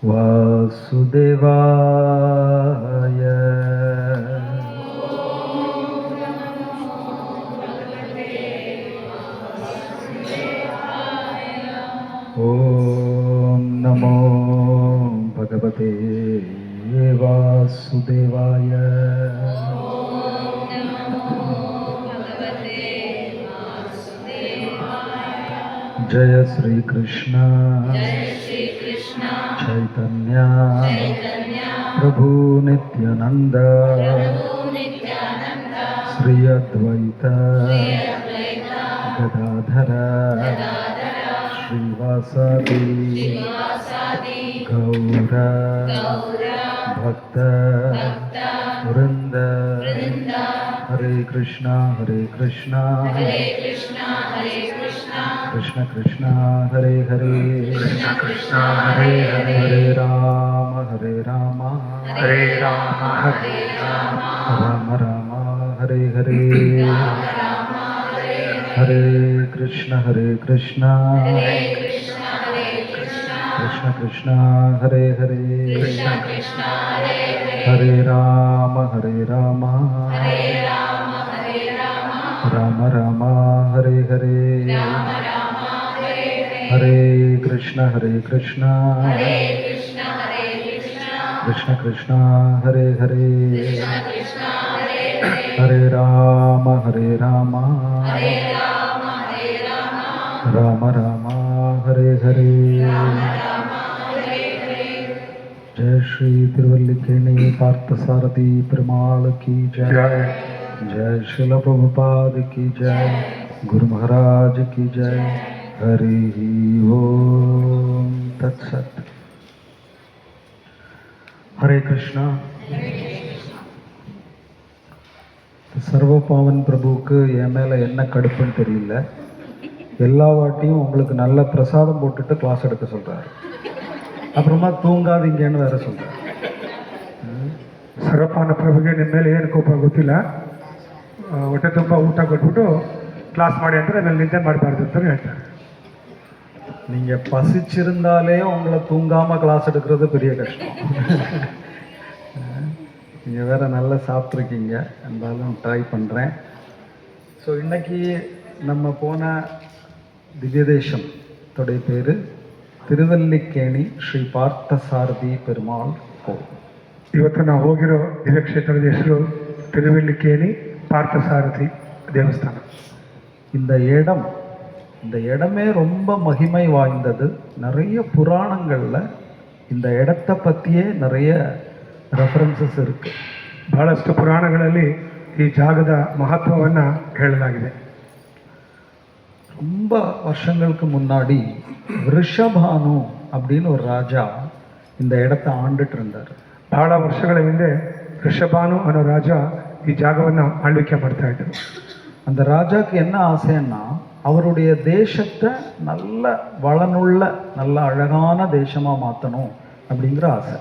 वासुदेवाय ॐ नमो भगवते वासुदेवाय। जय श्री कृष्ण चैतन्य प्रभु नित्यानंद श्री अद्वैत गदाधर श्रीवासादि गौर भक्त वृंद। हरे कृष्णा कृष्ण कृष्ण हरे हरे हरे राम हरे राम राम राम हरे हरे। हरे कृष्ण कृष्ण कृष्ण हरे हरे हरे राम राम राम हरे हरे। हरे कृष्ण कृष्ण कृष्ण हरे हरे हरे राम राम राम हरे हरे। जय श्री तिरुवल्लिकेणी पार्थसारथी पेरुमाल की जय। जय श्रील प्रभुपाद की जय। गुरु महाराज की जय। हरि ओम तत्सत। हरे कृष्णा। சர்வபாவன் பிரபுவுக்கு என் மேலே என்ன கடுப்புன்னு தெரியல. எல்லா வாட்டியும் உங்களுக்கு நல்ல பிரசாதம் போட்டுட்டு கிளாஸ் எடுக்க சொல்கிறாரு, அப்புறமா தூங்காதீங்கன்னு வேற சொல்கிறார். ಸರ್ವಪಾನ ಪ್ರಭುಗೆ ನಿಮ್ಮ ಮೇಲೆ ಏನು ಕೋಪ ಗೊತ್ತಿಲ್ಲ, ಹೊಟ್ಟೆ ತುಂಬ ಊಟ ಕೊಟ್ಬಿಟ್ಟು ಕ್ಲಾಸ್ ಮಾಡಿ ಅಂದರೆ ನಾನು ನಿದ್ದೆ ಮಾಡಬಾರ್ದು ಅಂತ ಹೇಳ್ತಾರೆ. நீங்கள் பசிச்சிருந்தாலே உங்களை தூங்காமல் கிளாஸ் எடுக்கிறது பெரிய கஷ்டம். நீங்கள் வேறு நல்லா சாப்பிட்ருக்கீங்க, இருந்தாலும் ட்ரை பண்ணுறேன். ஸோ இன்றைக்கி நம்ம போன திவ்ய தேசத்தோடைய பேர் ತಿರುವಲ್ಲಿಕೇಣಿ ಶ್ರೀ ಪಾರ್ಥಸಾರಥಿ ಪೆರುಮಾಳ್ ಕೋவில். ಇವತ್ತು ನಾವು ಹೋಗಿರೋ ದಿವ್ಯ ಕ್ಷೇತ್ರದ ಹೆಸರು ತಿರುವಲ್ಲಿಕೇಣಿ பார்த்தசாரதி தேவஸ்தானம். இந்த இடமே ரொம்ப மகிமை வாய்ந்தது. நிறைய புராணங்களில் இந்த இடத்த பற்றியே நிறைய ரெஃபரன்ಸಸ್ இருக்கு. ಬಹಳಷ್ಟು ಪುರಾಣಗಳಲ್ಲಿ ಈ ಜಾಗದ ಮಹತ್ವವನ್ನು ಹೇಳಲಾಗಿದೆ. ரொம்ப வருஷங்களுக்கு முன்னாடி ரிஷபானு அப்படின்னு ஒரு ராஜா இந்த இடத்த ஆண்டுட்டு இருந்தார். ಬಹಳ ವರ್ಷಗಳ ಹಿಂದೆ ரிஷபானு ಅನ್ನೋ ರಾಜ ಈ ಜಾಗವನ್ನು ಆಳ್ವಿಕೆ ಮಾಡ್ತಾ ಇದ್ದರು. அந்த ராஜாவுக்கு என்ன ஆசைன்னா அவருடைய தேசத்தை நல்ல வளனுள்ள நல்ல அழகான தேசமாக மாற்றணும் அப்படிங்கிற ஆசை.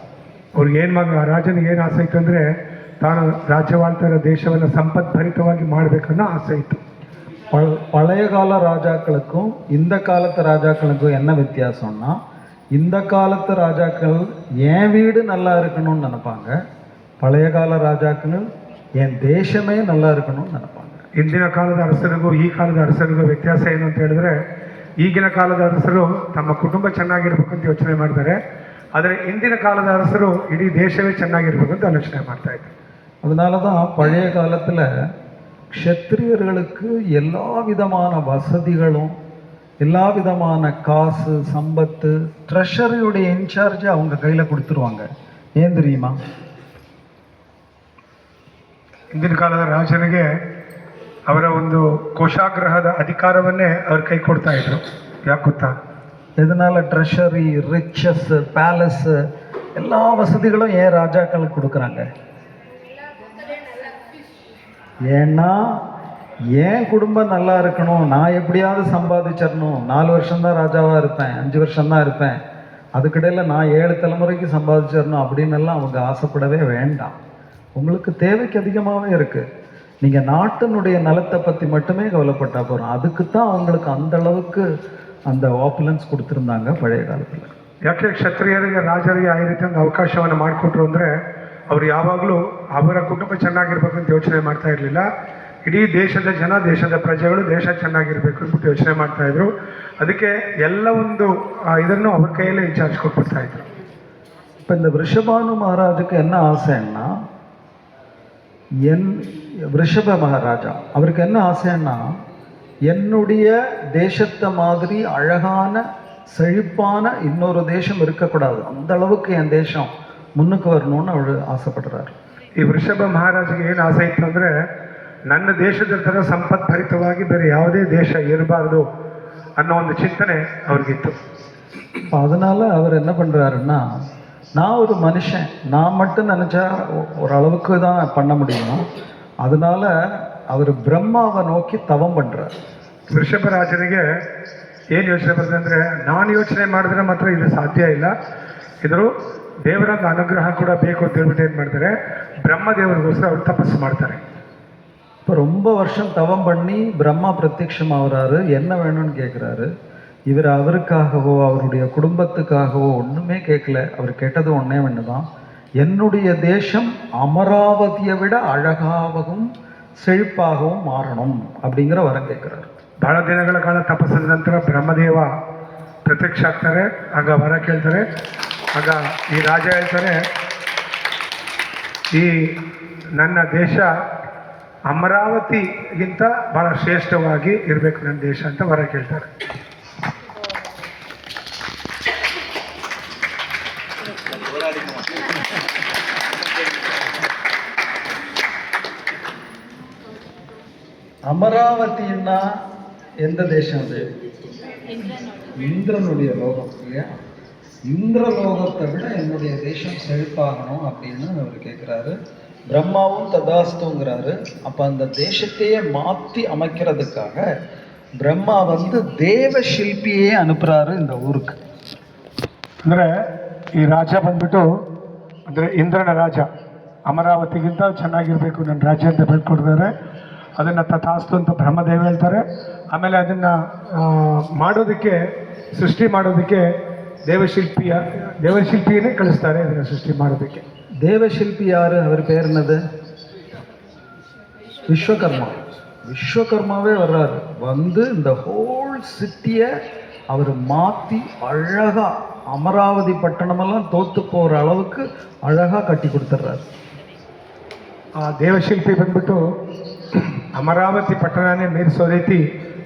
ಅವ್ರಿಗೆ ಆ ರಾಜನಿಗೆ ಏನು ಆಸೆ ಇತ್ತು ಅಂದರೆ ತಾನು ರಾಜ್ಯವಾಳ್ತಾ ಇರೋ ದೇಶವನ್ನು ಸಂಪದ್ಭರಿತವಾಗಿ ಮಾಡಬೇಕನ್ನೋ ಆಸೆ ಇತ್ತು. பழைய கால ராஜாக்களுக்கும் இந்த காலத்து ராஜாக்களுக்கும் என்ன வித்தியாசம்னா, இந்த காலத்து ராஜாக்கள் என் வீடு நல்லா இருக்கணும்னு நினைப்பாங்க, பழைய கால ராஜாக்கள் என் தேசமே நல்லா இருக்கணும்னு நினைப்பாங்க. ಇಂದಿನ ಕಾಲದ ಅರಸರಿಗೂ ಈ ಕಾಲದ ಅರಸರಿಗೂ ವ್ಯತ್ಯಾಸ ಏನು ಅಂತ ಹೇಳಿದ್ರೆ, ಈಗಿನ ಕಾಲದ ಅರಸರು ತಮ್ಮ ಕುಟುಂಬ ಚೆನ್ನಾಗಿರ್ಬೇಕು ಅಂತ ಯೋಚನೆ ಮಾಡ್ತಾರೆ, ಆದರೆ ಇಂದಿನ ಕಾಲದ ಅರಸರು ಇಡೀ ದೇಶವೇ ಚೆನ್ನಾಗಿರ್ಬೇಕು ಅಂತ ಆಲೋಚನೆ ಮಾಡ್ತಾ ಇದ್ದಾರೆ. அதனால தான் பழைய காலத்தில் க்ஷத்ரியர்களுக்கு எல்லா விதமான வசதிகளும் எல்லா விதமான காசு சம்பத்து ட்ரெஷரியுடைய இன்சார்ஜை அவங்க கையில் கொடுத்துருவாங்க. ஏன் தெரியுமா? ಇಂದಿನ ಕಾಲದ ರಾಜನಿಗೆ ಅವರ ಒಂದು ಕೋಶಾಗ್ರಹದ ಅಧಿಕಾರವನ್ನೇ ಅವ್ರ ಕೈ ಕೊಡ್ತಾ ಇದ್ರು. ಯಾಕೆ ಗೊತ್ತಾ? எதனால ட்ரெஷரி ரிச்சஸ் பேலஸ் எல்லா வசதிகளும் ஏன் ராஜாக்களுக்கு கொடுக்குறாங்க? ஏன்னா என் குடும்பம் நல்லா இருக்கணும், நான் எப்படியாவது சம்பாதிச்சிடணும், 4 வருஷம்தான் ராஜாவாக இருப்பேன், 5 வருஷம்தான் இருப்பேன், அதுக்கிடையில் நான் 7 தலைமுறைக்கு சம்பாதிச்சிடணும் அப்படின்னு எல்லாம் அவங்க ஆசைப்படவே வேண்டாம். உங்களுக்கு தேவைக்கு அதிகமாகவே இருக்குது. நீங்கள் நாட்டினுடைய நலத்தை பற்றி மட்டுமே கவலைப்பட்டா போகிறோம். அதுக்கு தான் அவங்களுக்கு அந்த அளவுக்கு அந்த ஆப்புலன்ஸ் கொடுத்துருந்தாங்க பழைய காலத்தில். ಯಾಕೆ ಕ್ಷತ್ರಿಯರಿಗೆ ರಾಜರಿಗೆ ಆ ರೀತಿ ಒಂದು ಅವಕಾಶವನ್ನು ಮಾಡಿಕೊಟ್ರು ಅಂದರೆ ಅವರು ಯಾವಾಗಲೂ ಅವರ ಕುಟುಂಬ ಚೆನ್ನಾಗಿರ್ಬೇಕು ಅಂತ ಯೋಚನೆ ಮಾಡ್ತಾ ಇರಲಿಲ್ಲ. ಇಡೀ ದೇಶದ ಜನ, ದೇಶದ ಪ್ರಜೆಗಳು ದೇಶ ಚೆನ್ನಾಗಿರ್ಬೇಕು ಅಂದ್ಬಿಟ್ಟು ಯೋಚನೆ ಮಾಡ್ತಾ ಇದ್ರು. ಅದಕ್ಕೆ ಎಲ್ಲ ಒಂದು ಇದನ್ನು ಅವ್ರ ಕೈಯಲ್ಲೇ ಇನ್ಚಾರ್ಜ್ ಕೊಟ್ಬಿಡ್ತಾ ಇದ್ರು. இப்போ இந்த ரிஷபானு மகாராஜுக்கு என்ன ஆசைன்னா, ரிஷப மகாராஜா அவருக்கு என்ன ஆசைன்னா, என்னுடைய தேசத்தை மாதிரி அழகான செழிப்பான இன்னொரு தேசம் இருக்கக்கூடாது, அந்த அளவுக்கு என் தேசம் முன்னுக்கு வரணும்னு அவர் ஆசைப்படுறாரு. ಈ ವೃಷಭ ಮಹಾರಾಜಿಗೆ ಏನು ಆಸೆ ಇತ್ತು ಅಂದರೆ, ನನ್ನ ದೇಶದ ಥರ ಸಂಪದ್ಭರಿತವಾಗಿ ಬೇರೆ ಯಾವುದೇ ದೇಶ ಇರಬಾರ್ದು ಅನ್ನೋ ಒಂದು ಚಿಂತನೆ ಅವ್ರಿಗಿತ್ತು. அதனால அவர் என்ன பண்ணுறாருன்னா, நான் ஒரு மனுஷன், நான் மட்டும் நினச்சா ஓரளவுக்கு தான் பண்ண முடியும். அதனால அவர் பிரம்மாவை நோக்கி தவம் பண்ணுறார். ವೃಷಭರಾಜನಿಗೆ ಏನು ಯೋಚನೆ ಬರ್ತದೆ ಅಂದರೆ, ನಾನು ಯೋಚನೆ ಮಾಡಿದ್ರೆ ಮಾತ್ರ ಇದು ಸಾಧ್ಯ ಇಲ್ಲ, ಇದ್ರು ದೇವರ ಅನುಗ್ರಹ ಕೂಡ ಬೇಕು ಅಂತ ಹೇಳ್ಬಿಟ್ಟು ಏನು ಮಾಡ್ತಾರೆ, ಬ್ರಹ್ಮದೇವರಿಗೋಸ್ಕರ ಅವರು ತಪಸ್ಸು ಮಾಡ್ತಾರೆ. இப்போ ரொம்ப வருஷம் தவம் பண்ணி பிரம்மா பிரத்யட்சமாகறாரு, என்ன வேணும்னு கேட்குறாரு. இவர் அவருக்காகவோ அவருடைய குடும்பத்துக்காகவோ ஒன்றுமே கேட்கல. அவர் கேட்டது ஒன்றே ஒன்று தான், என்னுடைய தேசம் அமராவதியை விட அழகாகவும் செழிப்பாகவும் மாறணும் அப்படிங்கிற வரம் கேட்குறாரு. ಬಹಳ ದಿನಗಳ ಕಾಲ ತಪಸ್ಸಿನ ನಂತರ ಬ್ರಹ್ಮದೇವ ಪ್ರತ್ಯಕ್ಷ ಆಗ್ತಾರೆ. ಆಗ ವರ ಕೇಳ್ತಾರೆ. ಆಗ ಈ ರಾಜ ಹೇಳ್ತಾರೆ, ಈ ನನ್ನ ದೇಶ ಅಮರಾವತಿಗಿಂತ ಬಹಳ ಶ್ರೇಷ್ಠವಾಗಿ ಇರಬೇಕು ನನ್ನ ದೇಶ ಅಂತ ವರ ಕೇಳ್ತಾರೆ. அமராவதினா எந்த தேசம் அது? இந்திரனுடைய லோகம் இல்லையா? இந்திரலோகத்தை விட என்னுடைய தேசம் செழிப்பாகணும் அப்படின்னு அவர் கேட்குறாரு. பிரம்மாவும் ததாஸ்துங்கிறாரு. அப்போ அந்த தேசத்தையே மாற்றி அமைக்கிறதுக்காக பிரம்மா வந்து தேவ ಶಿಲ್ಪಿಯೇ ಅನುப்புறாரு இந்த ஊருக்கு. ಅಂದರೆ ಈ ರಾಜ ಬಂದ್ಬಿಟ್ಟು, ಅಂದರೆ ಇಂದ್ರನ ರಾಜ, ಅಮರಾವತಿಗಿಂತ ಚೆನ್ನಾಗಿರಬೇಕು ನನ್ನ ರಾಜ್ಯ ಅಂತ ಬೇಡ್ಕೊಡ್ತಾರೆ. ಅದನ್ನು ತಥಾಸ್ತು ಅಂತ ಬ್ರಹ್ಮದೇವ ಹೇಳ್ತಾರೆ. ಆಮೇಲೆ ಅದನ್ನು ಮಾಡೋದಕ್ಕೆ, ಸೃಷ್ಟಿ ಮಾಡೋದಕ್ಕೆ தேவசில்பியனே கழிஸ்தாரு இதனை சிருஷ்டி ಮಾಡೋದಕ್ಕೆ. தேவசில்பி யாரு? அவர் பேர் என்னது? விஸ்வகர்மா. விஸ்வகர்மாவே வர்றாரு. வந்து இந்த ஹோல் சிட்டியை அவர் மாற்றி அழகாக அமராவதி பட்டணமெல்லாம் தோற்று போகிற அளவுக்கு அழகாக கட்டி கொடுத்துட்றாரு. ದೇವಶಿಲ್ಪಿ ಬಂದ್ಬಿಟ್ಟು ಅಮರಾವತಿ ಪಟ್ಟಣನೇ ಮೀರಿಸೋ ರೀತಿ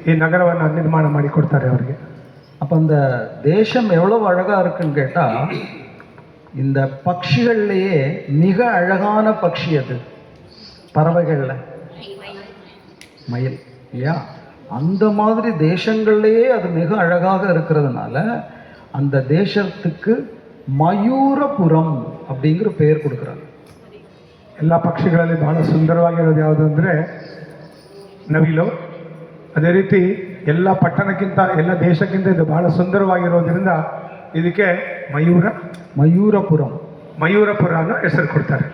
ಈ ನಗರವನ್ನು ನಿರ್ಮಾಣ ಮಾಡಿಕೊಡ್ತಾರೆ ಅವರಿಗೆ. அப்போ அந்த தேசம் எவ்வளவு அழகாக இருக்குன்னு கேட்டால், இந்த பட்சிகள்லேயே மிக அழகான பட்சி அது பறவைகளில் மயில் இல்லையா? அந்த மாதிரி தேசங்கள்லேயே அது மிக அழகாக இருக்கிறதுனால அந்த தேசத்துக்கு மயூரபுரம் அப்படிங்கிற பேர் கொடுக்குறாங்க. ಎಲ್ಲ ಪಕ್ಷಿಗಳಲ್ಲಿ ಬಹಳ ಸುಂದರವಾಗಿರೋದು ಯಾವುದು ಅಂದರೆ ನವಿಲು. ಅದೇ ರೀತಿ ಎಲ್ಲ ಪಟ್ಟಣಕ್ಕಿಂತ, ಎಲ್ಲ ದೇಶಕ್ಕಿಂತ ಇದು ಬಹಳ ಸುಂದರವಾಗಿರೋದ್ರಿಂದ ಇದಕ್ಕೆ ಮಯೂರಪುರ ಅನ್ನೋ ಹೆಸರು ಕೊಡ್ತಾರೆ.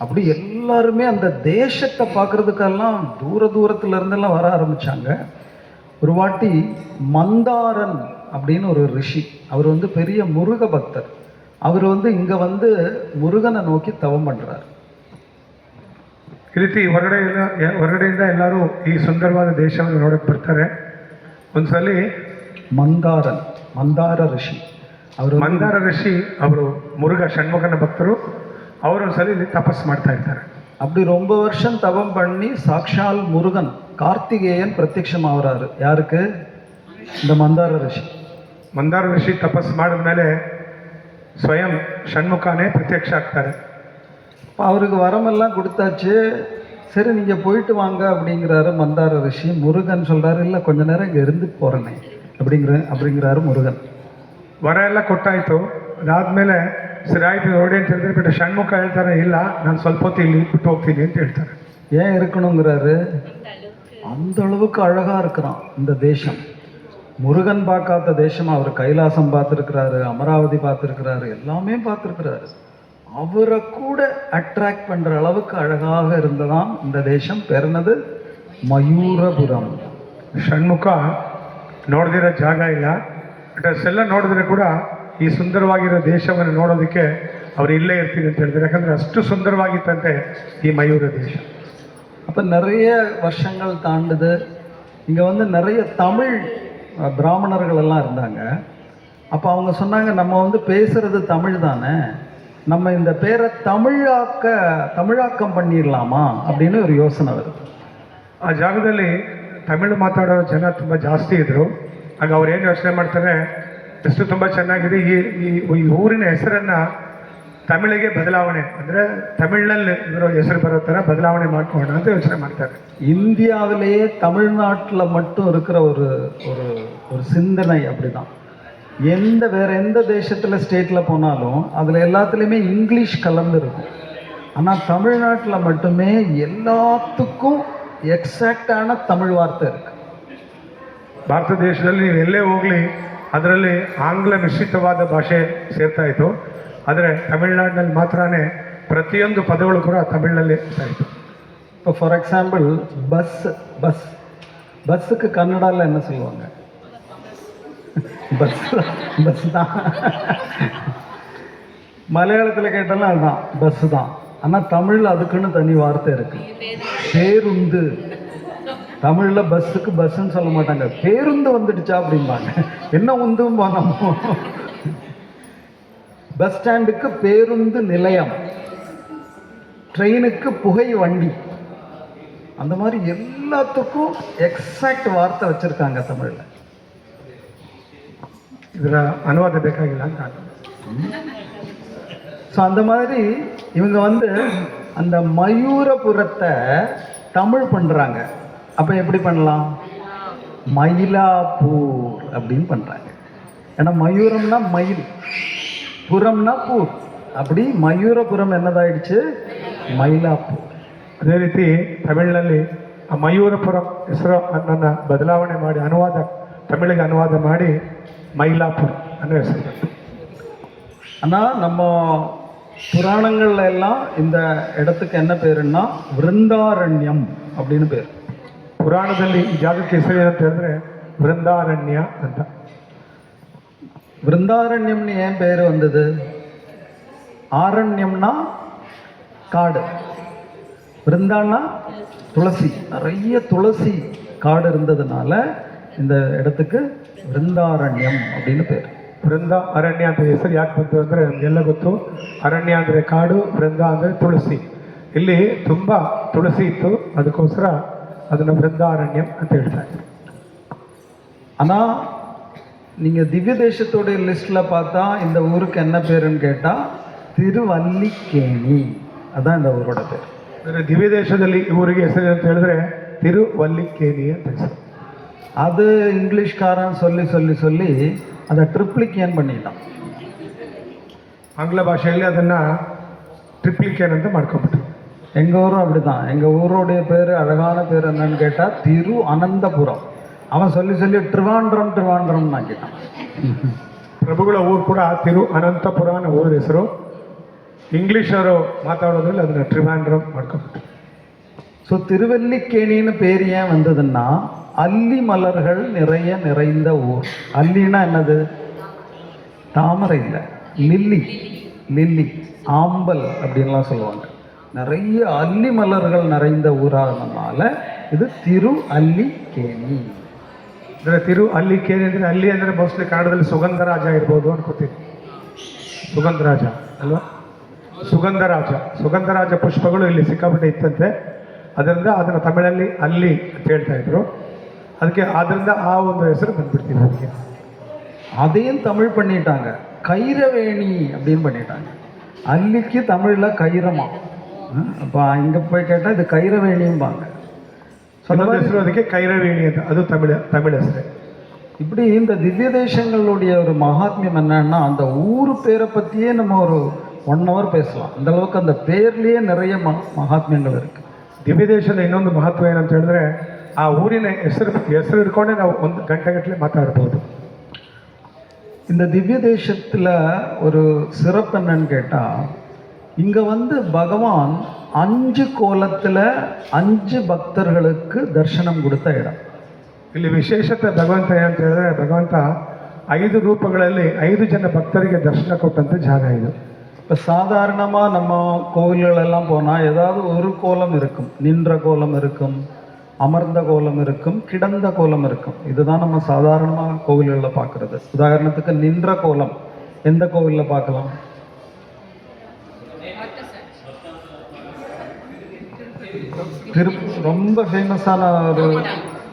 அப்படி எல்லாருமே அந்த தேசத்தை பார்க்கறதுக்கெல்லாம் தூரத்துல இருந்தெல்லாம் வர ஆரம்பிச்சாங்க. ஒரு வாட்டி மந்தாரன் அப்படின்னு ஒரு ரிஷி, அவர் வந்து பெரிய முருக பக்தர். அவர் வந்து இங்க வந்து முருகனை நோக்கி தவம் பண்றார். ಈ ರೀತಿ ಹೊರಗಡೆಯಿಂದ ಎಲ್ಲರೂ ಈ ಸುಂದರವಾದ ದೇಶವನ್ನು ನೋಡಕ್ಕೆ ಬರ್ತಾರೆ. ಒಂದ್ಸಲಿ ಮಂದಾರ ಋಷಿ ಅವರು ಮುರುಘ ಷಣ್ಮುಖನ ಭಕ್ತರು. ಅವರು ಒಂದ್ಸಲಿ ಇಲ್ಲಿ ತಪಸ್ಸು ಮಾಡ್ತಾ ಇರ್ತಾರೆ. அப்படி ரொம்ப வருஷம் தவம் பண்ணி சாக்ஷால் முருகன் கார்த்திகேயன் பிரத்யட்சமாகறாரு. யாருக்கு? இந்த ಮಂದಾರ ಋಷಿ ತಪಸ್ಸು ಮಾಡಿದ್ಮೇಲೆ ಸ್ವಯಂ ಷಣ್ಮುಖನೇ ಪ್ರತ್ಯಕ್ಷ ಆಗ್ತಾರೆ. அவருக்கு வரமெல்லாம் கொடுத்தாச்சு. சரி நீங்கள் போயிட்டு வாங்க அப்படிங்கிறாரு மந்தார ரிஷி. முருகன் சொல்கிறாரு, இல்லை கொஞ்ச நேரம் இங்கே இருந்து போகிறேனே அப்படிங்கிறாரு முருகன். ವರ ಎಲ್ಲ ಕೊಟ್ಟಾಯಿತು. ಅದಾದಮೇಲೆ ಸರಿ ಆಯಿತು ನೋಡಿ ಅಂತ ಹೇಳಿದ್ರೆ, ಬಟ್ ಷಣ್ಮುಖ ಹೇಳ್ತಾರೆ, ಇಲ್ಲ ನಾನು ಸ್ವಲ್ಪ ಹೊತ್ತು ಇಲ್ಲಿ ಬಿಟ್ಟು ಹೋಗ್ತೀನಿ ಅಂತ ಹೇಳ್ತಾರೆ. ஏன் இருக்கணுங்கிறாரு? அந்த அளவுக்கு அழகாக இருக்கிறான் இந்த தேசம். முருகன் பார்க்காத தேசம். அவர் கைலாசம் பார்த்துருக்கிறாரு, அமராவதி பார்த்துருக்கிறாரு, எல்லாமே பார்த்துருக்கிறாரு. அவரை கூட அட்ராக்ட் பண்ணுற அளவுக்கு அழகாக இருந்ததாம் இந்த தேசம். பெருனது ಮಯೂರಪುರಂ. ಷಣ್ಮುಖ ನೋಡಿದಿರೋ ಜಾಗ ಇಲ್ಲ, ಬಟ್ ಅಷ್ಟೆಲ್ಲ ನೋಡಿದ್ರೆ ಕೂಡ ಈ ಸುಂದರವಾಗಿರೋ ದೇಶವನ್ನು ನೋಡೋದಕ್ಕೆ ಅವ್ರು ಇಲ್ಲೇ ಇರ್ತೀನಿ ಅಂತ ಹೇಳಿದ್ರು. ಯಾಕಂದರೆ ಅಷ್ಟು ಸುಂದರವಾಗಿತ್ತಂತೆ ಈ ಮಯೂರ ದೇಶ. அப்போ நிறைய வருஷங்கள் தாண்டுது. இங்கே வந்து நிறைய தமிழ் பிராமணர்கள் எல்லாம் இருந்தாங்க. அப்போ அவங்க சொன்னாங்க, நம்ம வந்து பேசுகிறது தமிழ் தானே, நம்ம இந்த பேரை தமிழாக்கம் பண்ணிடலாமா அப்படின்னு ஒரு யோசனை வருது. ಆ ಜಾಗದಲ್ಲಿ ತಮಿಳು ಮಾತಾಡೋ ಜನ ತುಂಬ ಜಾಸ್ತಿ ಇದ್ದರು. ಆಗ ಅವ್ರು ಏನು ಯೋಚನೆ ಮಾಡ್ತಾರೆ, ಎಷ್ಟು ತುಂಬ ಚೆನ್ನಾಗಿದೆ, ಈ ಊರಿನ ಹೆಸರನ್ನು ತಮಿಳಿಗೆ ಬದಲಾವಣೆ ಅಂದರೆ ತಮಿಳಿನಲ್ಲಿ ಇರೋ ಹೆಸರು ಬರೋ ಥರ ಬದಲಾವಣೆ ಮಾಡ್ಕೊಳ್ಳೋಣ ಅಂತ ಯೋಚನೆ ಮಾಡ್ತಾರೆ. இந்தியாவிலேயே தமிழ்நாட்டில் மட்டும் இருக்கிற ஒரு ஒரு ஒரு சிந்தனை அப்படி தான். வேறு எந்த தேசத்தில் ஸ்டேட்டில் போனாலும் அதில் எல்லாத்துலேயுமே இங்கிலீஷ் கலந்து இருக்கும். ஆனால் தமிழ்நாட்டில் மட்டுமே எல்லாத்துக்கும் ಎಕ್ಸಾಕ್ಟಾன ತಮಿಳ್ ವಾರ್ತೆ ಇருக்கு. ಭಾರತ ದೇಶದಲ್ಲಿ ನೀವು ಎಲ್ಲೇ ಹೋಗಲಿ ಅದರಲ್ಲಿ ಆಂಗ್ಲ ಮಿಶ್ರಿತವಾದ ಭಾಷೆ ಸೇರ್ತಾ ಇತ್ತು. ಆದರೆ ತಮಿಳ್ನಾಡಿನಲ್ಲಿ ಮಾತ್ರನೇ ಪ್ರತಿಯೊಂದು ಪದಗಳು ಕೂಡ ತಮಿಳಿನಲ್ಲಿ ಇರ್ತಾಯಿತ್ತು. இப்போ ஃபார் எக்ஸாம்பிள் பஸ்ஸுக்கு கன்னடாவில் என்ன சொல்லுவாங்க? பஸ் தான். மலையாளத்தில் கேட்டாலும் அதுதான் பஸ்ஸு தான். ஆனால் தமிழில் அதுக்குன்னு தனி வார்த்தை இருக்குது, பேருந்து. தமிழில் பஸ்ஸுக்கு பஸ்ஸுன்னு சொல்ல மாட்டாங்க, பேருந்து வந்துடுச்சா அப்படிம்பாங்க. என்ன உந்தும் நம்ம பஸ் ஸ்டாண்டுக்கு பேருந்து நிலையம், ட்ரெயினுக்கு புகை வண்டி, அந்த மாதிரி எல்லாத்துக்கும் எக்ஸாக்ட் வார்த்தை வச்சுருக்காங்க தமிழில். ಇದರ ಅನುವಾದ ಬೇಕಾಗಿಲ್ಲ ಅಂತ. ஸோ அந்த மாதிரி இவங்க வந்து அந்த மயூரபுரத்தை தமிழ் பண்ணுறாங்க. அப்போ எப்படி பண்ணலாம்? மயிலாப்பூர் அப்படின்னு பண்ணுறாங்க. ஏன்னா மயூரம்னா மயில், புறம்னா பூர், அப்படி மயூரபுரம் என்னதாயிடுச்சு? ಮೈಲಾಪುರ. ಅದೇ ರೀತಿ ತಮಿಳಿನಲ್ಲಿ ಆ ಮಯೂರಪುರಂ ಹೆಸರು ಅನ್ನನ್ನು ಬದಲಾವಣೆ ಮಾಡಿ ತಮಿಳಿಗೆ ಅನುವಾದ ಮಾಡಿ ಮೈಲಾಪುರ ಅನ್ನೋ ಹೆಸರು. ஆனால் நம்ம புராணங்கள்ல எல்லாம் இந்த இடத்துக்கு என்ன பேருன்னா விருந்தாரண்யம் அப்படின்னு பேர். ಪುರಾಣದಲ್ಲಿ ಈ ಜಾಗಕ್ಕೆ ಹೆಸರು ಏನಂತ ಹೇಳಿದ್ರೆ ವೃಂದಾರಣ್ಯ ಅಂತ. விருந்தாரண்யம்னு ஏன் பேர் வந்தது? ஆரண்யம்னா காடு, விருந்தான்னா துளசி, நிறைய துளசி காடு இருந்ததுனால இந்த இடத்துக்கு விருந்தாரண்யம் அப்படின்னு பேர். ವೃಂದ ಅರಣ್ಯ ಅಂತ ಹೆಸರು ಯಾಕೆ ಬಂತು ಅಂದರೆ ನಮಗೆಲ್ಲ ಗೊತ್ತು. ಅರಣ್ಯ ಅಂದರೆ ಕಾಡು, ವೃಂದ ಅಂದರೆ ತುಳಸಿ. ಇಲ್ಲಿ ತುಂಬ ತುಳಸಿ ಇತ್ತು, ಅದಕ್ಕೋಸ್ಕರ ಅದನ್ನು ವೃಂದಾರಣ್ಯಂ ಅಂತ ಹೇಳ್ತಾರೆ. ஆனால் நீங்கள் திவ்ய தேசத்தோடைய லிஸ்ட்டில் பார்த்தா இந்த ஊருக்கு என்ன பேருன்னு கேட்டால் திருவல்லிக்கேணி, அதான் இந்த ஊரோட பேர். ಅಂದರೆ ದಿವ್ಯ ದೇಶದಲ್ಲಿ ಈ ಊರಿಗೆ ಹೆಸರು ಅಂತ ಹೇಳಿದ್ರೆ ತಿರುವಲ್ಲಿಕೇಣಿ ಅಂತ ಹೆಸರು. அது இங்கிலீஷ்காரன் சொல்லி சொல்லி சொல்லி அதை ட்ரிப்ளிகேன் பண்ணிட்டான். ಆಂಗ್ಲ ಭಾಷೆಯಲ್ಲಿ ಅದನ್ನು ಟ್ರಿಪ್ಲಿಕೇನ್ ಅಂತ ಮಾಡ್ಕೊಂಡ್ಬಿಟ್ರು. எங்கள் ஊரும் அப்படி தான். எங்கள் ஊரோடைய பேர், அழகான பேர் என்னன்னு கேட்டால் திரு ಅನಂತಪುರಂ. அவன் சொல்லி சொல்லி ட்ரிவாண்ட்ரம் ஆக்கிட்டான். ಪ್ರಭುಗಳ ಊರು ಕೂಡ ತಿರು ಅನಂತಪುರ ಅನ್ನೋ ಊರ ಹೆಸರು. ಇಂಗ್ಲೀಷರು ಮಾತಾಡೋದ್ರಲ್ಲಿ ಅದನ್ನು ட்ரிவாண்ட்ரம் ಮಾಡ್ಕೊಂಡ್ಬಿಟ್ರು. ஸோ திருவல்லிக்கேணின்னு பேர் ஏன் வந்ததுன்னா அல்லி மலர்கள் நிறைந்த ஊர். அல்லின்னா என்னது? தாமரை இல்லை, லில்லி, ஆம்பல் அப்படின்லாம் சொல்லுவாங்க. நிறைய அல்லி மலர்கள் நிறைந்த ஊரானதுனால இது திரு அல்லிக்கೇಣಿ. ಅಂದರೆ ತಿರು ಅಲ್ಲಿಕೇಣಿ ಅಂದರೆ ಅಲ್ಲಿ ಅಂದರೆ ಮೋಸ್ಟ್ಲಿ ಕನ್ನಡದಲ್ಲಿ ಸುಗಂಧರಾಜ ಇರ್ಬೋದು ಅನ್ಕೋತೀನಿ. ಸುಗಂಧರಾಜ ಅಲ್ವಾ? ಸುಗಂಧರಾಜ ಪುಷ್ಪಗಳು ಇಲ್ಲಿ ಸಿಕ್ಕಾಪಟ್ಟೆ ಇತ್ತಂತೆ. ಅದರಿಂದ ಅದನ್ನು ತಮಿಳಲ್ಲಿ ಅಲ್ಲಿ ಅಂತ ಹೇಳ್ತಾ ಇದ್ರು. ಅದಕ್ಕೆ ಅದರಿಂದ ಆ ಒಂದು ಹೆಸರು ಬಂದ್ಬಿಡ್ತೀವಿ ಅದಕ್ಕೆ. அதையும் தமிழ் பண்ணிட்டாங்க, கைரவேணி அப்படின்னு பண்ணிட்டாங்க. அல்லிக்கு தமிழில் கைரமா. அப்போ இங்கே போய் கேட்டால் இது கைரவேணியும்பாங்க. ಹೆಸರು ಅದಕ್ಕೆ ಕೈರವೇಣಿ ಅಂತ, ಅದು ತಮಿಳ ಹೆಸರು. இப்படி இந்த திவ்ய தேசங்களுடைய ஒரு மகாத்மியம் என்னன்னா அந்த ஊர் பேரை பற்றியே நம்ம ஒரு 1 hour பேசலாம். அந்த அளவுக்கு அந்த பேர்லேயே நிறைய மகாத்மியங்கள் இருக்குது. ದಿವ್ಯ ದೇಶದ ಇನ್ನೊಂದು ಮಹತ್ವ ಏನಂತ ಹೇಳಿದ್ರೆ ಆ ಊರಿನ ಹೆಸರು ಇಟ್ಕೊಂಡೆ ನಾವು 1 ಗಂಟೆಗಟ್ಟಲೆ ಮಾತಾಡ್ಬೋದು. இந்த திவ்ய தேசத்தில் ஒரு சிறப்பு என்னன்னு கேட்டால் இங்கே வந்து பகவான் 5 கோலத்தில் 5 பக்தர்களுக்கு தரிசனம் கொடுத்த இடம். ಇಲ್ಲಿ ವಿಶೇಷತೆ ಭಗವಂತ ಏನಂತ ಹೇಳಿದ್ರೆ ಭಗವಂತ 5 ರೂಪಗಳಲ್ಲಿ 5 ಜನ ಭಕ್ತರಿಗೆ ದರ್ಶನ ಕೊಟ್ಟಂತ ಜಾಗ ಇದು. இப்போ சாதாரணமாக நம்ம கோவில்களெல்லாம் போனால் ஏதாவது ஒரு கோலம் இருக்கும். நின்ற கோலம் இருக்கும், அமர்ந்த கோலம் இருக்கும், கிடந்த கோலம் இருக்கும். இதுதான் நம்ம சாதாரணமாக கோவில்களில் பார்க்குறது. உதாரணத்துக்கு நின்ற கோலம் எந்த கோவிலில் பார்க்கலாம்? ரொம்ப ஃபேமஸான ஒரு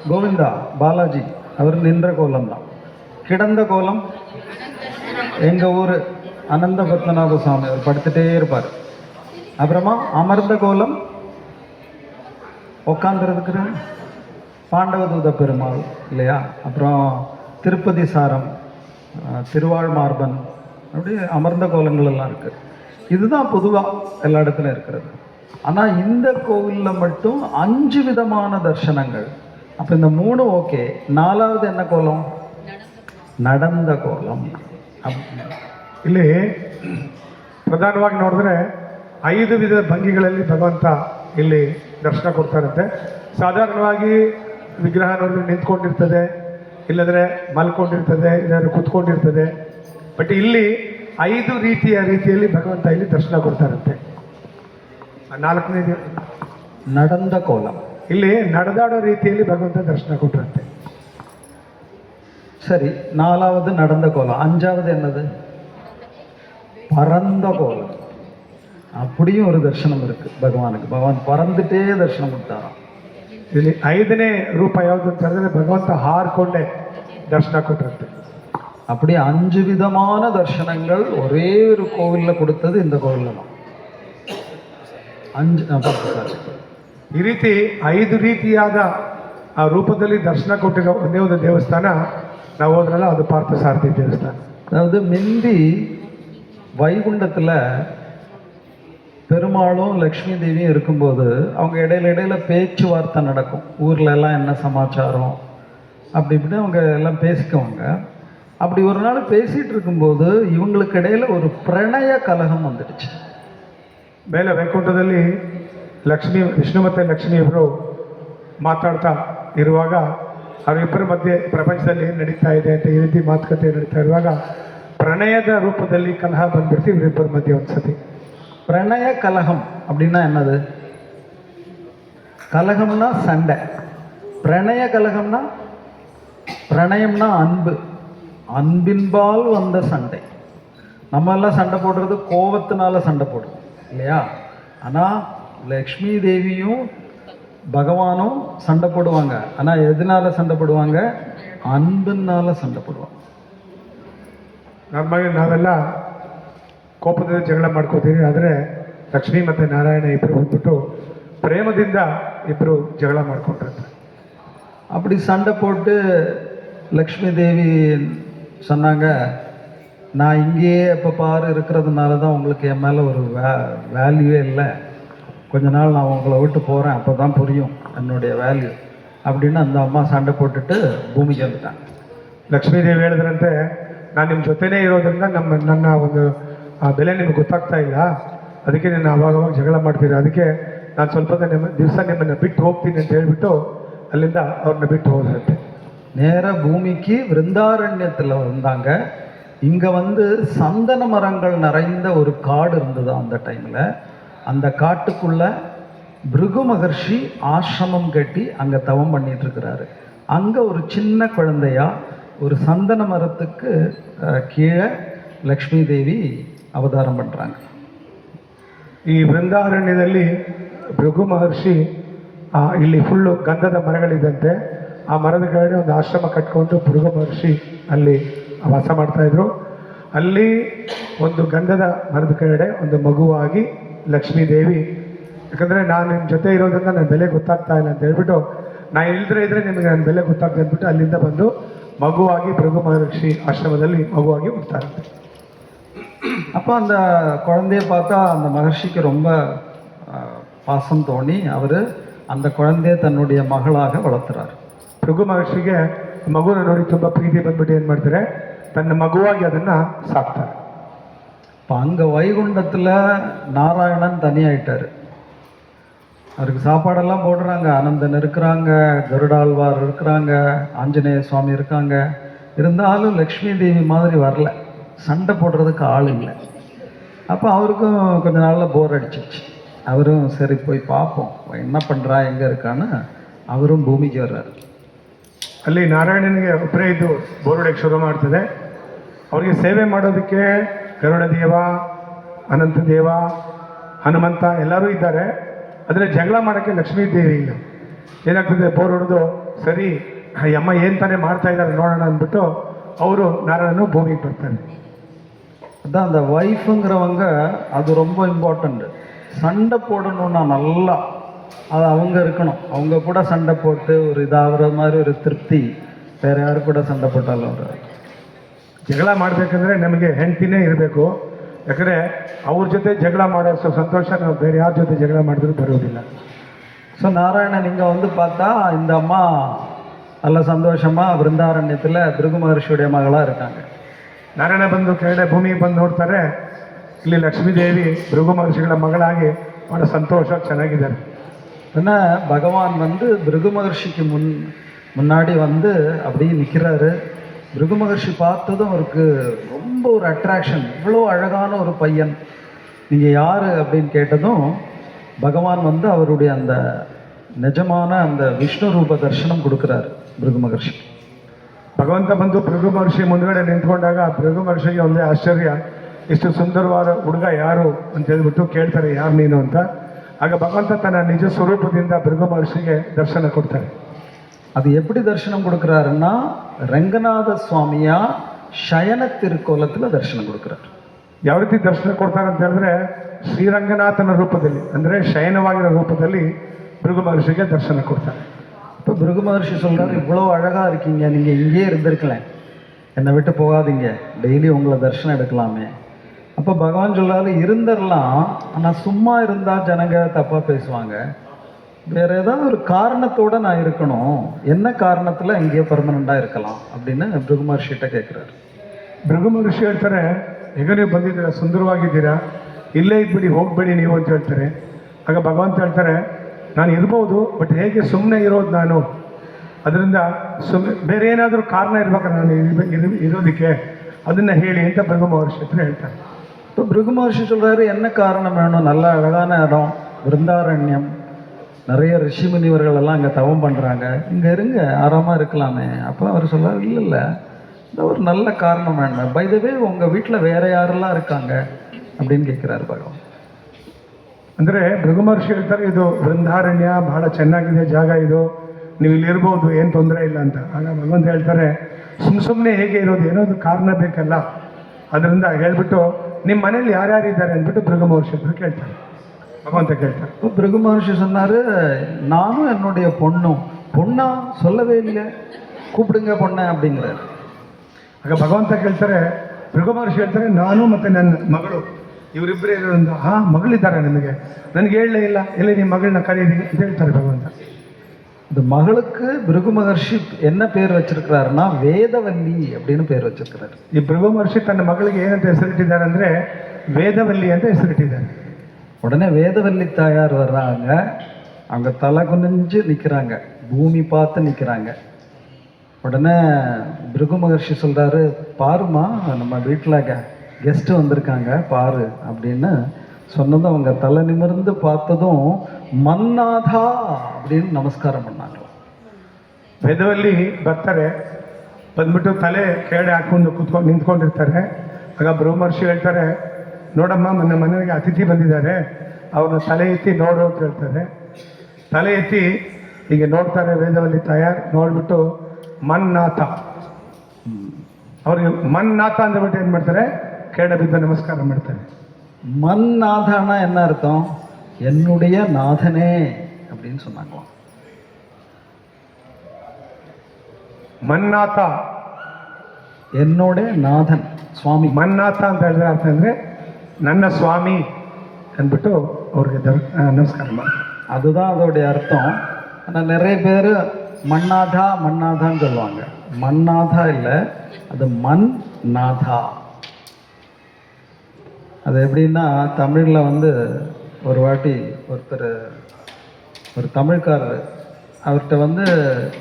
கோவிந்தா பாலாஜி, அவர் நின்ற கோலம் தான். கிடந்த கோலம் எங்கள் ஊர் அனந்த பத்மநாப சுவாமி, அவர் படுத்துட்டே இருப்பார். அப்புறமா அமர்ந்த கோலம் உட்காந்துருக்கிற பாண்டவதூத பெருமாள் இல்லையா? அப்புறம் திருப்பதி சாரம், திருவாழ் மார்பன், அப்படி அமர்ந்த கோலங்கள் எல்லாம் இருக்குது. இதுதான் பொதுவாக எல்லா இடத்துலையும் இருக்கிறது. ஆனால் இந்த கோவிலில் மட்டும் 5 விதமான தர்சனங்கள். அப்போ இந்த 3 ஓகே. 4வது என்ன கோலம்? நடந்த ಕೋಲಂ. ಇಲ್ಲಿ ಪ್ರಧಾನವಾಗಿ ನೋಡಿದ್ರೆ 5 ವಿಧದ ಭಂಗಿಗಳಲ್ಲಿ ಭಗವಂತ ಇಲ್ಲಿ ದರ್ಶನ ಕೊಡ್ತಾರಂತೆ. ಸಾಧಾರಣವಾಗಿ ವಿಗ್ರಹ ನೋಡಿದ್ರೆ ನಿಂತ್ಕೊಂಡಿರ್ತದೆ, ಇಲ್ಲದ್ರೆ ಮಲ್ಕೊಂಡಿರ್ತದೆ, ಇಲ್ಲಾಂದ್ರೆ ಕುತ್ಕೊಂಡಿರ್ತದೆ. ಬಟ್ ಇಲ್ಲಿ 5 ರೀತಿಯಲ್ಲಿ ಭಗವಂತ ಇಲ್ಲಿ ದರ್ಶನ ಕೊಡ್ತಾರಂತೆ. 4ನೇದು நடந்த கோலம். ಇಲ್ಲಿ ನಡೆದಾಡೋ ರೀತಿಯಲ್ಲಿ ಭಗವಂತ ದರ್ಶನ ಕೊಟ್ಟರಂತೆ. சரி, 4வது நடந்த கோலம். 5வது என்னது? பரந்த கோலம். அப்படியும் ஒரு தர்சனம் இருக்கு பகவானுக்கு. பகவான் பறந்துட்டே தர்சனம் கொடுத்தாராம். ಇಲ್ಲಿ 5ನೇ ರೂಪ ಯಾವುದು ಅಂತ ಹೇಳಿದ್ರೆ ಭಗವಂತ ಹಾರ್ಕೊಂಡೆ ದರ್ಶನ ಕೊಟ್ಟರಂತೆ. அப்படி 5 விதமான தர்சனங்கள் ஒரே ஒரு கோவிலில் கொடுத்தது இந்த கோவிலில் தான். 5 ಈ ರೀತಿ 5 ರೀತಿಯಾದ ಆ ರೂಪದಲ್ಲಿ ದರ್ಶನ ಕೊಟ್ಟಿರೋ ಒಂದೇ ಒಂದು ದೇವಸ್ಥಾನ ನಾವು ಹೋದ್ರಲ್ಲ, ಅದು ಪಾರ್ಥಸಾರಥಿ ದೇವಸ್ಥಾನ. அதாவது மிந்தி வைகுண்டத்தில் பெருமாளும் லக்ஷ்மி தேவியும் இருக்கும்போது அவங்க இடையில பேச்சுவார்த்தை நடக்கும். ஊரில் எல்லாம் என்ன சமாச்சாரம் அப்படி இப்படி அவங்க எல்லாம் பேசிக்குவாங்க. அப்படி ஒரு நாள் பேசிகிட்டு இருக்கும்போது இவங்களுக்கு இடையில ஒரு பிரணய கலகம் வந்துடுச்சு. ಮೇಲೆ ವೈಕುಂಠದಲ್ಲಿ ವಿಷ್ಣು ಮತ್ತು ಲಕ್ಷ್ಮಿ ಇಬ್ಬರು ಮಾತಾಡ್ತಾ ಇರುವಾಗ ಅವರಿಬ್ಬರ ಮಧ್ಯೆ ಪ್ರಪಂಚದಲ್ಲಿ ಏನು ನಡೀತಾ ಇದೆ ಅಂತ ಈ ರೀತಿ ಮಾತುಕತೆ ನಡೀತಾ ಇರುವಾಗ ಪ್ರಣಯದ ರೂಪದಲ್ಲಿ ಕಲಹ ಬಂದ್ಬಿಡ್ತು ಇವರಿಬ್ಬರ ಮಧ್ಯೆ ಒಂದ್ಸತಿ. பிரணய கலகம் அப்படின்னா என்னது? கலகம்னா சண்டை, பிரணய கலகம்னா பிரணயம்னா அன்பு, அன்பின்பால் வந்த சண்டை. நம்ம எல்லாம் சண்டை போடுறது கோபத்தினால சண்டை போடுறோம் இல்லையா? ஆனால் லக்ஷ்மி தேவியும் பகவானும் சண்டை போடுவாங்க. ஆனால் எதனால சண்டை போடுவாங்க? அன்பினால சண்டை போடுவாங்க. ನಮ್ಮಲ್ಲಿ ನಾವೆಲ್ಲ ಕೋಪದಿಂದ ಜಗಳ ಮಾಡ್ಕೋತೀವಿ, ಆದರೆ ಲಕ್ಷ್ಮಿ ಮತ್ತು ನಾರಾಯಣ ಇಬ್ಬರು ಬಂದ್ಬಿಟ್ಟು ಪ್ರೇಮದಿಂದ ಇಬ್ಬರು ಜಗಳ ಮಾಡ್ಕೊಂಡ್ರಂತೆ. அப்படி சண்டை போட்டு லக்ஷ்மி தேவி சொன்னாங்க, நான் இங்கேயே எப்போ பாரு இருக்கிறதுனால தான் உங்களுக்கு என் மேலே ஒரு வேல்யூவே இல்லை. கொஞ்ச நாள் நான் உங்களை விட்டு போகிறேன், அப்போ தான் புரியும் என்னுடைய வேல்யூ அப்படின்னு அந்த அம்மா சண்டை போட்டுட்டு ಭೂಮಿಗೆ வந்துட்டாங்க. ಲಕ್ಷ್ಮೀದೇವಿ ಹೇಳಿದ್ರಂತೆ, ನಾನು ನಿಮ್ಮ ಜೊತೆನೇ ಇರೋದ್ರಿಂದ ನನ್ನ ಒಂದು ಬೆಲೆ ನಿಮಗೆ ಗೊತ್ತಾಗ್ತಾ ಇಲ್ಲ, ಅದಕ್ಕೆ ನಾನು ಅವಾಗವಾಗ ಜಗಳ ಮಾಡ್ತೀನಿ, ಅದಕ್ಕೆ ನಾನು ಸ್ವಲ್ಪ ದಿವಸ ನಿಮ್ಮನ್ನು ಬಿಟ್ಟು ಹೋಗ್ತೀನಿ ಅಂತ ಹೇಳ್ಬಿಟ್ಟು ಅಲ್ಲಿಂದ ಅವ್ರನ್ನ ಬಿಟ್ಟು ಹೋದ್ರಂತೆ. நேராக பூமிக்கு விருந்தாரண்யத்தில் வந்தாங்க. இங்கே வந்து சந்தன மரங்கள் நிறைந்த ஒரு காடு இருந்தது அந்த டைமில். அந்த காட்டுக்குள்ள பிருகு மகர்ஷி ஆசிரமம் கட்டி அங்கே தவம் பண்ணிட்டு இருக்கிறாரு. அங்கே ஒரு சின்ன குழந்தையா ஒரு சந்தன மரத்துக்கு கீழே லக்ஷ்மி தேவி அவதாரம் பண்ணுறாங்க. ಈ ವೃಂದಾರಣ್ಯದಲ್ಲಿ ಭೃಗು ಮಹರ್ಷಿ ಇಲ್ಲಿ ಫುಲ್ಲು ಗಂಧದ ಮರಗಳಿದ್ದಂತೆ ಆ ಮರದ ಕೆಳಗಡೆ ಒಂದು ಆಶ್ರಮ ಕಟ್ಕೊಂಡು ಭೃಗು ಮಹರ್ಷಿ ಅಲ್ಲಿ ವಾಸ ಮಾಡ್ತಾಯಿದ್ರು. ಅಲ್ಲಿ ಒಂದು ಗಂಧದ ಮರದ ಕೆಳಗಡೆ ಒಂದು ಮಗುವಾಗಿ ಲಕ್ಷ್ಮೀ ದೇವಿ, ಯಾಕಂದರೆ ನಾನು ನಿಮ್ಮ ಜೊತೆ ಇರೋದ್ರಿಂದ ನನ್ನ ಬೆಲೆ ಗೊತ್ತಾಗ್ತಾ ಇಲ್ಲ ಅಂತ ಹೇಳ್ಬಿಟ್ಟು, ನಾನು ಇದ್ರೆ ನಿಮಗೆ ನನ್ನ ಬೆಲೆ ಗೊತ್ತಾಗ್ತದೆ ಅಂದ್ಬಿಟ್ಟು ಅಲ್ಲಿಂದ ಬಂದು ಮಗುವಾಗಿ ಭೃಗು ಮಹರ್ಷಿ ಆಶ್ರಮದಲ್ಲಿ ಮಗುವಾಗಿ ಹೋಗ್ತಾರೆ. அப்போ அந்த குழந்தைய பார்த்தா அந்த மகர்ஷிக்கு ரொம்ப பாசம் தோணி அவர் அந்த குழந்தைய தன்னுடைய மகளாக வளர்த்துறாரு. ಭೃಗು ಮಹರ್ಷಿಗೆ ಮಗುನ ನೋಡಿ ತುಂಬ ಪ್ರೀತಿ ಬಂದ್ಬಿಟ್ಟು ಏನು ಮಾಡ್ತಾರೆ, ತನ್ನ ಮಗುವಾಗಿ ಅದನ್ನು ಸಾಕ್ತಾರೆ. இப்போ அங்கே வைகுண்டத்தில் நாராயணன் தனியாயிட்டார். அவருக்கு சாப்பாடெல்லாம் போடுறாங்க, அனந்தன் இருக்கிறாங்க, கருடாழ்வார் இருக்கிறாங்க, ஆஞ்சநேய சுவாமி இருக்காங்க, இருந்தாலும் லக்ஷ்மி தேவி மாதிரி வரல, சண்டை போடுறதுக்கு ஆள் இல்லை. அப்போ அவருக்கும் கொஞ்ச நாளில் போர் அடிச்சிச்சு. அவரும் சரி போய் பார்ப்போம் என்ன பண்ணுறா எங்கே இருக்கான்னு அவரும் ಭೂಮಿಗೆ வர்றாரு. ಅಲ್ಲಿ ನಾರಾಯಣನಿಗೆ ಒಬ್ಬರೇ ಇದ್ದು ಬೋರ್ ಹೊಡೆಯಕ್ಕೆ ಶುರು ಮಾಡ್ತದೆ. ಅವರಿಗೆ ಸೇವೆ ಮಾಡೋದಕ್ಕೆ ಗರುಡ ದೇವ, ಅನಂತ ದೇವ, ಹನುಮಂತ ಎಲ್ಲರೂ ಇದ್ದಾರೆ. ಆದರೆ ಜಗಳ ಮಾಡೋಕ್ಕೆ ಲಕ್ಷ್ಮೀ ದೇವಿ ಇಲ್ಲ. ಏನಾಗ್ತದೆ, ಬೋರ್ ಹೊಡೆದು ಸರಿ ಈ ಅಮ್ಮ ಏನು ತಾನೇ ಮಾಡ್ತಾ ಇದ್ದಾರೆ ನೋಡೋಣ ಅಂದ್ಬಿಟ್ಟು ಅವರು ನಾರಾಯಣನು ಭೂಮಿಗೆ ಬರ್ತಾರೆ. அதான் அந்த ஒய்ஃபுங்கிறவங்க அது ரொம்ப இம்பார்ட்டண்ட்டு. சண்டை போடணும்னா நல்லா அது அவங்க இருக்கணும். அவங்க கூட சண்டை போட்டு ஒரு இதாகிற மாதிரி ஒரு திருப்தி வேறு யாரு கூட சண்டை போட்டாலும் வராது. ಜಗಳ ಮಾಡಬೇಕಂದ್ರೆ ನಮಗೆ ಹೆಂಡತಿನೇ ಇರಬೇಕು. ಯಾಕಂದರೆ ಅವ್ರ ಜೊತೆ ಜಗಳ ಮಾಡೋಷ್ಟು ಸಂತೋಷ ನಾವು ಬೇರೆ ಯಾರ ಜೊತೆ ಜಗಳ ಮಾಡಿದ್ರೂ ಬರೋದಿಲ್ಲ. ஸோ நாராயணன் இங்கே வந்து பார்த்தா இந்த அம்மா நல்ல சந்தோஷமாக பிருந்தாரண்யத்தில் பிருகு மகர்ஷியுடைய மகளாக இருக்காங்க. ನಾರಾಯಣ ಬಂದು ಕೆಳಗಡೆ ಭೂಮಿಗೆ ಬಂದು ನೋಡ್ತಾರೆ, ಇಲ್ಲಿ ಲಕ್ಷ್ಮೀದೇವಿ ಭೃಗು ಮಹರ್ಷಿಗಳ ಮಗಳಾಗಿ ಬಹಳ ಸಂತೋಷ ಚೆನ್ನಾಗಿದ್ದಾರೆ. ஏன்னா பகவான் வந்து பிருகு மகர்ஷிக்கு முன்னாடி வந்து அப்படியே நிற்கிறாரு. பிருகு மகர்ஷி பார்த்ததும் அவருக்கு ரொம்ப ஒரு அட்ராக்ஷன். இவ்வளோ அழகான ஒரு பையன், நீங்கள் யார் அப்படின்னு கேட்டதும் பகவான் வந்து அவருடைய அந்த நிஜமான அந்த விஷ்ணு ரூப தரிசனம் கொடுக்குறாரு பிருகு மகர்ஷி. ಭಗವಂತ ಬಂದು ಭೃಗು ಮಹರ್ಷಿ ಮುಂದ್ಗಡೆ ನಿಂತ್ಕೊಂಡಾಗ ಭೃಗು ಮಹರ್ಷಿಗೆ ಒಂದೇ ಆಶ್ಚರ್ಯ, ಇಷ್ಟು ಸುಂದರವಾದ ಹುಡುಗ ಯಾರು ಅಂತ ಹೇಳ್ಬಿಟ್ಟು ಕೇಳ್ತಾರೆ, ಯಾರು ನೀನು ಅಂತ. ಆಗ ಭಗವಂತ ತನ್ನ ನಿಜ ಸ್ವರೂಪದಿಂದ ಭೃಗು ಮಹರ್ಷಿಗೆ ದರ್ಶನ ಕೊಡ್ತಾರೆ. அது எப்படி தரிசனம் கொடுக்குறாருன்னா ರಂಗನಾಥ ಸ್ವಾಮಿಯ ಶಯನ ತಿರುಕೋಲத்தில் தரிசனம் கொடுக்குறாரு. ಯಾವ ರೀತಿ ದರ್ಶನ ಕೊಡ್ತಾರೆ ಅಂತ ಹೇಳಿದ್ರೆ, ಶ್ರೀರಂಗನಾಥನ ರೂಪದಲ್ಲಿ ಅಂದರೆ ಶಯನವಾಗಿರೋ ರೂಪದಲ್ಲಿ ಭೃಗು ಮಹರ್ಷಿಗೆ ದರ್ಶನ ಕೊಡ್ತಾರೆ. இப்போ பிருகு மகர்ஷி சொல்கிறார், இவ்வளோ அழகாக இருக்கீங்க, நீங்கள் இங்கேயே இருந்திருக்கலாம், என்னை விட்டு போகாதீங்க, டெய்லி உங்களை தரிசனம் எடுக்கலாமே. அப்போ பகவான் சொல்கிறாரு, இருந்துடலாம், ஆனால் சும்மா இருந்தால் ஜனங்க தப்பாக பேசுவாங்க, வேறு ஏதாவது ஒரு காரணத்தோடு நான் இருக்கணும், என்ன காரணத்தில் இங்கேயே பர்மனெண்ட்டாக இருக்கலாம் அப்படின்னு பிருகு மகர்ஷிகிட்ட கேட்குறாரு. ಭೃಗು ಮಹರ್ಷಿ ಹೇಳ್ತಾರೆ, ಈಗ ನೀವು ಬಂದಿದ್ದೀರಾ, ಸುಂದರವಾಗಿದ್ದೀರಾ, ಇಲ್ಲೇ ಇದ್ಬಿಡಿ, ಹೋಗ್ಬೇಡಿ ನೀವು ಅಂತ ಹೇಳ್ತಾರೆ. ಆಗ ಭಗವಂತ ಹೇಳ್ತಾರೆ, ನಾನು ಇರ್ಬೋದು, ಬಟ್ ಹೇಗೆ ಸುಮ್ಮನೆ ಇರೋದು ನಾನು, ಅದರಿಂದ ಬೇರೆ ಏನಾದರೂ ಕಾರಣ ಇರ್ಬೇಕಾದ್ರೆ ನಾನು ಇರೋದಕ್ಕೆ ಅದನ್ನು ಹೇಳಿ ಅಂತ ಭೃಗು ಮಹರ್ಷಿ ಹತ್ರ ಹೇಳ್ತಾರೆ. இப்போ பிருகு மகர்ஷி சொல்கிறாரு, என்ன காரணம் வேணும், நல்ல அழகான இடம், விருந்தாரண்யம், நிறைய ரிஷி முனிவர்கள் எல்லாம் அங்கே தவம் பண்ணுறாங்க, இங்கே இருங்க, ஆறாமல் இருக்கலாமே. அப்போ அவர் சொல்கிறார், இல்லை இல்லை, இந்த ஒரு நல்ல காரணம் வேண்டாம், பை த வே உங்கள் வீட்டில் வேறு யாரெல்லாம் இருக்காங்க அப்படின்னு கேட்குறாரு பகவான். ಅಂದರೆ ಭೃಗು ಮಹರ್ಷಿ ಹೇಳ್ತಾರೆ, ಇದು ವೃಂದಾರಣ್ಯ ಬಹಳ ಚೆನ್ನಾಗಿದೆ ಜಾಗ, ಇದು ನೀವು ಇಲ್ಲಿರ್ಬೋದು, ಏನು ತೊಂದರೆ ಇಲ್ಲ ಅಂತ. ಆಗ ಭಗವಂತ ಹೇಳ್ತಾರೆ, ಸುಮ್ಮನೆ ಹೇಗೆ ಇರೋದು, ಏನೋದು ಕಾರಣ ಬೇಕಲ್ಲ, ಅದರಿಂದ ಹೇಳ್ಬಿಟ್ಟು ನಿಮ್ಮ ಮನೇಲಿ ಯಾರ್ಯಾರು ಇದ್ದಾರೆ ಅಂದ್ಬಿಟ್ಟು ಭೃಗು ಮಹರ್ಷಿ ಹತ್ರ ಕೇಳ್ತಾರೆ, ಭಗವಂತ ಕೇಳ್ತಾರೆ. இப்போ பிருகு மகர்ஷி சொன்னார், நானும் என்னுடைய பொண்ணா சொல்லவே இல்லை, கூப்பிடுங்க பொண்ணை அப்படிங்கிறாரு. ಆಗ ಭಗವಂತ ಕೇಳ್ತಾರೆ, ಭೃಗು ಮಹರ್ಷಿ ಹೇಳ್ತಾರೆ, ನಾನು ಮತ್ತು ನನ್ನ ಮಗಳು ಇವರಿಬ್ಬರೇ ಇರೋದ್ರಿಂದ, ಮಗಳಿದ್ದಾರೆ ನಿಮಗೆ, ನನಗೆ ಹೇಳಲೇ ಇಲ್ಲ, ಎಲ್ಲಿ ನಿಮ್ಮ ಮಗಳನ್ನ ಕರೀರಿ ಅಂತ ಹೇಳ್ತಾರೆ ಭಗವಂತ. இந்த மகளுக்கு பிருகு மகர்ஷி என்ன பேர் வச்சிருக்கிறாருன்னா வேதவல்லி அப்படின்னு பேர் வச்சிருக்கிறாரு. ಈ ಭೃಗು ಮಹರ್ಷಿ ತನ್ನ ಮಗಳಿಗೆ ಏನಂತ ಹೆಸರಿಟ್ಟಿದ್ದಾರೆ ಅಂದರೆ ವೇದವಲ್ಲಿ ಅಂತ ಹೆಸರಿಟ್ಟಿದ್ದಾರೆ. உடனே வேதவல்லி தாயார் வர்றாங்க, அவங்க தலை குனிஞ்சு நிற்கிறாங்க, பூமி பார்த்து நிற்கிறாங்க. உடனே பிருகு மகர்ஷி சொல்கிறாரு, பாருமா நம்ம வீட்டில் கெஸ்ட்டு வந்திருக்காங்க பாரு அப்படின்னு சொன்னதும் அவங்க தலை நிமிர்ந்து பார்த்ததும் மன்னாதா அப்படின்னு நமஸ்காரம் பண்ணாங்க. ವೇದವಲ್ಲಿ ಬರ್ತಾರೆ, ಬಂದ್ಬಿಟ್ಟು ತಲೆ ಕೆಳಗಡೆ ಹಾಕೊಂಡು ನಿಂತ್ಕೊಂಡಿರ್ತಾರೆ. ಆಗ ಭೃಗು ಮಹರ್ಷಿ ಹೇಳ್ತಾರೆ, ನೋಡಮ್ಮ ನನ್ನ ಮನೆಗೆ ಅತಿಥಿ ಬಂದಿದ್ದಾರೆ, ಅವ್ರನ್ನ ತಲೆ ಎತ್ತಿ ನೋಡು ಅಂತ ಹೇಳ್ತಾರೆ. ತಲೆ ಎತ್ತಿ ಹೀಗೆ ನೋಡ್ತಾರೆ ವೇದವಲ್ಲಿ ತಾಯಾರ್, ನೋಡ್ಬಿಟ್ಟು ಮನ್ನಾಥ, ಅವ್ರಿಗೆ ಮನ್ನಾಥ ಅಂದ್ಬಿಟ್ಟು ಏನು ಮಾಡ್ತಾರೆ, ಕೆಳಗಡೆ ಬಿದ್ದು ನಮಸ್ಕಾರ ಮಾಡ್ತಾರೆ. மன்னாதானா என்ன அர்த்தம், என்னுடைய நாதனே அப்படின்னு சொன்னாங்களாம். ಮನ್ನಾಥ என்னுடைய நாதன் சுவாமி. ಮನ್ನಾಥ ಅಂತ ಹೇಳಿದ್ರೆ ಅರ್ಥ ಅಂದರೆ ನನ್ನ ಸ್ವಾಮಿ ಅಂದ್ಬಿಟ್ಟು ಅವ್ರಿಗೆ ನಮಸ್ಕಾರ ಮಾಡಿ, அதுதான் அதோடைய அர்த்தம். ஆனால் நிறைய பேர் மன்னாதான்னு சொல்லுவாங்க. மன்னாதா இல்லை, அது மண் நாதா. அது எப்படின்னா தமிழில் வந்து ஒரு வாட்டி ஒரு தமிழ்காரர் அவர்கிட்ட வந்து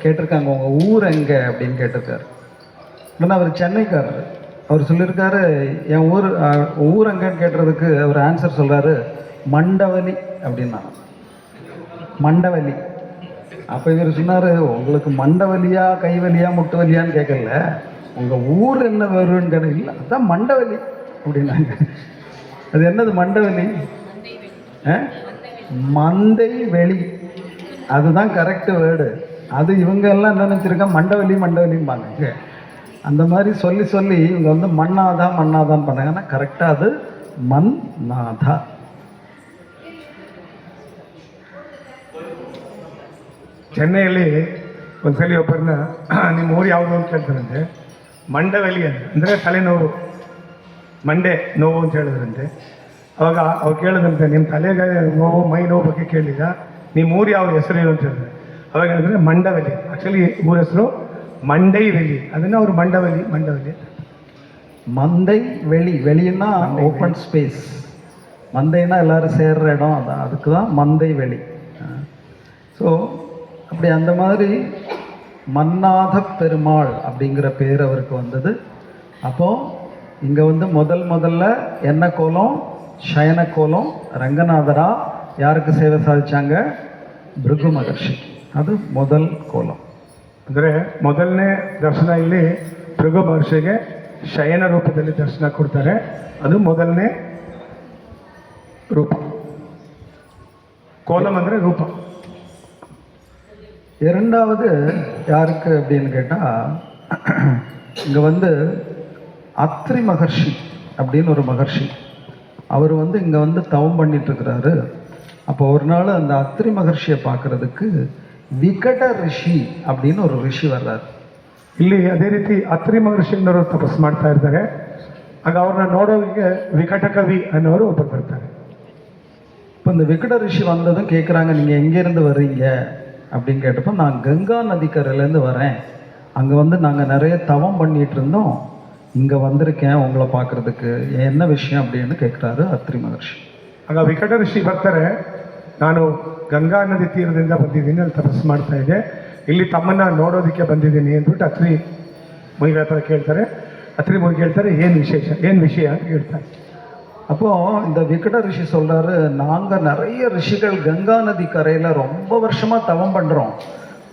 கேட்டிருக்காங்க, உங்கள் ஊர் எங்கே அப்படின்னு கேட்டிருக்காரு. ஆனால் அவர் சென்னைக்காரர். அவர் சொல்லியிருக்காரு என் ஊர் எங்கன்னு கேட்டதுக்கு அவர் ஆன்சர் சொல்கிறாரு மண்டவலி அப்படின்னா. மண்டவலி. அப்போ இவர் சொன்னார் உங்களுக்கு மண்டவலியா கைவலியா முட்டு வலியான்னு கேட்கல, உங்கள் ஊர் என்ன வருன்னு கேட்க. இல்லை அதுதான் மண்டவலி அப்படின்னாங்க. அது என்னது மண்டவலி? மந்தை வெளி, அதுதான் கரெக்டு வேர்டு. அது இவங்க எல்லாம் என்ன நினச்சிருக்கா மண்டவலி மண்டவலிம்பாங்க. அந்த மாதிரி சொல்லி சொல்லி இவங்க வந்து மண்ணாதா மண்ணாதான்னு பண்ணாங்க. ஆனால் கரெக்டாக அது மண் நாதா. ಚೆನ್ನೈಯಲ್ಲಿ ಒಂದ್ಸಲಿ ಒಬ್ಬರನ್ನ ನಿಮ್ಮ ಊರು ಯಾವುದು ಅಂತ ಕೇಳ್ತಾರಂತೆ. ಮಂಡವಲಿ ಅಂದರೆ ತಲೆನೋವು, ಮಂಡೆ ನೋವು ಅಂತ ಹೇಳಿದ್ರಂತೆ. ಅವಾಗ ಅವ್ರು ಕೇಳಿದಂತೆ ನಿಮ್ಮ ತಲೆಗೆ ನೋವು ಮೈ ನೋವು ಬಗ್ಗೆ ಕೇಳಿದ, ನಿಮ್ಮ ಊರು ಯಾವ ಹೆಸರು ಏನು ಅಂತ ಹೇಳಿದ್ರೆ ಅವಾಗ ಹೇಳಿದ್ರೆ ಮಂಡವಲಿ. ಆ್ಯಕ್ಚುಲಿ ಊರ ಹೆಸರು ಮಂಡೈ ವೆಲಿ, ಅದನ್ನು ಅವರು ಮಂಡವಲಿ ಮಂಡವಲಿ. மந்தை வெளி, வெளின்னா ஓப்பன் ஸ்பேஸ். மந்தைன்னா எல்லாரும் சேர்ற இடம், அதான் அதுக்கு தான் மந்தை வெளி. ஸோ அப்படி அந்த மாதிரி மன்னாத பெருமாள் அப்படிங்கிற பேர் அவருக்கு வந்தது. அப்போது இங்கே வந்து முதல்ல என்ன கோலம்? சயன கோலம். ரங்கநாதரா யாருக்கு சேவை சாதிச்சாங்க? பிருகு மகர்ஷி. ಅದು ಮೊದಲ ಕೋಲಂ. ಅಂದರೆ ಮೊದಲನೇ ದರ್ಶನ ಇಲ್ಲಿ ಭೃಗು ಮಹರ್ಷಿಗೆ ಶಯನ ರೂಪದಲ್ಲಿ ದರ್ಶನ ಕೊಡ್ತಾರೆ. ಅದು ಮೊದಲನೇ ರೂಪ. கோலம் ಅಂದರೆ ರೂಪ. இரண்டாவது யாருக்கு அப்படின்னு கேட்டால், இங்கே வந்து அத்ரி மகர்ஷி அப்படின்னு ஒரு மகர்ஷி. அவர் வந்து இங்கே வந்து தவம் பண்ணிட்டுருக்கிறாரு. அப்போ ஒரு நாள் அந்த அத்ரி மகர்ஷியை பார்க்குறதுக்கு ವಿಕಟ ಋಷಿ அப்படின்னு ஒரு ಋಷಿ வர்றார். ಇಲ್ಲಿ ಅದೇ ರೀತಿ ಅತ್ರಿ ಮಹರ್ಷಿ ಅನ್ನೋರು ತಪಸ್ಸು ಮಾಡ್ತಾ ಇರ್ತಾರೆ. ಆಗ ಅವ್ರನ್ನ ನೋಡೋದಕ್ಕೆ ವಿಕಟ ಕವಿ ಅನ್ನೋರು ಒಬ್ಬರು ಬರ್ತಾರೆ. இப்போ இந்த விகட ரிஷி வந்ததும் கேட்குறாங்க நீங்கள் எங்கேருந்து வர்றீங்க அப்படின்னு கேட்டப்போ, நான் கங்கா நதிக்கரையிலேருந்து வரேன், அங்கே வந்து நாங்கள் நிறைய தவம் பண்ணிகிட்டு இருந்தோம், இங்கே வந்திருக்கேன் உங்களை பார்க்குறதுக்கு, என்ன விஷயம் அப்படின்னு கேட்குறாரு அத்ரி மகர்ஷி. ಆಗ ವಿಕಟ ಋಷಿ ಬರ್ತಾರೆ, ನಾನು ಗಂಗಾ ನದಿ ತೀರದಿಂದ ಬಂದಿದ್ದೀನಿ, ಅಲ್ಲಿ ತಪಸ್ಸು ಮಾಡ್ತಾ ಇದ್ದೆ, ಇಲ್ಲಿ ತಮ್ಮನ್ನ ನೋಡೋದಕ್ಕೆ ಬಂದಿದ್ದೀನಿ ಅಂದ್ಬಿಟ್ಟು ಅತ್ರಿ ಮುನಿಗಳ ಹತ್ರ ಕೇಳ್ತಾರೆ. ಅತ್ರಿ ಮುನಿ ಕೇಳ್ತಾರೆ ಏನು ವಿಶೇಷ, ಏನು ವಿಷಯ ಅಂತ ಕೇಳ್ತಾರೆ. அப்போது இந்த விகட ரிஷி சொல்கிறாரு, நாங்கள் நிறைய ரிஷிகள் கங்கா நதி கரையில் ரொம்ப வருஷமாக தவம் பண்ணுறோம்,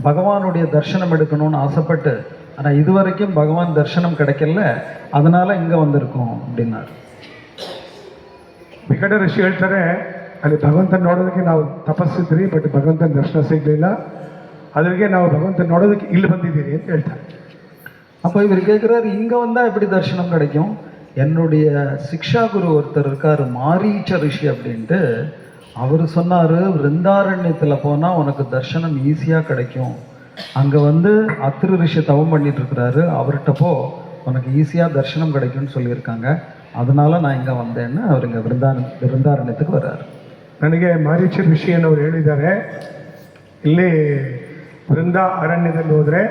பகவானுடைய தரிசனம் எடுக்கணும்னு ஆசைப்பட்டு, ஆனால் இது வரைக்கும் பகவான் தரிசனம் கிடைக்கல, அதனால் இங்கே வந்திருக்கோம் அப்படின்னாரு. ವಿಕಟ ಋಷಿ ಹೇಳ್ತಾರೆ, ಅಲ್ಲಿ ಭಗವಂತನ ನೋಡೋದಕ್ಕೆ ನಾವು ತಪಸ್ಸಿದ್ರಿ, ಬಟ್ ಭಗವಂತನ ದರ್ಶನ ಸಿಗಲಿಲ್ಲ, ಅದ್ರಿಗೆ ನಾವು ಭಗವಂತನ ನೋಡೋದಕ್ಕೆ ಇಲ್ಲಿ ಬಂದಿದ್ದೀರಿ ಅಂತ ಹೇಳ್ತಾರೆ. அப்போ இவர் கேட்குறாரு, இங்கே வந்தால் எப்படி தரிசனம் கிடைக்கும்? என்னுடைய சிக்ஷா குரு ஒருத்தர் இருக்கார் மாரீச்ச ரிஷி அப்படின்ட்டு, அவர் சொன்னார் விருந்தாரண்யத்தில் போனால் உனக்கு தர்சனம் ஈஸியாக கிடைக்கும், அங்கே வந்து அத்ரி ரிஷி தவம் பண்ணிட்டு இருக்கிறாரு, அவர்கிட்ட போ உனக்கு ஈஸியாக தர்சனம் கிடைக்கும்னு சொல்லியிருக்காங்க, அதனால நான் இங்கே வந்தேன்னு அவர் இங்கே விருந்தாரண்யத்துக்கு வர்றாரு. ನನಗೆ ಮಾರೀಚ ಋಷಿ ಅನ್ನೋರು ಹೇಳಿದ್ದಾರೆ, ಇಲ್ಲಿ ವೃಂದಾ ಅರಣ್ಯದಲ್ಲಿ ಹೋದರೆ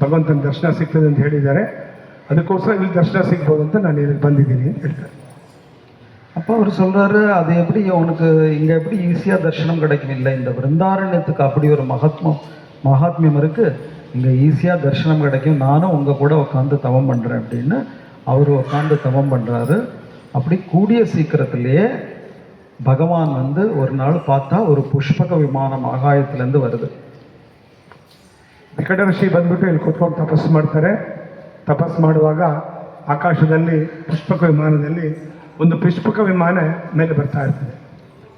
ಭಗವಂತನ ದರ್ಶನ ಸಿಗ್ತದೆ ಅಂತ ಹೇಳಿದ್ದಾರೆ, ಅದಕ್ಕೋಸ್ಕರ ಇಲ್ಲಿ ದರ್ಶನ ಸಿಗ್ಬೋದು ಅಂತ ನಾನು ಇಲ್ಲಿ ಬಂದಿದ್ದೀನಿ ಅಂತ ಹೇಳ್ತಾರೆ. அப்போ அவர் சொல்கிறாரு, அது எப்படி உனக்கு இங்கே எப்படி ஈஸியாக தரிசனம் கிடைக்கும்? இல்லை, இந்த விருந்தாரண்யத்துக்கு அப்படி ஒரு மகாத்மியம் இருக்குது, இங்கே ஈஸியாக தரிசனம் கிடைக்கும், நானும் உங்கள் கூட உட்காந்து தவம் பண்ணுறேன் அப்படின்னு அவர் உட்காந்து தவம் பண்ணுறாரு. அப்படி கூடிய சீக்கிரத்திலேயே பகவான் வந்து ஒரு நாள் பார்த்தா ஒரு புஷ்பக விமானம் ஆகாயத்திலேருந்து வருது. ವಿಕಟ ಋಷಿ ಬಂದ್ಬಿಟ್ಟು ಇಲ್ಲಿ ಕೂತ್ಕೊಂಡು ತಪಸ್ಸು ಮಾಡ್ತಾರೆ. ತಪಸ್ಸು ಮಾಡುವಾಗ ಆಕಾಶದಲ್ಲಿ ಪುಷ್ಪಕ ವಿಮಾನದಲ್ಲಿ ಒಂದು ಪುಷ್ಪಕ ವಿಮಾನ ಮೇಲೆ ಬರ್ತಾ ಇರ್ತದೆ.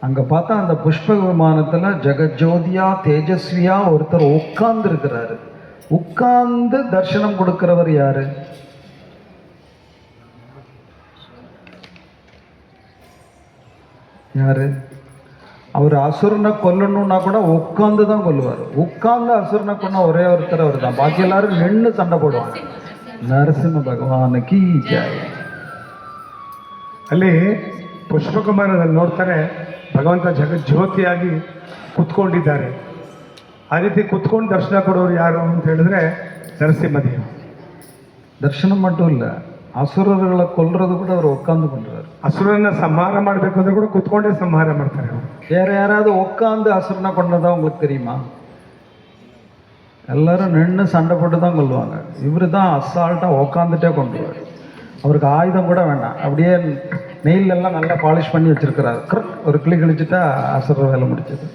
அங்கே பார்த்தா அந்த புஷ்பக விமானத்தில் ஜெகஜோதியா தேஜஸ்வியா ஒருத்தர் உட்கார்ந்து இருக்கிறாரு. உட்கார்ந்து தரிசனம் கொடுக்கிறவர் யாரு? யாரு? அவர் அசுரனை கொல்லணும்னா கூட உட்காந்து தான் கொல்லுவார். உட்கார்ந்து அசுரனை கொன்ன ஒரே ஒருத்தர் அவர் தான், பாக்கி எல்லாரும் நின்று சண்டை போடுவாங்க. நரசிம்ம பகவானுக்கு ஜெய். ಅಲ್ಲಿ ಪುಷ್ಪಕುಮಾರದಲ್ಲಿ ನೋಡ್ತಾರೆ, ಭಗವಂತ ಜಗಜ್ಯೋತಿಯಾಗಿ ಕುತ್ಕೊಂಡಿದ್ದಾರೆ. ಆ ರೀತಿ ಕುತ್ಕೊಂಡು ದರ್ಶನ ಕೊಡೋರು ಯಾರು ಅಂತ ಹೇಳಿದ್ರೆ ನರಸಿಂಹದೇವ. தரிசனம் மட்டும் இல்லை, அசுரர்களை கொல்றது கூட அவர் உட்காந்து பண்றாரு. ಅಸುರನ್ನ ಸಂಹಾರ ಮಾಡಬೇಕು ಅಂದ್ರೆ ಕೂಡ ಕುತ್ಕೊಂಡೇ ಸಂಹಾರ ಮಾಡ್ತಾರೆ ಅವರು. வேற யாராவது உட்காந்து அசுரனை கொண்டதா உங்களுக்கு தெரியுமா? எல்லாரும் நின்று சண்டை போட்டு தான் கொள்வாங்க. இவர் தான் அசால்ட்டாக உக்காந்துட்டே கொண்டுருவார். அவருக்கு ஆயுதம் கூட வேண்டாம், அப்படியே நெயிலெல்லாம் நல்லா பாலிஷ் பண்ணி வச்சிருக்கிறாரு. ஒரு கிளி கிழிச்சிட்டா அசுர வேலை முடிச்சது.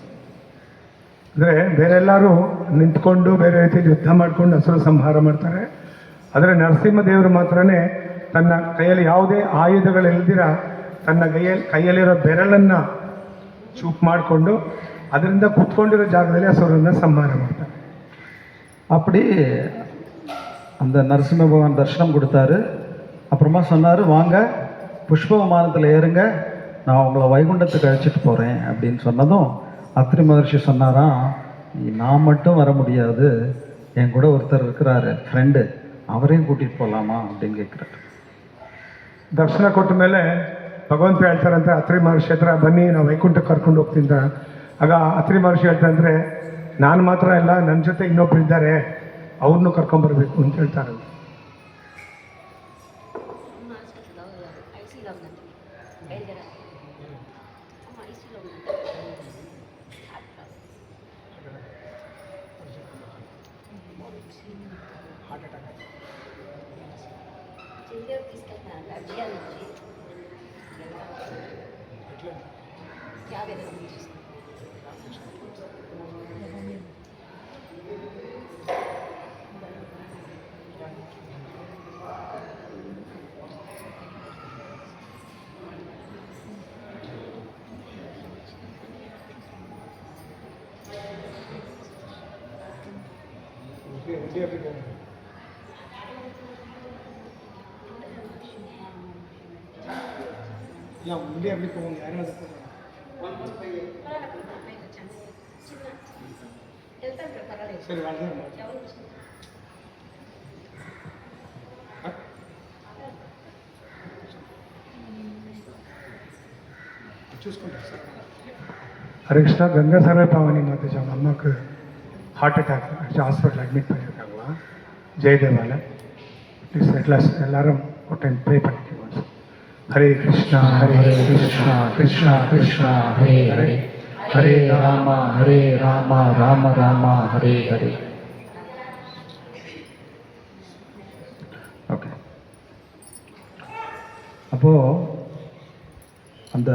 ಅಂದರೆ ಬೇರೆಲ್ಲರೂ ನಿಂತ್ಕೊಂಡು ಬೇರೆ ರೀತಿಯಲ್ಲಿ ಯುದ್ಧ ಮಾಡ್ಕೊಂಡು ಹಸುರು ಸಂಹಾರ ಮಾಡ್ತಾರೆ. ಆದರೆ ನರಸಿಂಹದೇವರು ಮಾತ್ರನೇ ತನ್ನ ಕೈಯಲ್ಲಿ ಯಾವುದೇ ಆಯುಧಗಳಿಲ್ದಿರ ತನ್ನ ಕೈಯಲ್ಲಿರೋ ಬೆರಳನ್ನು ಚೂಪ್ ಮಾಡಿಕೊಂಡು ಅದರಿಂದ ಕುತ್ಕೊಂಡಿರೋ ಜಾಗದಲ್ಲಿ ಹಸುರನ್ನ ಸಂಹಾರ ಮಾಡ್ತಾರೆ. அப்படி அந்த நரசிம்ம பகவான் தரிசனம் கொடுத்தாரு. அப்புறமா சொன்னார், வாங்க புஷ்ப விமானத்தில் ஏறுங்க, நான் உங்களை வைகுண்டத்துக்கு அழைச்சிட்டு போகிறேன் அப்படின்னு சொன்னதும் அத்ரி மகர்ஷி சொன்னாராம், நான் மட்டும் வர முடியாது, என் கூட ஒருத்தர் இருக்கிறாரு ஃப்ரெண்டு, அவரையும் கூட்டிகிட்டு போகலாமா அப்படின்னு கேட்குறாரு. ದರ್ಶನ ಕೊಟ್ಟ ಮೇಲೆ ಭಗವಂತ ಹೇಳ್ತಾರಂತೆ ಅತ್ರಿ ಮಹರ್ಷಿ ಹತ್ರ, ಬನ್ನಿ ನಾವು ವೈಕುಂಠಕ್ಕೆ ಕರ್ಕೊಂಡು ಹೋಗ್ತಿದ್ದ. ಆಗ ಅತ್ರಿ ಮಹರ್ಷಿ ಹೇಳ್ತಾರಂದ್ರೆ, ನಾನು ಮಾತ್ರ ಇಲ್ಲ, ನನ್ನ ಜೊತೆ ಇನ್ನೊಬ್ರು ಇದ್ದಾರೆ, ಅವ್ರನ್ನೂ ಕರ್ಕೊಂಬರ್ಬೇಕು ಅಂತ ಹೇಳ್ತಾರೆ. உள்ளே அப்படி போவாங்க, யாரும் அது சரி చూసుకుంటారు సార్. ஹரே கிருஷ்ணா. கங்கா சரவை பாவனி மாதாஜி அவங்க அம்மாவுக்கு ஹார்ட் அட்டாக் ஹாஸ்பிட்டல் அட்மிட் பண்ணியிருக்காங்களா ஜெயதேவால. ப்ளீஸ் எல்லாரும் ஒரு டைம் ப்ரே பண்ணிக்கோங்க. ஹரே கிருஷ்ணா ஹரே கிருஷ்ணா கிருஷ்ணா கிருஷ்ணா ஹரே ஹரே, ஹரே ராமா ராம ராம ஹரே ஹரே. ஓகே, அப்போது அந்த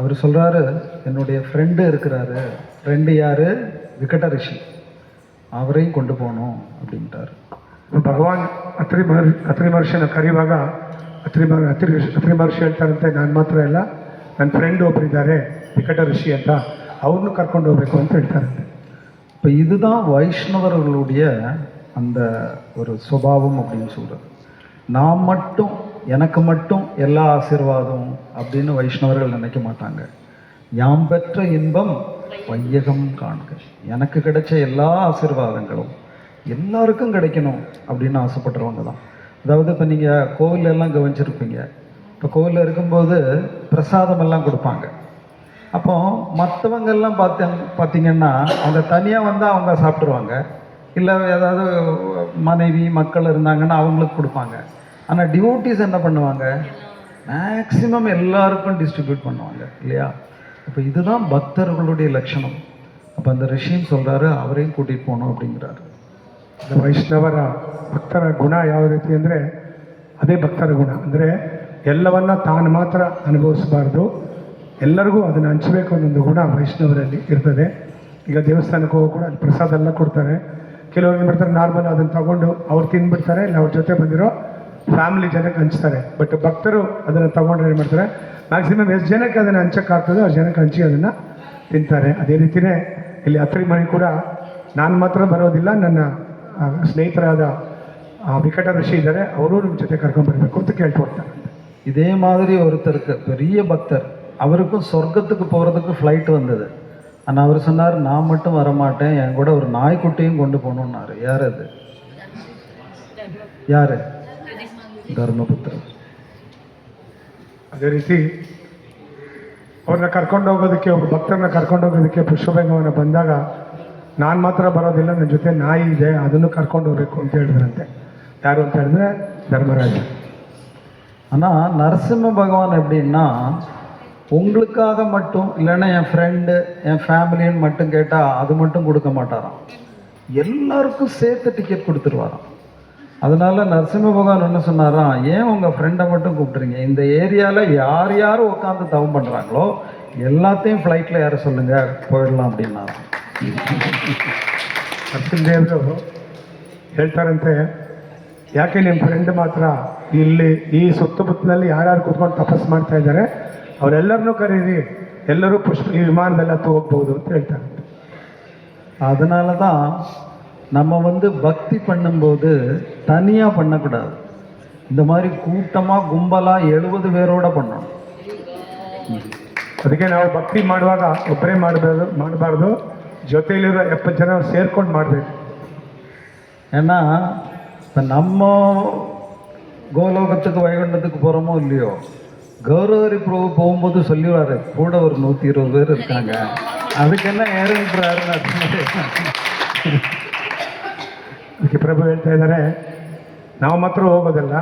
அவர் சொல்கிறாரு, என்னுடைய ஃப்ரெண்டு இருக்கிறாரு. ஃப்ரெண்டு யார்? விகட ரிஷி, அவரையும் கொண்டு போகணும் அப்படின்ட்டார். ಭಗವಾನ್ ಅತ್ರಿ ಮಹರ್ಷಿನ ಕರೆಯುವಾಗ ಅತ್ರಿ ಮಹರ್ಷಿ ಹೇಳ್ತಾರಂತೆ, ನಾನು ಮಾತ್ರ ಇಲ್ಲ, ನನ್ನ ಫ್ರೆಂಡ್ ಒಬ್ಬರಿದ್ದಾರೆ ವಿಕಟ ಋಷಿ ಅಂತ, ಅವ್ರನ್ನೂ ಕರ್ಕೊಂಡು ಹೋಗ್ಬೇಕು ಅಂತ ಹೇಳ್ತಾರಂತೆ. இப்போ இதுதான் வைஷ்ணவர்களுடைய அந்த ஒரு சுபாவம் அப்படின்னு சொல்கிறது. நான் மட்டும், எனக்கு மட்டும் எல்லா ஆசீர்வாதம் அப்படின்னு வைஷ்ணவர்கள் நினைக்க மாட்டாங்க. யாம் பெற்ற இன்பம் வையகம் காண்க, எனக்கு கிடைச்ச எல்லா ஆசீர்வாதங்களும் எல்லாருக்கும் கிடைக்கணும் அப்படின்னு ஆசைப்படுறவங்க தான். அதாவது இப்போ நீங்கள் கோவிலெல்லாம் கவனிச்சிருப்பீங்க, இப்போ கோவிலில் இருக்கும்போது பிரசாதம் எல்லாம் கொடுப்பாங்க. அப்போ மற்றவங்கெல்லாம் பார்த்தீங்கன்னா அவங்க தனியாக வந்து அவங்க சாப்பிட்ருவாங்க, இல்லை ஏதாவது மனைவி மக்கள் இருந்தாங்கன்னா அவங்களுக்கு கொடுப்பாங்க. ஆனால் டிவோட்டிஸ் என்ன பண்ணுவாங்க, மேக்சிமம் எல்லாருக்கும் டிஸ்ட்ரிபியூட் பண்ணுவாங்க இல்லையா? அப்போ இதுதான் பக்தர்களுடைய லட்சணம். அப்போ அந்த ரிஷியும் சொல்கிறாரு, அவரையும் கூட்டிகிட்டு போகணும் அப்படிங்கிறாரு. இந்த வைஷ்ணவರ ಭಕ್ತರ ಗುಣ ಯಾವ ರೀತಿ ಅಂದರೆ ಅದೇ ಭಕ್ತರ ಗುಣ. ಅಂದರೆ ಎಲ್ಲವನ್ನ ತಾನು ಮಾತ್ರ ಅನುಭವಿಸಬಾರ್ದು, ಎಲ್ಲರಿಗೂ ಅದನ್ನು ಹಂಚಬೇಕು ಅನ್ನೊಂದು ಗುಣ ವೈಷ್ಣವರಲ್ಲಿ ಇರ್ತದೆ. ಈಗ ದೇವಸ್ಥಾನಕ್ಕೆ ಹೋಗೋ ಕೂಡ ಅಲ್ಲಿ ಪ್ರಸಾದ ಎಲ್ಲ ಕೊಡ್ತಾರೆ. ಕೆಲವರು ಏನು ಮಾಡ್ತಾರೆ, ನಾರ್ಮಲ್ ಅದನ್ನು ತಗೊಂಡು ಅವ್ರು ತಿಂದ್ಬಿಡ್ತಾರೆ, ಇಲ್ಲ ಅವ್ರ ಜೊತೆ ಬಂದಿರೋ ಫ್ಯಾಮಿಲಿ ಜನಕ್ಕೆ ಹಂಚ್ತಾರೆ. ಬಟ್ ಭಕ್ತರು ಅದನ್ನು ತಗೊಂಡ್ರೆ ಏನು ಮಾಡ್ತಾರೆ, ಮ್ಯಾಕ್ಸಿಮಮ್ ಎಷ್ಟು ಜನಕ್ಕೆ ಅದನ್ನು ಹಂಚಕ್ಕಾಗ್ತದೋ ಅಷ್ಟು ಜನಕ್ಕೆ ಹಂಚಿ ಅದನ್ನು ತಿಂತಾರೆ. ಅದೇ ರೀತಿಯೇ ಇಲ್ಲಿ ಅತ್ರಿ ಮನೆ ಕೂಡ ನಾನು ಮಾತ್ರ ಬರೋದಿಲ್ಲ, ನನ್ನ ಸ್ನೇಹಿತರಾದ ವಿಕಟ ಋಷಿ ಇದ್ದಾರೆ, ಅವರು ನಿಮ್ಮ ಜೊತೆ ಕರ್ಕೊಂಡ್ಬರ್ಬೇಕು ಅಂತ ಕೇಳ್ಕೊಡ್ತಾರೆ. இதே மாதிரி ஒருத்தருக்கு பெரிய பக்தர், அவருக்கும் சொர்க்கத்துக்கு போகிறதுக்கு ஃப்ளைட் வந்தது. ஆனால் அவர் சொன்னார், நான் மட்டும் வரமாட்டேன், என் கூட ஒரு நாய்க்குட்டியும் கொண்டு போகணுன்னாரு. யார் அது? யார்? ಧರ್ಮಪುತ್ರ. ಅದೇ ರೀತಿ ಅವ್ರನ್ನ ಕರ್ಕೊಂಡು ಹೋಗೋದಕ್ಕೆ, ಒಬ್ಬ ಭಕ್ತರನ್ನ ಕರ್ಕೊಂಡು ಹೋಗೋದಕ್ಕೆ ಪುಷ್ಪಭಂಗವನ ಬಂದಾಗ, ನಾನು ಮಾತ್ರ ಬರೋದಿಲ್ಲ, ನನ್ನ ಜೊತೆ ನಾಯಿ ಇದೆ, ಅದನ್ನು ಕರ್ಕೊಂಡು ಹೋಗ್ಬೇಕು ಅಂತ ಹೇಳಿದ್ರಂತೆ. ಯಾರು ಅಂತ ಹೇಳಿದ್ರೆ ಧರ್ಮರಾಜ. ஆனால் நரசிம்ம பகவான் எப்படின்னா, உங்களுக்காக மட்டும் இல்லைன்னா என் ஃப்ரெண்டு என் ஃபேமிலின்னு மட்டும் கேட்டால் அது மட்டும் கொடுக்க மாட்டாராம். எல்லாருக்கும் சேர்த்து டிக்கெட் கொடுத்துருவாராம். அதனால நரசிம்ம பகவான் என்ன சொன்னாராம், ஏன் உங்கள் ஃப்ரெண்டை மட்டும் கூப்பிட்றீங்க, இந்த ஏரியாவில் யார் யார் உட்காந்து தவம் பண்ணுறாங்களோ எல்லாத்தையும் ஃப்ளைட்டில் யாரை சொல்லுங்கள் போயிடலாம் அப்படின்னாராம். ನರಸಿಂಹದೇವರು ಹೇಳ್ತಾರಂತೆ, ಯಾಕೆ ನಿಮ್ಮ ಫ್ರೆಂಡ್ ಮಾತ್ರ ಇಲ್ಲಿ ಈ ಸುತ್ತಮುತ್ತಲಲ್ಲಿ ಯಾರ್ಯಾರು ಕೂತ್ಕೊಂಡು ತಪಸ್ಸು ಮಾಡ್ತಾ ಇದ್ದಾರೆ ಅವರೆಲ್ಲರನ್ನೂ ಕರೀರಿ, ಎಲ್ಲರೂ ಈ ವಿಮಾನದೆಲ್ಲ ಹೋಗ್ಬೋದು ಅಂತ ಹೇಳ್ತಾರೆ. அதனால தான் நம்ம பக்தி பண்ணும்போது தனியாக பண்ணக்கூடாது, இந்த மாதிரி கூட்டமாக கும்பலாக 70 பேரோட பண்ணணும். ಅದಕ್ಕೆ ನಾವು ಭಕ್ತಿ ಮಾಡುವಾಗ ಒಬ್ಬರೇ ಮಾಡಬಾರ್ದು, ಜೊತೆಯಲ್ಲಿರೋ 70 ಜನ ಸೇರ್ಕೊಂಡು ಮಾಡಬೇಕು. ஏன்னா இப்போ நம்ம கோலோகத்துக்கு வைகுண்டத்துக்கு போகிறோமோ இல்லையோ, கௌரவரி பிரபு போகும்போது சொல்லிடுவார், கூட ஒரு 120 பேர் இருக்காங்க, அதுக்கு என்ன ஏறுன்றாருன்னு. ಅದಕ್ಕೆ ಪ್ರಭು ಹೇಳ್ತಾ ಇದ್ದಾರೆ, ನಾವು ಮಾತ್ರ ಹೋಗೋದಲ್ಲ,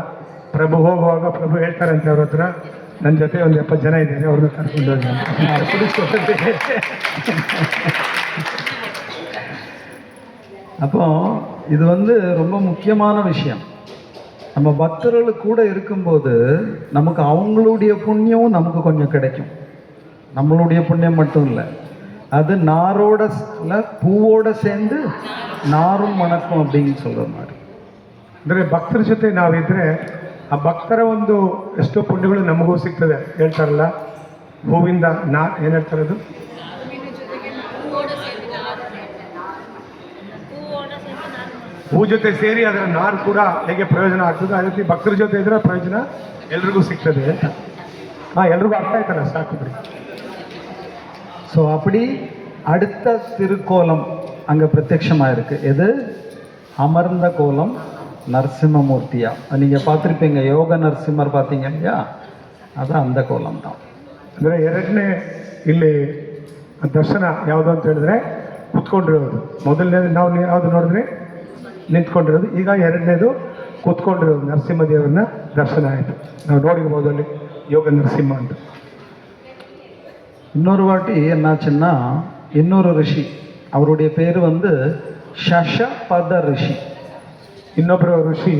ಪ್ರಭು ಹೋಗುವಾಗ ಪ್ರಭು ಹೇಳ್ತಾರಂತೆ ಅವ್ರ ಹತ್ರ, ನನ್ನ ಜೊತೆ ಒಂದು 70 ಜನ ಇದ್ದಾರೆ, ಅವ್ರನ್ನ ಕರ್ಕೊಂಡು ಹೋಗಿ ಅಂತ. அப்படி சொல்றது. அப்போ இது ரொம்ப முக்கியமான விஷயம். நம்ம பக்தர்கள் கூட இருக்கும்போது நமக்கு அவங்களுடைய புண்ணியமும் நமக்கு கொஞ்சம் கிடைக்கும். நம்மளுடைய புண்ணியம் மட்டும் இல்லை, அது நாரோட பூவோட சேர்ந்து நாரும் மணக்கும் அப்படின்னு சொல்கிற மாதிரி. ಅಂದರೆ ಭಕ್ತರ ಜೊತೆ ನಾವಿದ್ರೆ ಆ ಭಕ್ತರ ಒಂದು ಎಷ್ಟೋ ಪುಣ್ಯಗಳು ನಮಗೂ ಸಿಗ್ತದೆ. ಹೇಳ್ತಾರಲ್ಲ, ಹೂವಿಂದ ಏನು ಹೇಳ್ತಾರೆ ಅದು, ಹೂ ಜೊತೆ ಸೇರಿ ಅದರ ನಾರು ಕೂಡ ಹೇಗೆ ಪ್ರಯೋಜನ ಆಗ್ತದೆ, ಅದೇ ರೀತಿ ಭಕ್ತರ ಜೊತೆ ಇದ್ರೆ ಪ್ರಯೋಜನ ಎಲ್ರಿಗೂ ಸಿಗ್ತದೆ ಅಂತ. ಎಲ್ರಿಗೂ ಅರ್ಥ ಆಯ್ತಲ್ಲ, ಸಾಕು ಬಿಡಿ. ஸோ அப்படி அடுத்த திருக்கோலம் அங்கே பிரத்யட்சமாக இருக்குது. எது? அமர்ந்த கோலம் நரசிம்மமூர்த்தியா. நீங்கள் பார்த்துருப்பீங்க, யோக நரசிம்மர் பார்த்தீங்க இல்லையா, அது அந்த கோலம் தான். ಅಂದರೆ ಎರಡನೇ ಇಲ್ಲಿ ದರ್ಶನ ಯಾವುದು ಅಂತ ಹೇಳಿದ್ರೆ ಕೂತ್ಕೊಂಡಿರೋದು. ಮೊದಲನೇದು ನಾವು ಯಾವುದು ನೋಡಿದ್ರೆ ನಿಂತ್ಕೊಂಡಿರೋದು, ಈಗ ಎರಡನೇದು ಕೂತ್ಕೊಂಡಿರೋದು ನರಸಿಂಹದೇವರನ್ನ ದರ್ಶನ ಆಯಿತು. ನಾವು ನೋಡಿರ್ಬೋದು ಅಲ್ಲಿ ಯೋಗ ನರಸಿಂಹ ಅಂತ. இன்னொரு வாட்டி என்னாச்சுன்னா, இன்னொரு ரிஷி, அவருடைய பேர் ಶಶಪದ ಋಷಿ. ಇನ್ನೊಬ್ಬರು ಋಷಿ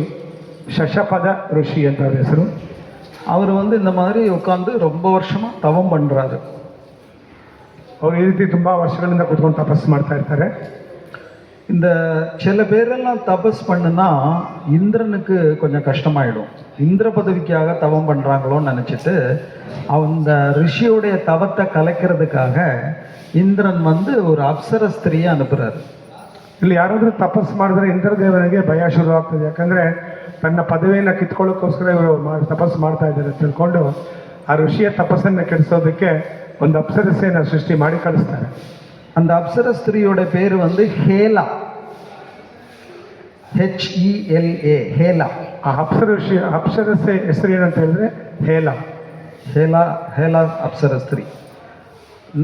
ಶಶಪದ ಋಷಿ ಅಂತ ಅವ್ರ ಹೆಸರು. அவர் இந்த மாதிரி உட்காந்து ரொம்ப வருஷமாக தவம் பண்ணுறாரு. ಅವರು ಈ ರೀತಿ ತುಂಬ ವರ್ಷಗಳಿಂದ ಕೂತ್ಕೊಂಡು ತಪಸ್ಸು ಮಾಡ್ತಾ ಇರ್ತಾರೆ. இந்த சில பேரெல்லாம் தபஸ் பண்ணுனா இந்திரனுக்கு கொஞ்சம் கஷ்டமாயிடும். இந்திர பதவிக்காக தவம் பண்ணுறாங்களோன்னு நினச்சிட்டு அந்த ரிஷியோடைய தவத்தை கலைக்கிறதுக்காக இந்திரன் ஒரு அப்சர ஸ்திரியை அனுப்புகிறார். ಇಲ್ಲಿ ಯಾರಾದರೂ ತಪಸ್ಸು ಮಾಡಿದ್ರೆ ಇಂದ್ರದೇವನಿಗೆ ಭಯ ಶುರು ಆಗ್ತದೆ. ಯಾಕಂದರೆ ತನ್ನ ಪದವಿಯನ್ನು ಕಿತ್ಕೊಳ್ಳೋಕ್ಕೋಸ್ಕರ ಇವರು ತಪಸ್ಸು ಮಾಡ್ತಾ ಇದ್ದಾರೆ ತಿಳ್ಕೊಂಡು ಆ ಋಷಿಯ ತಪಸ್ಸನ್ನು ಕೆಡಿಸೋದಕ್ಕೆ ಒಂದು ಅಪ್ಸರಸೆಯನ್ನು ಸೃಷ್ಟಿ ಮಾಡಿ ಕಳಿಸ್ತಾರೆ. அந்த அப்சர ஸ்திரியோட பேர் ஹேலா, HELA, ஹேலா. ಆ ಅಪ್ಸರಸೆ ಹೆಸರು ಏನಂತ ಹೇಳಿದ್ರೆ ಹೇಲಾ. ஹேலா அப்சர ஸ்திரீ.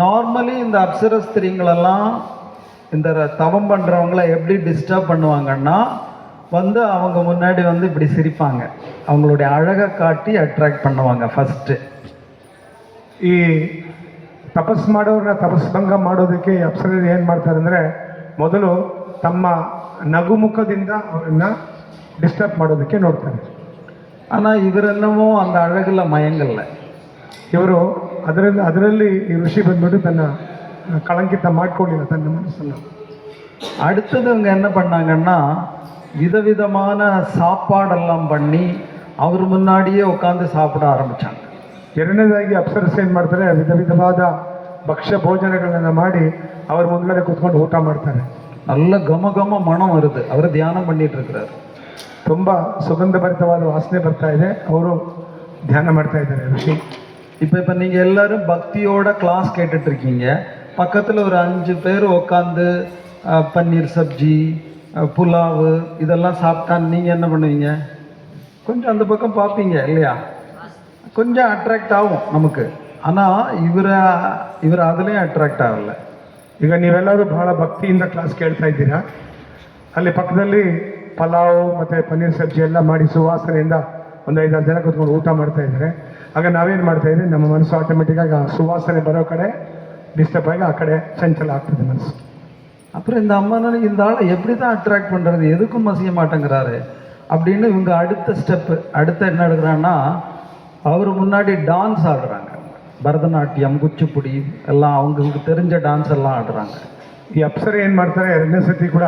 நார்மலி இந்த அப்சர ஸ்திரீங்களெல்லாம் இந்த தவம் பண்ணுறவங்கள எப்படி டிஸ்டர்ப் பண்ணுவாங்கன்னா, அவங்க முன்னாடி இப்படி சிரிப்பாங்க, அவங்களுடைய அழகை காட்டி அட்ராக்ட் பண்ணுவாங்க ஃபஸ்ட்டு. ಈ ತಪಸ್ಸು ಮಾಡೋರನ್ನ ತಪಸ್ಭಂಗ ಮಾಡೋದಕ್ಕೆ ಅಪ್ಸರರು ಏನು ಮಾಡ್ತಾರೆ ಅಂದರೆ, ಮೊದಲು ತಮ್ಮ ನಗುಮುಖದಿಂದ ಅವರನ್ನು ಡಿಸ್ಟರ್ಬ್ ಮಾಡೋದಕ್ಕೆ ನೋಡ್ತಾರೆ. ஆனால் இவரென்னமோ அந்த அழகில் மயங்கல்ல. ಇವರು ಅದರಲ್ಲಿ ಈ ಋಷಿ ಬಂದ್ಬಿಟ್ಟು ತನ್ನ ಕಳಂಕಿತ ಮಾಡ್ಕೊಳ್ಳಿಲ್ಲ ತನ್ನ ಮನಸ್ಸನ್ನು. அடுத்தது இவங்க என்ன பண்ணாங்கன்னா, விதவிதமான சாப்பாடெல்லாம் பண்ணி அவர் முன்னாடியே உட்காந்து சாப்பிட ஆரம்பித்தாங்க. ಎರಡನೇದಾಗಿ ಅಪ್ಸರಸ್ ಏನು ಮಾಡ್ತಾರೆ, ವಿಧ ವಿಧವಾದ ಭಕ್ಷ್ಯ ಭೋಜನಗಳನ್ನು ಮಾಡಿ ಅವ್ರ ಮುಂದ್ಗಡೆ ಕೂತ್ಕೊಂಡು ಊಟ ಮಾಡ್ತಾರೆ. நல்ல கம கம மனம் வருது, அவர் தியானம் பண்ணிட்டு இருக்கிறார். ತುಂಬ ಸುಗಂಧಭರಿತವಾದ ವಾಸನೆ ಬರ್ತಾ ಇದೆ, ಅವರು ಧ್ಯಾನ ಮಾಡ್ತಾ ಇದ್ದಾರೆ ಋಷಿ. இப்போ நீங்கள் எல்லாரும் பக்தியோட கிளாஸ் கேட்டுட்டு இருக்கீங்க, பக்கத்தில் ஒரு 5 பேர் உட்காந்து பன்னீர் சப்ஜி, புலாவு இதெல்லாம் சாப்பிட்டா நீங்கள் என்ன பண்ணுவீங்க? கொஞ்சம் அந்த பக்கம் பார்ப்பீங்க இல்லையா, கொஞ்சம் அட்ராக்ட் ஆகும் நமக்கு. ஆனால் இவர் அதுலேயும் ಅಟ್ರಾಕ್ಟ್ ಆಗಲ್ಲ. ಈಗ ನೀವೆಲ್ಲರೂ ಬಹಳ ಭಕ್ತಿಯಿಂದ ಕ್ಲಾಸ್ ಕೇಳ್ತಾ ಇದ್ದೀರಾ, ಅಲ್ಲಿ ಪಕ್ಕದಲ್ಲಿ ಪಲಾವ್ ಮತ್ತು ಪನ್ನೀರ್ ಸಬ್ಜಿ ಎಲ್ಲ ಮಾಡಿ ಸುವಾಸನೆಯಿಂದ ಒಂದು 5-6 ಜನ ಕೂತ್ಕೊಂಡು ಊಟ ಮಾಡ್ತಾ ಇದ್ದಾರೆ. ಆಗ ನಾವೇನು ಮಾಡ್ತಾ ಇದ್ದೀವಿ, ನಮ್ಮ ಮನಸ್ಸು ಆಟೋಮೆಟಿಕ್ಕಾಗಿ ಆ ಸುವಾಸನೆ ಬರೋ ಕಡೆ ಡಿಸ್ಟರ್ಬ್ ಆಗಿ ಆ ಕಡೆ ಚಂಚಲ ಆಗ್ತದೆ ಮನಸ್ಸು. அப்புறம் இந்த அம்மா இந்த ஆளை எப்படி தான் அட்ராக்ட் பண்ணுறது, எதுக்கும் மசிய மாட்டேங்கிறாரு அப்படின்னு இவங்க அடுத்த ஸ்டெப்பு என்ன எடுக்கிறான்னா, அவர் முன்னாடி டான்ஸ் ஆடுறாங்க. ಭರತನಾಟ್ಯಂ, ಕುಚ್ಚುಪುಡಿ எல்லாம் அவங்களுக்கு தெரிஞ்ச டான்ஸ் எல்லாம் ಆಡ್றாங்க. ಈ ಅಪ್ಸರೆ ಏನು ಮಾಡ್ತಾರೆ, ಎರಡನೇ ಸತಿ ಕೂಡ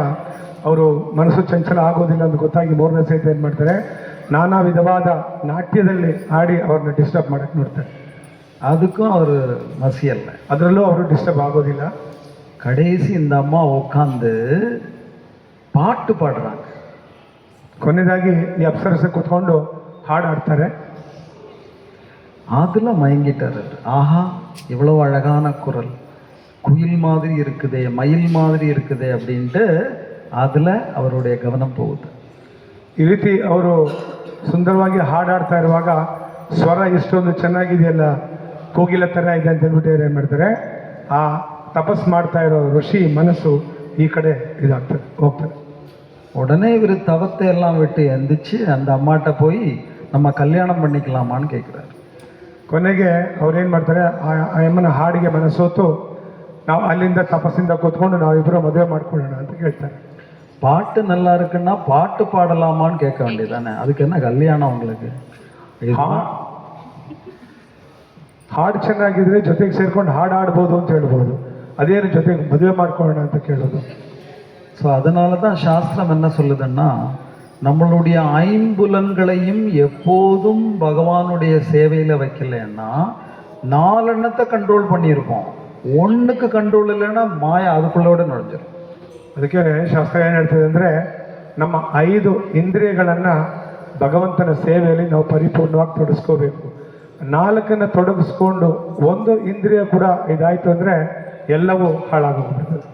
ಅವರು ಮನಸ್ಸು ಚಂಚಲ ಆಗೋದಿಲ್ಲ ಅಂತ ಗೊತ್ತಾಗಿ ಮೂರನೇ ಸತಿ ಏನು ಮಾಡ್ತಾರೆ, ನಾನಾ ವಿಧವಾದ ನಾಟ್ಯದಲ್ಲಿ ಆಡಿ ಅವ್ರನ್ನ ಡಿಸ್ಟರ್ಬ್ ಮಾಡಕ್ಕೆ ನೋಡ್ತಾರೆ. அதுக்கும் அவர் மசியல்ல, ಅದರಲ್ಲೂ ಅವರು ಡಿಸ್ಟರ್ಬ್ ಆಗೋದಿಲ್ಲ. கடைசி இந்த அம்மா உட்காந்து பாட்டு பாடுறாங்க. ಕೊನೆಯದಾಗಿ ಈ ಅಪ್ಸರಸ ಕೂತ್ಕೊಂಡು ಹಾಡು ಆಡ್ತಾರೆ. அதில் மயங்கிட்டார். ஆஹா, இவ்வளோ அழகான குரல், குயில் மாதிரி இருக்குதே, மயில் மாதிரி இருக்குதே அப்படின்ட்டு அதில் அவருடைய கவனம் போகுது. ಈ ರೀತಿ ಅವರು ಸುಂದರವಾಗಿ ಹಾಡಾಡ್ತಾ ಇರುವಾಗ ಸ್ವರ ಇಷ್ಟೊಂದು ಚೆನ್ನಾಗಿದೆಯಲ್ಲ, ಕೋಗಿಲ ಥರ ಇದೆ ಅಂತ ಹೇಳ್ಬಿಟ್ಟು ಏನು ಮಾಡ್ತಾರೆ, ಆ ತಪಸ್ ಮಾಡ್ತಾ ಇರೋ ಋಷಿ ಮನಸ್ಸು ಈ ಕಡೆ ಇದಾಗ್ತದೆ, ಹೋಗ್ತದೆ. உடனே இவர் தவத்தை எல்லாம் விட்டு எந்திரிச்சு அந்த அம்மாட்ட போய் நம்ம கல்யாணம் பண்ணிக்கலாமான்னு கேட்குறாரு. ಕೊನೆಗೆ ಅವ್ರೇನು ಮಾಡ್ತಾರೆ, ಆ ಅಮ್ಮನ ಹಾಡಿಗೆ ಮನಸ್ಸೋತು ನಾವು ಅಲ್ಲಿಂದ ತಪಸ್ಸಿಂದ ಕೂತ್ಕೊಂಡು ನಾವಿಬ್ಬರು ಮದುವೆ ಮಾಡ್ಕೊಳ್ಳೋಣ ಅಂತ ಕೇಳ್ತಾರೆ. பாட்டு நல்லா இருக்குன்னா பாட்டு பாடலாமான்னு கேட்க வேண்டியதானே, அதுக்கு என்ன கல்யாணம் உங்களுக்கு? ಹಾಡು ಚೆನ್ನಾಗಿದ್ರೆ ಜೊತೆಗೆ ಸೇರ್ಕೊಂಡು ಹಾಡು ಆಡ್ಬೋದು ಅಂತ ಹೇಳ್ಬೋದು, ಅದೇನು ಜೊತೆಗೆ ಮದುವೆ ಮಾಡ್ಕೊಳ್ಳೋಣ ಅಂತ ಕೇಳೋದು. ஸோ அதனால தான் சாஸ்திரம் என்ன சொல்லுதுன்னா, நம்மளுடைய ஐம்புலன்களையும் எப்போதும் பகவானுடைய சேவையில் வைக்கலன்னா 4 எண்ணத்தை கண்ட்ரோல் பண்ணியிருப்போம், 1க்கு கண்ட்ரோல் இல்லைன்னா மாயா அதுக்குள்ளோட நுழைஞ்சிடும். ಅದಕ್ಕೆ ಶಾಸ್ತ್ರ ಏನು ಹೇಳ್ತದೆ ಅಂದರೆ, ನಮ್ಮ 5 ಇಂದ್ರಿಯಗಳನ್ನು ಭಗವಂತನ ಸೇವೆಯಲ್ಲಿ ನಾವು ಪರಿಪೂರ್ಣವಾಗಿ ತೊಡಗಿಸ್ಕೋಬೇಕು. 4ನ್ನು ತೊಡಗಿಸ್ಕೊಂಡು 1 ಇಂದ್ರಿಯ ಕೂಡ ಇದಾಯಿತು ಅಂದರೆ ಎಲ್ಲವೂ ಹಾಳಾಗೋಗ್ಬಿಡ್ತದೆ.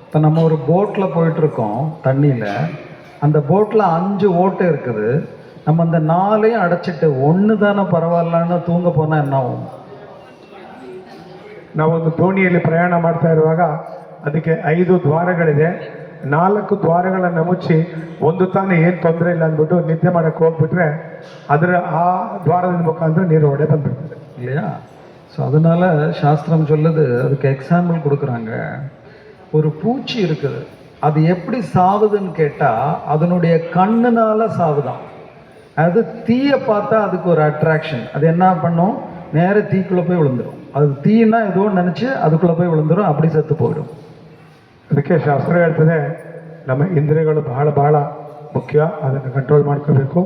இப்போ நம்ம ஒரு போட்டில் போயிட்டுருக்கோம் தண்ணியில், அந்த போட்டில் 5 ஓட்டை இருக்குது, நம்ம அந்த 4ஐயும் அடைச்சிட்டு 1 தானே பரவாயில்லன்னு தூங்க போனால் என்ன ஆகும்? ನಾವೊಂದು ದೋಣಿಯಲ್ಲಿ ಪ್ರಯಾಣ ಮಾಡ್ತಾ ಇರುವಾಗ ಅದಕ್ಕೆ 5 ದ್ವಾರಗಳಿದೆ, 4 ದ್ವಾರಗಳನ್ನು ಮುಚ್ಚಿ 1 ತಾನೇ ಏನು ತೊಂದರೆ ಇಲ್ಲ ಅಂದ್ಬಿಟ್ಟು ನಿದ್ದೆ ಮಾಡೋಕ್ಕೆ ಹೋಗ್ಬಿಟ್ರೆ ಅದರ ಆ ದ್ವಾರದ ಮುಖಾಂತರ ನೀರು ಹೊಡೆ ಬಂದ್ಬಿಡ್ತದೆ இல்லையா? ஸோ அதனால் சாஸ்திரம் சொல்லுது, அதுக்கு எக்ஸாம்பிள் கொடுக்குறாங்க. ஒரு பூச்சி இருக்குது, அது எப்படி சாவுதுன்னு கேட்டால் அதனுடைய கண்ணுனால சாவுதான். அது தீயை பார்த்தா அதுக்கு ஒரு அட்ராக்ஷன், அது என்ன பண்ணும், நேர தீக்குள்ளே போய் விழுந்துடும். அது தீனா ஏதோ நினச்சி அதுக்குள்ளே போய் விழுந்துடும், அப்படி செத்து போயிடும். ಅದಕ್ಕೆ ಶಾಸ್ತ್ರ ಹೇಳ್ತದೆ, ನಮ್ಮ ಇಂದ್ರಿಯಗಳು ಬಹಳ ಬಹಳ ಮುಖ್ಯ, ಅದನ್ನು ಕಂಟ್ರೋಲ್ ಮಾಡ್ಕೋಬೇಕು.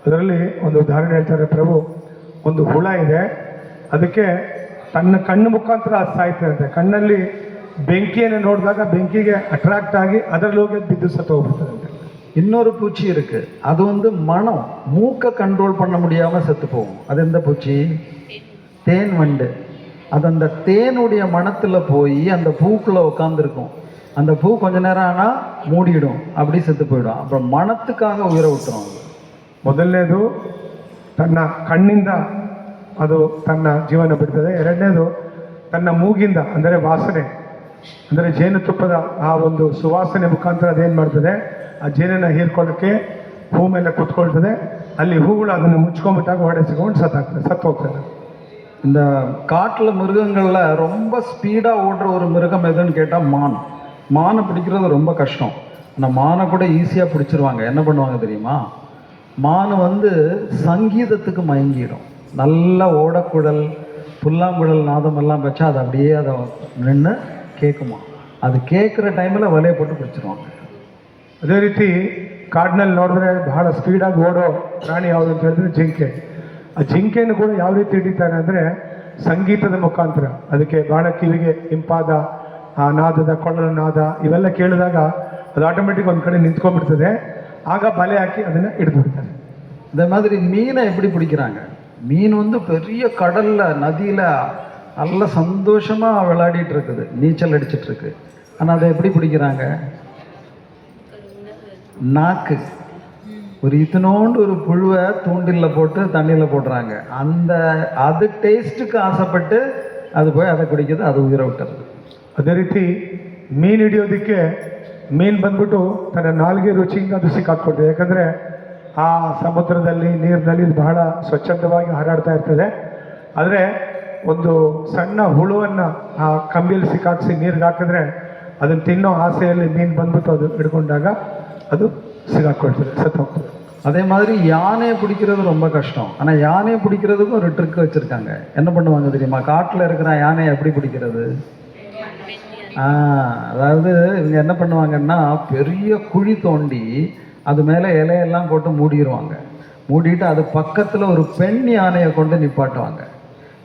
ಅದರಲ್ಲಿ ಒಂದು ಉದಾಹರಣೆ ಹೇಳ್ತಾರೆ ಪ್ರಭು, ಒಂದು ಹುಳ ಇದೆ, ಅದಕ್ಕೆ ತನ್ನ ಕಣ್ಣು ಮುಖಾಂತರ ಅದು ಸಾಯ್ತಿರುತ್ತೆ. ಕಣ್ಣಲ್ಲಿ ಬೆಂಕಿಯನ್ನು ನೋಡಿದಾಗ ಬೆಂಕಿಗೆ ಅಟ್ರಾಕ್ಟ್ ಆಗಿ ಅದರಲ್ಲಿ ಹೋಗಿ ಬಿದ್ದು ಸತ್ತು ಹೋಗ್ಬಿಡ್ತದೆ. இன்னொரு பூச்சி இருக்கு, அது மனம், மூக்கை கண்ட்ரோல் பண்ண முடியாமல் செத்து போகும். அது எந்த பூச்சி? தேன் வண்டு. அது அந்த தேனுடைய மனத்தில் போய் அந்த பூக்குள்ளே உட்காந்துருக்கும். அந்த பூ கொஞ்ச நேரம் ஆனால் மூடிடும், அப்படி செத்து போயிடும். அப்புறம் மனத்துக்காக உயிரை விட்டுரும். அது ಮೊದಲನೇದು ತನ್ನ ಕಣ್ಣಿಂದ ಅದು ತನ್ನ ಜೀವನ ಬಿಡ್ತದೆ. ಎರಡನೇದು ತನ್ನ ಮೂಗಿಂದ ಅಂದರೆ ವಾಸನೆ, ಅಂದರೆ ಜೇನುತುಪ್ಪದ ಆ ಒಂದು ಸುವಾಸನೆ ಮುಖಾಂತರ ಅದೇನು ಮಾಡ್ತದೆ, ಆ ಜೇನನ್ನು ಹೀರ್ಕೊಳ್ಳೋಕ್ಕೆ ಹೂ ಮೇಲೆ ಕುತ್ಕೊಳ್ತದೆ. ಅಲ್ಲಿ ಹೂಗಳು ಅದನ್ನು ಮುಚ್ಕೊಂಡ್ಬಿಟ್ಟಾಗ ಹೊಡೆಸಿಕೊಂಡು ಸತ್ತು ಹೋಗ್ತದೆ. இந்த காட்டில் மிருகங்களில் ரொம்ப ஸ்பீடாக ஓடுற ஒரு மிருகம் எதுன்னு கேட்டால் மான். மானை பிடிக்கிறது ரொம்ப கஷ்டம், ஆனால் மானை கூட ஈஸியாக பிடிச்சிருவாங்க. என்ன பண்ணுவாங்க தெரியுமா? மான் சங்கீதத்துக்கு மயங்கிடும். நல்லா ஓடக்குழல், புல்லாங்குழல் நாதமெல்லாம் வச்சா அது அப்படியே அதை நின்று கேட்குமா. அது கேட்குற டைமில் வலையை போட்டு பிடிச்சிருவாங்க. ಅದೇ ರೀತಿ ಕಾಡಿನಲ್ಲಿ ನೋಡಿದ್ರೆ ಬಹಳ ಸ್ಪೀಡಾಗಿ ಓಡೋ ಪ್ರಾಣಿ ಯಾವುದು ಅಂತ ಹೇಳಿದ್ರೆ ಜಿಂಕೆ. ಆ ಜಿಂಕೆಯನ್ನು ಕೂಡ ಯಾವ ರೀತಿ ಹಿಡಿತಾನೆ ಅಂದರೆ ಸಂಗೀತದ ಮುಖಾಂತರ. ಅದಕ್ಕೆ ಬಹಳ ಕಿವಿಗೆ ಇಂಪಾದ ಆ ನಾದದ ಕೊಳ್ಳಲ ನಾದ ಇವೆಲ್ಲ ಕೇಳಿದಾಗ ಅದು ಆಟೋಮೆಟಿಕ್ ಒಂದು ಕಡೆ ನಿಂತ್ಕೊಂಡ್ಬಿಡ್ತದೆ. ಆಗ ಬಲೆ ಹಾಕಿ ಅದನ್ನು ಹಿಡಿದು ಬಿಡ್ತಾನೆ. இந்த மாதிரி மீனை எப்படி பிடிக்கிறாங்க? மீன் பெரிய கடலில் நதியில் நல்ல சந்தோஷமாக விளையாடிட்டு இருக்குது, நீச்சல் அடிச்சிட்டு இருக்கு. ஆனால் அதை எப்படி பிடிக்கிறாங்க? நாக்கு. ஒரு இத்தனோண்டு ஒரு புழுவை தூண்டிலில் போட்டு தண்ணியில் போடுறாங்க. அது டேஸ்ட்டுக்கு ஆசைப்பட்டு அது போய் அதை குடிக்குது, அது உயிரை விட்டுறது. ಅದೇ ರೀತಿ ಮೀನು ಹಿಡಿಯೋದಕ್ಕೆ ಮೀನು ಬಂದ್ಬಿಟ್ಟು ತನ್ನ ನಾಲ್ಗೆ ರುಚಿಯಿಂದ ಅದು ಸಿಕ್ಕಾಕ್ಕೊಳ್ತದೆ. ಯಾಕಂದರೆ ಆ ಸಮುದ್ರದಲ್ಲಿ ನೀರಿನಲ್ಲಿ ಇದು ಬಹಳ ಸ್ವಚ್ಛಂದವಾಗಿ ಹಾರಾಡ್ತಾ ಇರ್ತದೆ. ಆದರೆ ಒಂದು ಸಣ್ಣ ಹುಳುವನ್ನು ಆ ಕಂಬಿಯಲ್ಲಿ ಸಿಕ್ಕಾಕ್ಸಿ ನೀರಿಗೆ ಹಾಕಿದ್ರೆ ಅದನ್ನು ತಿನ್ನೋ ಆಸೆಯಲ್ಲಿ ಮೀನು ಬಂದ್ಬಿಟ್ಟು ಅದು ಹಿಡ್ಕೊಂಡಾಗ ಅದು ಸಿಗಾಕೊಳ್ತದೆ, ಸತ್ತು ಹೋಗ್ತದೆ. அதே மாதிரி யானையை பிடிக்கிறது ரொம்ப கஷ்டம். ஆனால் யானையை பிடிக்கிறதுக்கும் ஒரு ட்ரிக் வச்சுருக்காங்க. என்ன பண்ணுவாங்க தெரியுமா? காட்டில் இருக்கிற யானையை எப்படி பிடிக்கிறது? அதாவது இவங்க என்ன பண்ணுவாங்கன்னா, பெரிய குழி தோண்டி அது மேலே இலையெல்லாம் போட்டு மூடிடுவாங்க. மூடிட்டு அது பக்கத்தில் ஒரு பெண் யானையை கொண்டு நிப்பாட்டுவாங்க.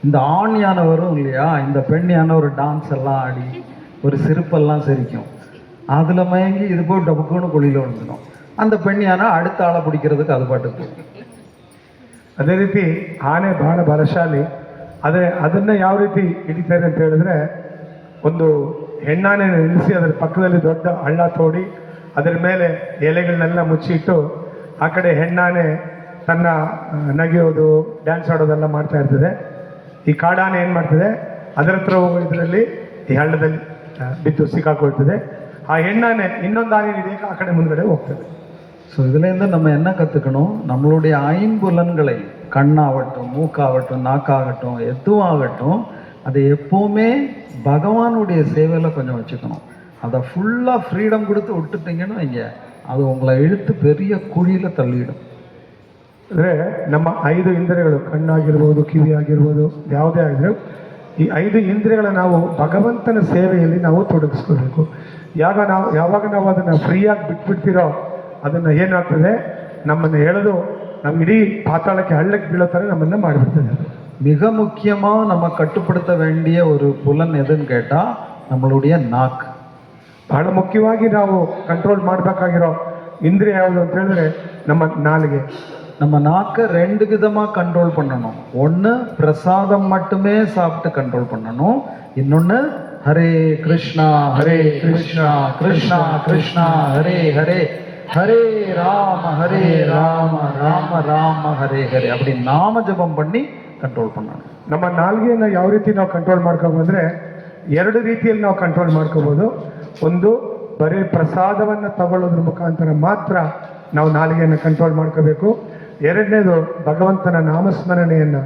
இந்த ஆண் யானை வரும் இல்லையா, இந்த பெண் யானை ஒரு டான்ஸ் எல்லாம் ஆடி ஒரு சிரிப்பெல்லாம் சிரிக்கும். அதில் மயங்கி இது போய் டபுக்குன்னு குழியில் விழுந்துடும். அந்த பெண் யானை அடுத்த ஆளை பிடிக்கிறதுக்கு அது பாட்டுக்கு. ಅದೇ ರೀತಿ ಆನೆ ಬಹಳ ಬಲಶಾಲಿ. ಆದರೆ ಅದನ್ನು ಯಾವ ರೀತಿ ಹಿಡಿತಾರೆ ಅಂತ ಹೇಳಿದ್ರೆ, ಒಂದು ಹೆಣ್ಣಾನೆ ನಿಲ್ಲಿಸಿ ಅದರ ಪಕ್ಕದಲ್ಲಿ ದೊಡ್ಡ ಹಳ್ಳ ತೋಡಿ ಅದರ ಮೇಲೆ ಎಲೆಗಳನ್ನೆಲ್ಲ ಮುಚ್ಚಿಟ್ಟು ಆ ಕಡೆ ಹೆಣ್ಣಾನೆ ತನ್ನ ನಗೆಯೋದು, ಡ್ಯಾನ್ಸ್ ಆಡೋದೆಲ್ಲ ಮಾಡ್ತಾ ಇರ್ತದೆ. ಈ ಕಾಡಾನೆ ಏನು ಮಾಡ್ತದೆ, ಅದರ ಹತ್ರ ಹೋಗೋ ಇದರಲ್ಲಿ ಈ ಹಳ್ಳದಲ್ಲಿ ಬಿದ್ದು ಸಿಕ್ಕಾಕೊಳ್ತದೆ. ಆ ಹೆಣ್ಣಾನೆ ಇನ್ನೊಂದು ಆನೆ ಹಿಡಿಯಕ್ಕೆ ಆ ಕಡೆ ಮುಂದ್ಗಡೆ ಹೋಗ್ತದೆ. ஸோ இதுலேருந்து நம்ம என்ன கற்றுக்கணும்? நம்மளுடைய ஐம்புலன்களை, கண்ணாகட்டும், மூக்காகட்டும், நாக்காகட்டும், எதுவும் ஆகட்டும், அதை எப்போவுமே பகவானுடைய சேவையில் கொஞ்சம் வச்சுக்கணும். அதை ஃபுல்லாக ஃப்ரீடம் கொடுத்து விட்டுட்டீங்கன்னு வைங்க, அது உங்களை இழுத்து பெரிய குழியில் தள்ளிடும். ಅಂದರೆ ನಮ್ಮ 5 ಇಂದ್ರಿಯಗಳು, ಕಣ್ಣಾಗಿರ್ಬೋದು, ಕಿವಿ ಆಗಿರ್ಬೋದು, ಯಾವುದೇ ಆಗಿದ್ರು, ಈ 5 ಇಂದ್ರಿಯಗಳ ನಾವು ಭಗವಂತನ ಸೇವೆಯಲ್ಲಿ ನಾವು ತೊಡಗಿಸ್ಕೋಬೇಕು. ಯಾವಾಗ ನಾವು ಅದನ್ನು ಫ್ರೀಯಾಗಿ ಬಿಟ್ಬಿಡ್ತೀರೋ, ಅದನ್ನು ಏನಾಗ್ತದೆ, ನಮ್ಮನ್ನು ಎಳೆದು ನಮ್ಮ ಇಡೀ ಪಾತಾಳಕ್ಕೆ ಹಳ್ಳಕ್ಕೆ ಬೀಳೋ ಥರ ನಮ್ಮನ್ನು ಮಾಡಿಬಿಡ್ತದೆ. ಅದು மிக முக்கியமாக நம்ம கட்டுப்படுத்த வேண்டிய ஒரு புலன் எதுன்னு கேட்டால் நம்மளுடைய நாக்கு. ಬಹಳ ಮುಖ್ಯವಾಗಿ ನಾವು ಕಂಟ್ರೋಲ್ ಮಾಡಬೇಕಾಗಿರೋ ಇಂದ್ರಿಯ ಯಾವುದು ಅಂತ ಹೇಳಿದ್ರೆ ನಮ್ಮ ನಾಲಿಗೆ. நம்ம நாக்கை 2 விதமாக கண்ட்ரோல் பண்ணணும். ஒன்று பிரசாதம் மட்டுமே சாப்பிட்டு கண்ட்ரோல் பண்ணணும். இன்னொன்று ஹரே கிருஷ்ணா கிருஷ்ணா கிருஷ்ணா ஹரே ஹரே, ஹரே ராம ராம ராம ஹரே ஹரே அப்படி நாம ஜபம் பண்ணி ಕಂಟ್ರೋಲ್ பண்ணணும். ನಮ್ಮ ನಾಲ್ಗೆಯನ್ನು ಯಾವ ರೀತಿ ನಾವು ಕಂಟ್ರೋಲ್ ಮಾಡ್ಕೊಬೋದಂದ್ರೆ 2 ರೀತಿಯಲ್ಲಿ ನಾವು ಕಂಟ್ರೋಲ್ ಮಾಡ್ಕೋಬೋದು. ಒಂದು, ಬರೀ ಪ್ರಸಾದವನ್ನು ತಗೊಳ್ಳೋದ್ರ ಮುಖಾಂತರ ಮಾತ್ರ ನಾವು ನಾಲಿಗೆಯನ್ನು ಕಂಟ್ರೋಲ್ ಮಾಡ್ಕೋಬೇಕು. ಎರಡನೇದು, ಭಗವಂತನ ನಾಮಸ್ಮರಣೆಯನ್ನು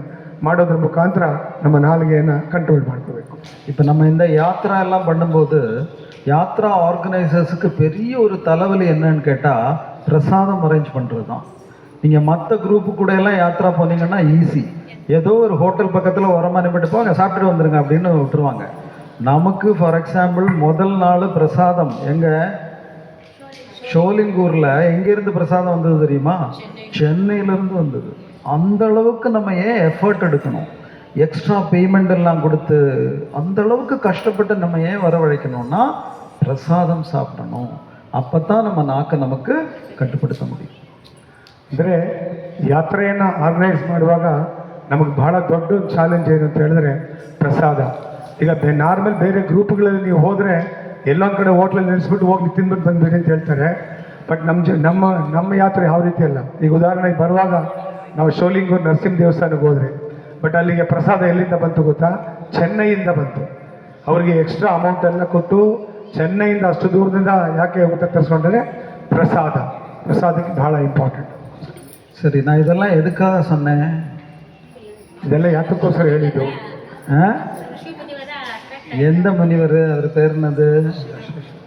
ಮಾಡೋದ್ರ ಮುಖಾಂತರ ನಮ್ಮ ನಾಲಿಗೆಯನ್ನು ಕಂಟ್ರೋಲ್ ಮಾಡ್ಕೋಬೇಕು. இப்போ நம்ம இந்த யாத்ரா எல்லாம் பண்ணும்போது யாத்ரா ஆர்கனைசர்ஸுக்கு பெரிய ஒரு தலைவலி என்னன்னு கேட்டால் பிரசாதம் அரேஞ்ச் பண்ணுறது தான். நீங்கள் மற்ற குரூப்பு கூட எல்லாம் யாத்ரா போனீங்கன்னா ஈஸி, ஏதோ ஒரு ஹோட்டல் பக்கத்தில் உரமாக நின்றுட்டு போங்க, சாப்பிட்டுட்டு வந்துடுங்க அப்படின்னு விட்டுருவாங்க. நமக்கு ஃபார் எக்ஸாம்பிள் முதல் நாள் பிரசாதம் எங்கள் ஷோலிங்கூரில் எங்கேருந்து பிரசாதம் வந்தது தெரியுமா? சென்னையிலேருந்து வந்தது. அந்த அளவுக்கு நம்ம ஏன் எஃபர்ட் எடுக்கணும், எக்ஸ்ட்ரா பேமெண்ட் எல்லாம் கொடுத்து அந்த அளவுக்கு கஷ்டப்பட்டு நம்ம ஏன் வரவழைக்கணும்னா பிரசாதம் சாப்பிடணும். அப்போ தான் நம்ம நாக்கை நமக்கு கட்டுப்படுத்த முடியும். ಅಂದರೆ ಯಾತ್ರೆಯನ್ನು ಆರ್ಗನೈಸ್ ಮಾಡುವಾಗ ನಮಗೆ ಬಹಳ ದೊಡ್ಡ ಚಾಲೆಂಜ್ ಏನು ಅಂತ ಹೇಳಿದ್ರೆ ಪ್ರಸಾದ. ಈಗ ನಾರ್ಮಲ್ ಬೇರೆ ಗ್ರೂಪ್ಗಳಲ್ಲಿ ನೀವು ಹೋದರೆ ಎಲ್ಲೊಂದು ಕಡೆ ಹೋಟ್ಲಲ್ಲಿ ನಿಲ್ಲಿಸ್ಬಿಟ್ಟು ಹೋಗಿ ತಿಂದ್ಬಿಟ್ಟು ಬಂದ್ಬಿಡಿ ಅಂತ ಹೇಳ್ತಾರೆ. ಬಟ್ ನಮ್ಮ ಯಾತ್ರೆ ಯಾವ ರೀತಿ ಅಲ್ಲ. ಈಗ ಉದಾಹರಣೆಗೆ ಬರುವಾಗ ನಾವು ಶೋಲಿಂಗೂರು ನರಸಿಂಹ ದೇವಸ್ಥಾನಕ್ಕೆ ಹೋದರೆ, ಬಟ್ ಅಲ್ಲಿಗೆ ಪ್ರಸಾದ ಎಲ್ಲಿಂದ ಬಂತು ಗೊತ್ತಾ? ಚೆನ್ನೈಯಿಂದ ಬಂತು. ಅವ್ರಿಗೆ ಎಕ್ಸ್ಟ್ರಾ ಅಮೌಂಟ್ ಎಲ್ಲ ಕೊಟ್ಟು ಚೆನ್ನೈಯಿಂದ ಅಷ್ಟು ದೂರದಿಂದ ಯಾಕೆ ಊಟ ತರಿಸ್ಕೊಂಡ್ರೆ ಪ್ರಸಾದಕ್ಕೆ ಬಹಳ ಇಂಪಾರ್ಟೆಂಟ್. சரி, நான் இதெல்லாம் எதுக்காக சொன்னேன்? ಇದೆಲ್ಲ ಯಾತಕ್ಕೋಸ್ಕರ ಹೇಳಿದ್ದು? எந்த முனிவர், அவர் பேர் என்னது?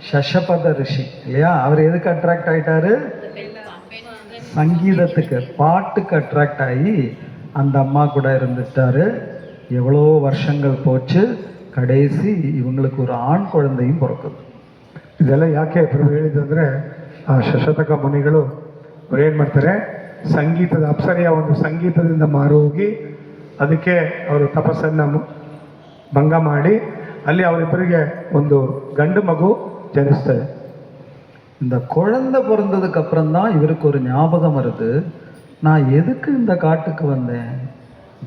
சஷபத ரிஷி இல்லையா? அவர் எதுக்கு அட்ராக்ட் ஆகிட்டாரு? சங்கீதத்துக்கு, பாட்டுக்கு அட்ராக்ட் ஆகி அந்த அம்மா கூட இருந்துட்டாரு. எவ்வளோ வருஷங்கள் போச்சு, கடைசி இவங்களுக்கு ஒரு ஆண் குழந்தையும் பிறக்குது. ಇದೆಲ್ಲ ಯಾಕೆ ಪ್ರಭು ಹೇಳಿದ್ದು ಅಂದರೆ, ಆ ಶಶತಕ ಮುನಿಗಳು ಅವ್ರು ಏನು ಮಾಡ್ತಾರೆ, ಸಂಗೀತದ ಅಪ್ಸರೆಯ ಒಂದು ಸಂಗೀತದಿಂದ ಮಾರೋಗಿ ಅದಕ್ಕೆ ಅವರು ತಪಸ್ಸನ್ನು ಭಂಗ ಮಾಡಿ ಅಲ್ಲಿ ಅವರಿಬ್ಬರಿಗೆ ಒಂದು ಗಂಡು ಮಗು ಜನಿಸ್ತದೆ. இந்த குழந்தை பிறந்ததுக்கு அப்புறம் தான் இவருக்கு ஒரு ஞாபகம் வருது, நான் எதுக்கு இந்த காட்டுக்கு வந்தேன்?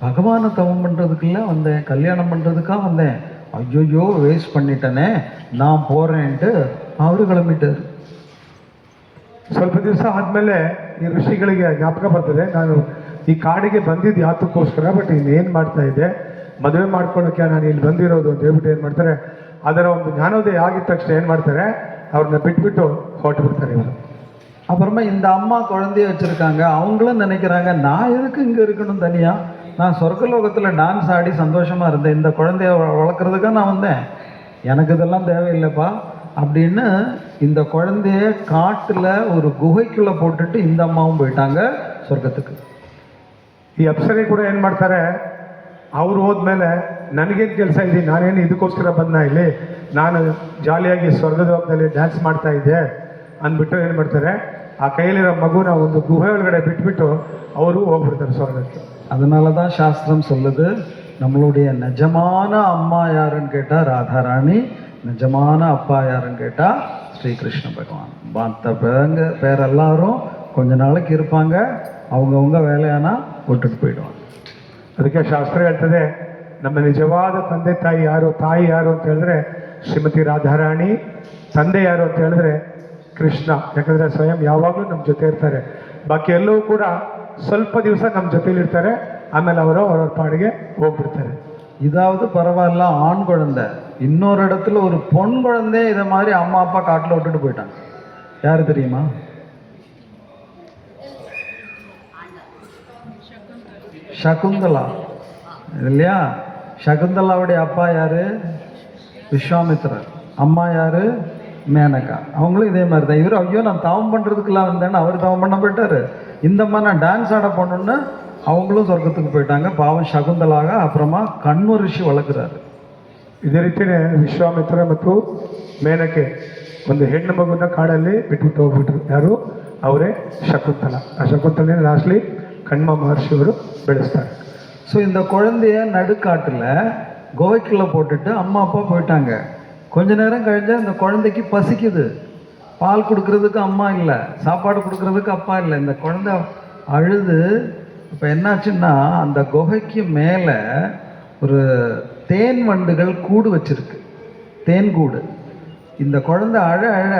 பகவானை தவம் பண்ணுறதுக்குள்ள வந்தேன், கல்யாணம் பண்ணுறதுக்காக வந்தேன். ஐயோ வேஸ்ட் பண்ணிட்டேனே, நான் போகிறேன்ட்டு ಅವರು கிளம்பிட்டார். ಸ್ವಲ್ಪ ದಿವಸ ಆದಮೇಲೆ ಈ ಋಷಿಗಳಿಗೆ ಜ್ಞಾಪಕ ಬರ್ತದೆ, ನಾನು ಈ ಕಾಡಿಗೆ ಬಂದಿದ್ದು ಯಾತಕ್ಕೋಸ್ಕರ, ಬಟ್ ಇನ್ನೇನು ಮಾಡ್ತಾ ಇದ್ದೆ, ಮದುವೆ ಮಾಡ್ಕೊಳ್ಳೋಕ್ಕೆ ನಾನು ಇಲ್ಲಿ ಬಂದಿರೋದು ಅಂತ ಹೇಳ್ಬಿಟ್ಟು ಏನು ಮಾಡ್ತಾರೆ, ಅದರ ಒಂದು ಜ್ಞಾನೋದಯ ಆಗಿದ ತಕ್ಷಣ ಏನು ಮಾಡ್ತಾರೆ, ಅವ್ರನ್ನ ಬಿಟ್ಬಿಟ್ಟು ಹೊರಟು ಬಿಡ್ತಾರೆ ಇವರು. அப்புறமா இந்த அம்மா குழந்தைய வச்சுருக்காங்க. அவங்களும் நினைக்கிறாங்க, நான் எதுக்கு இங்கே இருக்கணும் தனியாக? நான் சொர்க்கலோகத்தில் டான்ஸ் ஆடி சந்தோஷமாக இருந்தேன், இந்த குழந்தைய வளர்க்குறதுக்காக நான் வந்தேன், எனக்கு இதெல்லாம் தேவையில்லைப்பா அப்படின்னு இந்த குழந்தைய காட்டுல ஒரு குகைக்குள்ள போட்டுட்டு இந்த அம்மாவும் போயிட்டாங்க சொர்க்கத்துக்கு. ಈ ಅಪ್ಸರೆ ಕೂಡ ಏನು ಮಾಡ್ತಾರೆ, ಅವ್ರು ಹೋದ್ಮೇಲೆ ನನಗೇನು ಕೆಲಸ ಇದೆ, ನಾನೇನು ಇದಕ್ಕೋಸ್ಕರ ಬಂದ ಇಲ್ಲಿ, ನಾನು ಜಾಲಿಯಾಗಿ ಸ್ವರ್ಗಲೋಕದಲ್ಲಿ ಡ್ಯಾನ್ಸ್ ಮಾಡ್ತಾ ಇದ್ದೆ ಅಂದ್ಬಿಟ್ಟು ಏನು ಮಾಡ್ತಾರೆ, ಆ ಕೈಯಲ್ಲಿರೋ ಮಗುನ ಒಂದು ಗುಹೆ ಒಳಗಡೆ ಬಿಟ್ಬಿಟ್ಟು ಅವರು ಹೋಗ್ಬಿಡ್ತಾರೆ ಸ್ವರ್ಗಕ್ಕೆ. அதனால தான் சாஸ்திரம் சொல்லுது, நம்மளுடைய நிஜமான அம்மா யாருன்னு கேட்டால் ராதாராணி, நிஜமான அப்பா யாருன்னு கேட்டால் ஸ்ரீகிருஷ்ண பகவான். மற்ற பேர் எல்லாரும் கொஞ்ச நாளைக்கு இருப்பாங்க, அவங்கவுங்க வேலையானா விட்டுட்டு போயிடுவாங்க. ಅದಕ್ಕೆ ಶಾಸ್ತ್ರ ಹೇಳ್ತದೆ, ನಮ್ಮ ನಿಜವಾದ ತಂದೆ ತಾಯಿ ಯಾರು ಅಂತ ಹೇಳಿದ್ರೆ ಶ್ರೀಮತಿ ರಾಧಾರಾಣಿ, ತಂದೆ ಯಾರು ಅಂತ ಹೇಳಿದ್ರೆ ಕೃಷ್ಣ. ಯಾಕಂದ್ರೆ ಸ್ವಯಂ ಯಾವಾಗಲೂ ನಮ್ಮ ಜೊತೆ ಇರ್ತಾರೆ. ಬಾಕಿ ಎಲ್ಲವೂ ಕೂಡ ಸ್ವಲ್ಪ ದಿವಸ ನಮ್ಮ ಜೊತೆಲಿ ಇರ್ತಾರೆ, ಆಮೇಲೆ ಅವ್ರವ್ರ ಪಾಡಿಗೆ ಹೋಗ್ಬಿಡ್ತಾರೆ. இதாவது பரவாயில்ல, ஆண் குழந்தை. இன்னொரு இடத்துல ஒரு பொன் குழந்தை இதை மாதிரி அம்மா அப்பா காட்டில் விட்டுட்டு போயிட்டாங்க. யாரு தெரியுமா? சகுந்தலா இல்லையா? சகுந்தலாவுடைய அப்பா யாரு? விஸ்வாமித்திரர். அம்மா யாரு? மேனகா. அவங்களும் இதே மாதிரி தான். இவர் ஐயோ நான் தவம் பண்ணுறதுக்குலாம் வந்தேன்னு அவர் தவம் பண்ண போயிட்டாரு. இந்த மாதிரி நான் டான்ஸ் ஆட போனோன்னு அவங்களும் சொர்க்கத்துக்கு போயிட்டாங்க. பாவம் சகுந்தலாக அப்புறமா கண்வ ಋಷಿ வளர்க்குறாரு. ಇದೇ ರೀತಿಯೇ ವಿಶ್ವಾಮಿತ್ರ ಮತ್ತು ಮೇನಕೆ ಒಂದು ಹೆಣ್ಣು ಮಗುನ ಕಾಡಲ್ಲಿ ಬಿಟ್ಬಿಟ್ಟು ಹೋಗ್ಬಿಟ್ರು. ಯಾರು? ಅವರೇ ಶಕುಂತಲ. ಆ ಶಕುಂತಲೇ ಲಾಸ್ಟ್ಲಿ ಕಣ್ವ ಮಹರ್ಷಿಯವರು ಬೆಳೆಸ್ತಾರೆ. ஸோ இந்த குழந்தைய நடுக்காட்டில் கோவைக்குள்ளே போட்டுட்டு அம்மா அப்பா போயிட்டாங்க. கொஞ்ச நேரம் கழிஞ்சா இந்த குழந்தைக்கு பசிக்குது. பால் கொடுக்கறதுக்கு அம்மா இல்லை, சாப்பாடு கொடுக்கறதுக்கு அப்பா இல்லை. இந்த குழந்தை அழுது. இப்போ என்னாச்சுன்னா அந்த குகைக்கு மேலே ஒரு தேன் வண்டுகள் கூடு வச்சிருக்கு, தேன் கூடு. இந்த குழந்தை அழ அழ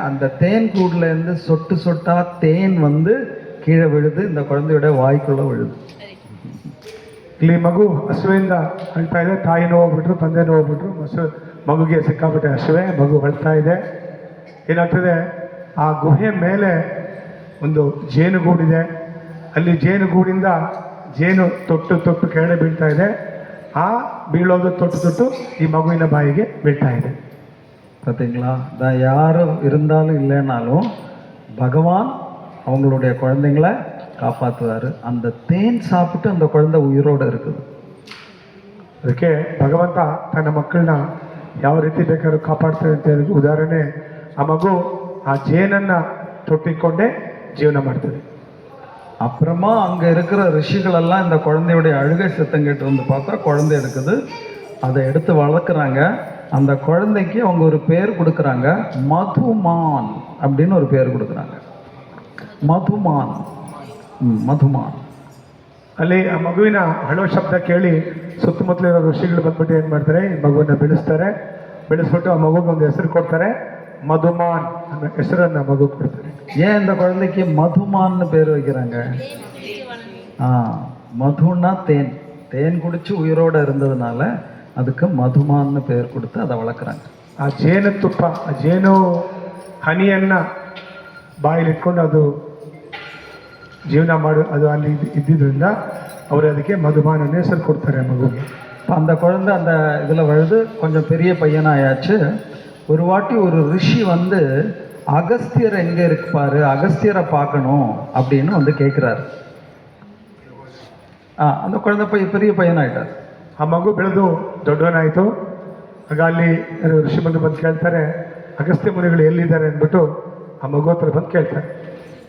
அந்த தேன் கூடுலேருந்து சொட்டு சொட்டா தேன் வந்து கீழே விழுது, இந்த குழந்தையோட வாய்க்குள்ளே விழுது. ಇಲ್ಲಿ ಮಗು ಹಸುವೆಯಿಂದ ಅಳ್ತಾ ಇದೆ. ತಾಯಿನೂ ಹೋಗ್ಬಿಟ್ರು, ತಂದೆನೂ ಹೋಗ್ಬಿಟ್ರು. ಮಗುಗೆ ಸಿಕ್ಕಾಬಿಟ್ಟೆ ಹಸುವೆ, ಮಗು ಅಳ್ತಾ ಇದೆ. ಏನಾಗ್ತದೆ, ಆ ಗುಹೆ ಮೇಲೆ ಒಂದು ಜೇನುಗೂಡಿದೆ. ಅಲ್ಲಿ ಜೇನುಗೂಡಿಂದ ಜೇನು ತೊಟ್ಟು ಕೆಳಗೆ ಬೀಳ್ತಾ ಇದೆ. ಆ ಬೀಳೋದು ತೊಟ್ಟು ಈ ಮಗುವಿನ ಬಾಯಿಗೆ ಬೀಳ್ತಾ ಇದೆ. பார்த்தீங்களா? நான் யாரும் இருந்தாலும் இல்லைனாலும் பகவான் அவங்களுடைய குழந்தைங்களை காப்பாற்றுவார். அந்த தேன் சாப்பிட்டு அந்த குழந்தை உயிரோடு இருக்குது. ಅದಕ್ಕೆ ಭಗವಂತ ತನ್ನ ಮಕ್ಕಳನ್ನ ಯಾವ ರೀತಿ ಬೇಕಾದ್ರೂ ಕಾಪಾಡ್ತಾರೆ ಅಂತ ಹೇಳಿದ್ರು. ಉದಾಹರಣೆ, ಆ ಮಗು ಆ ಜೇನನ್ನ ತೊಟ್ಟಿಕೊಂಡೇ ಜೀವನ ಮಾಡ್ತದೆ. அப்புறமா அங்கே இருக்கிற ரிஷிகளெல்லாம் இந்த குழந்தையுடைய அழுகை சத்தம் கேட்டு வந்து பார்த்தா குழந்தை இருக்குது. அதை எடுத்து வளர்க்குறாங்க. அந்த குழந்தைக்கு அவங்க ஒரு பேர் கொடுக்குறாங்க, மதுமான் அப்படின்னு ஒரு பேர் கொடுக்குறாங்க. மதுமான். ಮಧುಮಾನ್. ಅಲ್ಲಿ ಆ ಮಗುವಿನ ಅಳೋ ಶಬ್ದ ಕೇಳಿ ಸುತ್ತಮುತ್ತಲಿರೋ ಋಷಿಗಳು ಬಂದ್ಬಿಟ್ಟು ಏನು ಮಾಡ್ತಾರೆ, ಈ ಮಗುವನ್ನ ಬೆಳೆಸ್ಬಿಟ್ಟು ಆ ಮಗುಗೆ ಒಂದು ಹೆಸರು ಕೊಡ್ತಾರೆ, ಮಧುಮಾನ್ ಅನ್ನೋ ಹೆಸರನ್ನ ಮಗು ಕೊಡ್ತಾರೆ. ஏன் இந்த குழந்தைக்கு மதுமான்னு பேர் வைக்கிறாங்க? மதுன்னா தேன், தேன் குடிச்சு உயிரோடு இருந்ததுனால அதுக்கு மதுமான்னு பேர் கொடுத்து அதை வளர்க்குறாங்க. ಆ ಜೇನುತುಪ್ಪ, ಆ ಜೇನು ಹನಿಯನ್ನ ಬಾಯಲ್ಲಿ ಇಟ್ಕೊಂಡು ಅದು ಜೀವನ ಅದು ಅಲ್ಲಿ ಇದ್ದಿದ್ದರಿಂದ ಅವರು ಅದಕ್ಕೆ ಮಧುಮಾನ್ ಅನ್ನೋ ಹೆಸರು ಕೊಡ್ತಾರೆ ಮಗುಗೆ. அந்த குழந்தை அந்த இதில் வழுது கொஞ்சம் பெரிய பையனாயாச்சு. ஒரு வாட்டி ஒரு ரிஷி வந்து அகஸ்தியர் எங்கே இருப்பாரு, அகஸ்தியரை பார்க்கணும் அப்படின்னு வந்து கேட்குறாரு. அந்த குழந்தை பெரிய பையனாயிட்டார். ಆ ಮಗು ಬೆಳೆದು ದೊಡ್ಡವನಾಯಿತು. ಆಗ ಅಲ್ಲಿ ಋಷಿ ಬಂದು ಕೇಳ್ತಾರೆ, ಅಗಸ್ತ್ಯ ಮುನಿಗಳು ಎಲ್ಲಿದ್ದಾರೆ ಅಂದ್ಬಿಟ್ಟು ಆ ಮಗು ಹತ್ರ ಬಂದು ಕೇಳ್ತಾರೆ.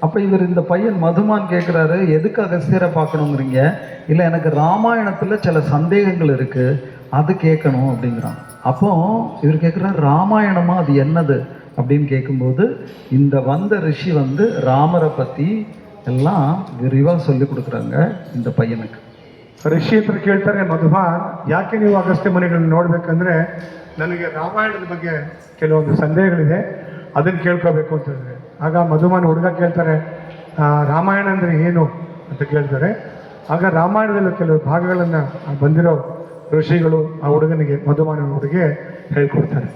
அப்போ இவர் இந்த பையன் மதுமான் கேட்குறாரு, எதுக்கு அகஸ்தியரை பார்க்கணுங்கிறீங்க? இல்லை எனக்கு ராமாயணத்தில் சில சந்தேகங்கள் இருக்குது, அது கேட்கணும் அப்படிங்கிறான். அப்போ இவர் கேட்குறாரு, ராமாயணமா அது என்னது அப்படின்னு கேட்கும்போது இந்த வந்த ரிஷி வந்து ராமரை பற்றி எல்லாம் விரிவாக சொல்லி கொடுக்குறாங்க இந்த பையனுக்கு. ಋಷಿ ಹತ್ರ ಕೇಳ್ತಾರೆ, ಮಧುಮಾನ್ ಯಾಕೆ ನೀವು ಅಗಸ್ತ್ಯ ಮುನಿಗಳನ್ನ ನೋಡ್ಬೇಕಂದ್ರೆ ನನಗೆ ರಾಮಾಯಣದ ಬಗ್ಗೆ ಕೆಲವೊಂದು ಸಂದೇಹಗಳಿದೆ, ಅದನ್ನು ಕೇಳ್ಕೋಬೇಕು ಅಂತ ಹೇಳಿದ್ರೆ. ಆಗ ಮಧುಮಾನ್ ಹುಡುಗ ಕೇಳ್ತಾರೆ, ರಾಮಾಯಣ ಅಂದರೆ ಏನು ಅಂತ ಕೇಳ್ತಾರೆ. ಆಗ ರಾಮಾಯಣದಲ್ಲಿ ಕೆಲವು ಭಾಗಗಳನ್ನು ಬಂದಿರೋ ಋಷಿಗಳು ಆ ಹುಡುಗನಿಗೆ, ಮಧುಮಾನ ಹುಡುಗೆ ಹೇಳ್ಕೊಡ್ತಾರೆ.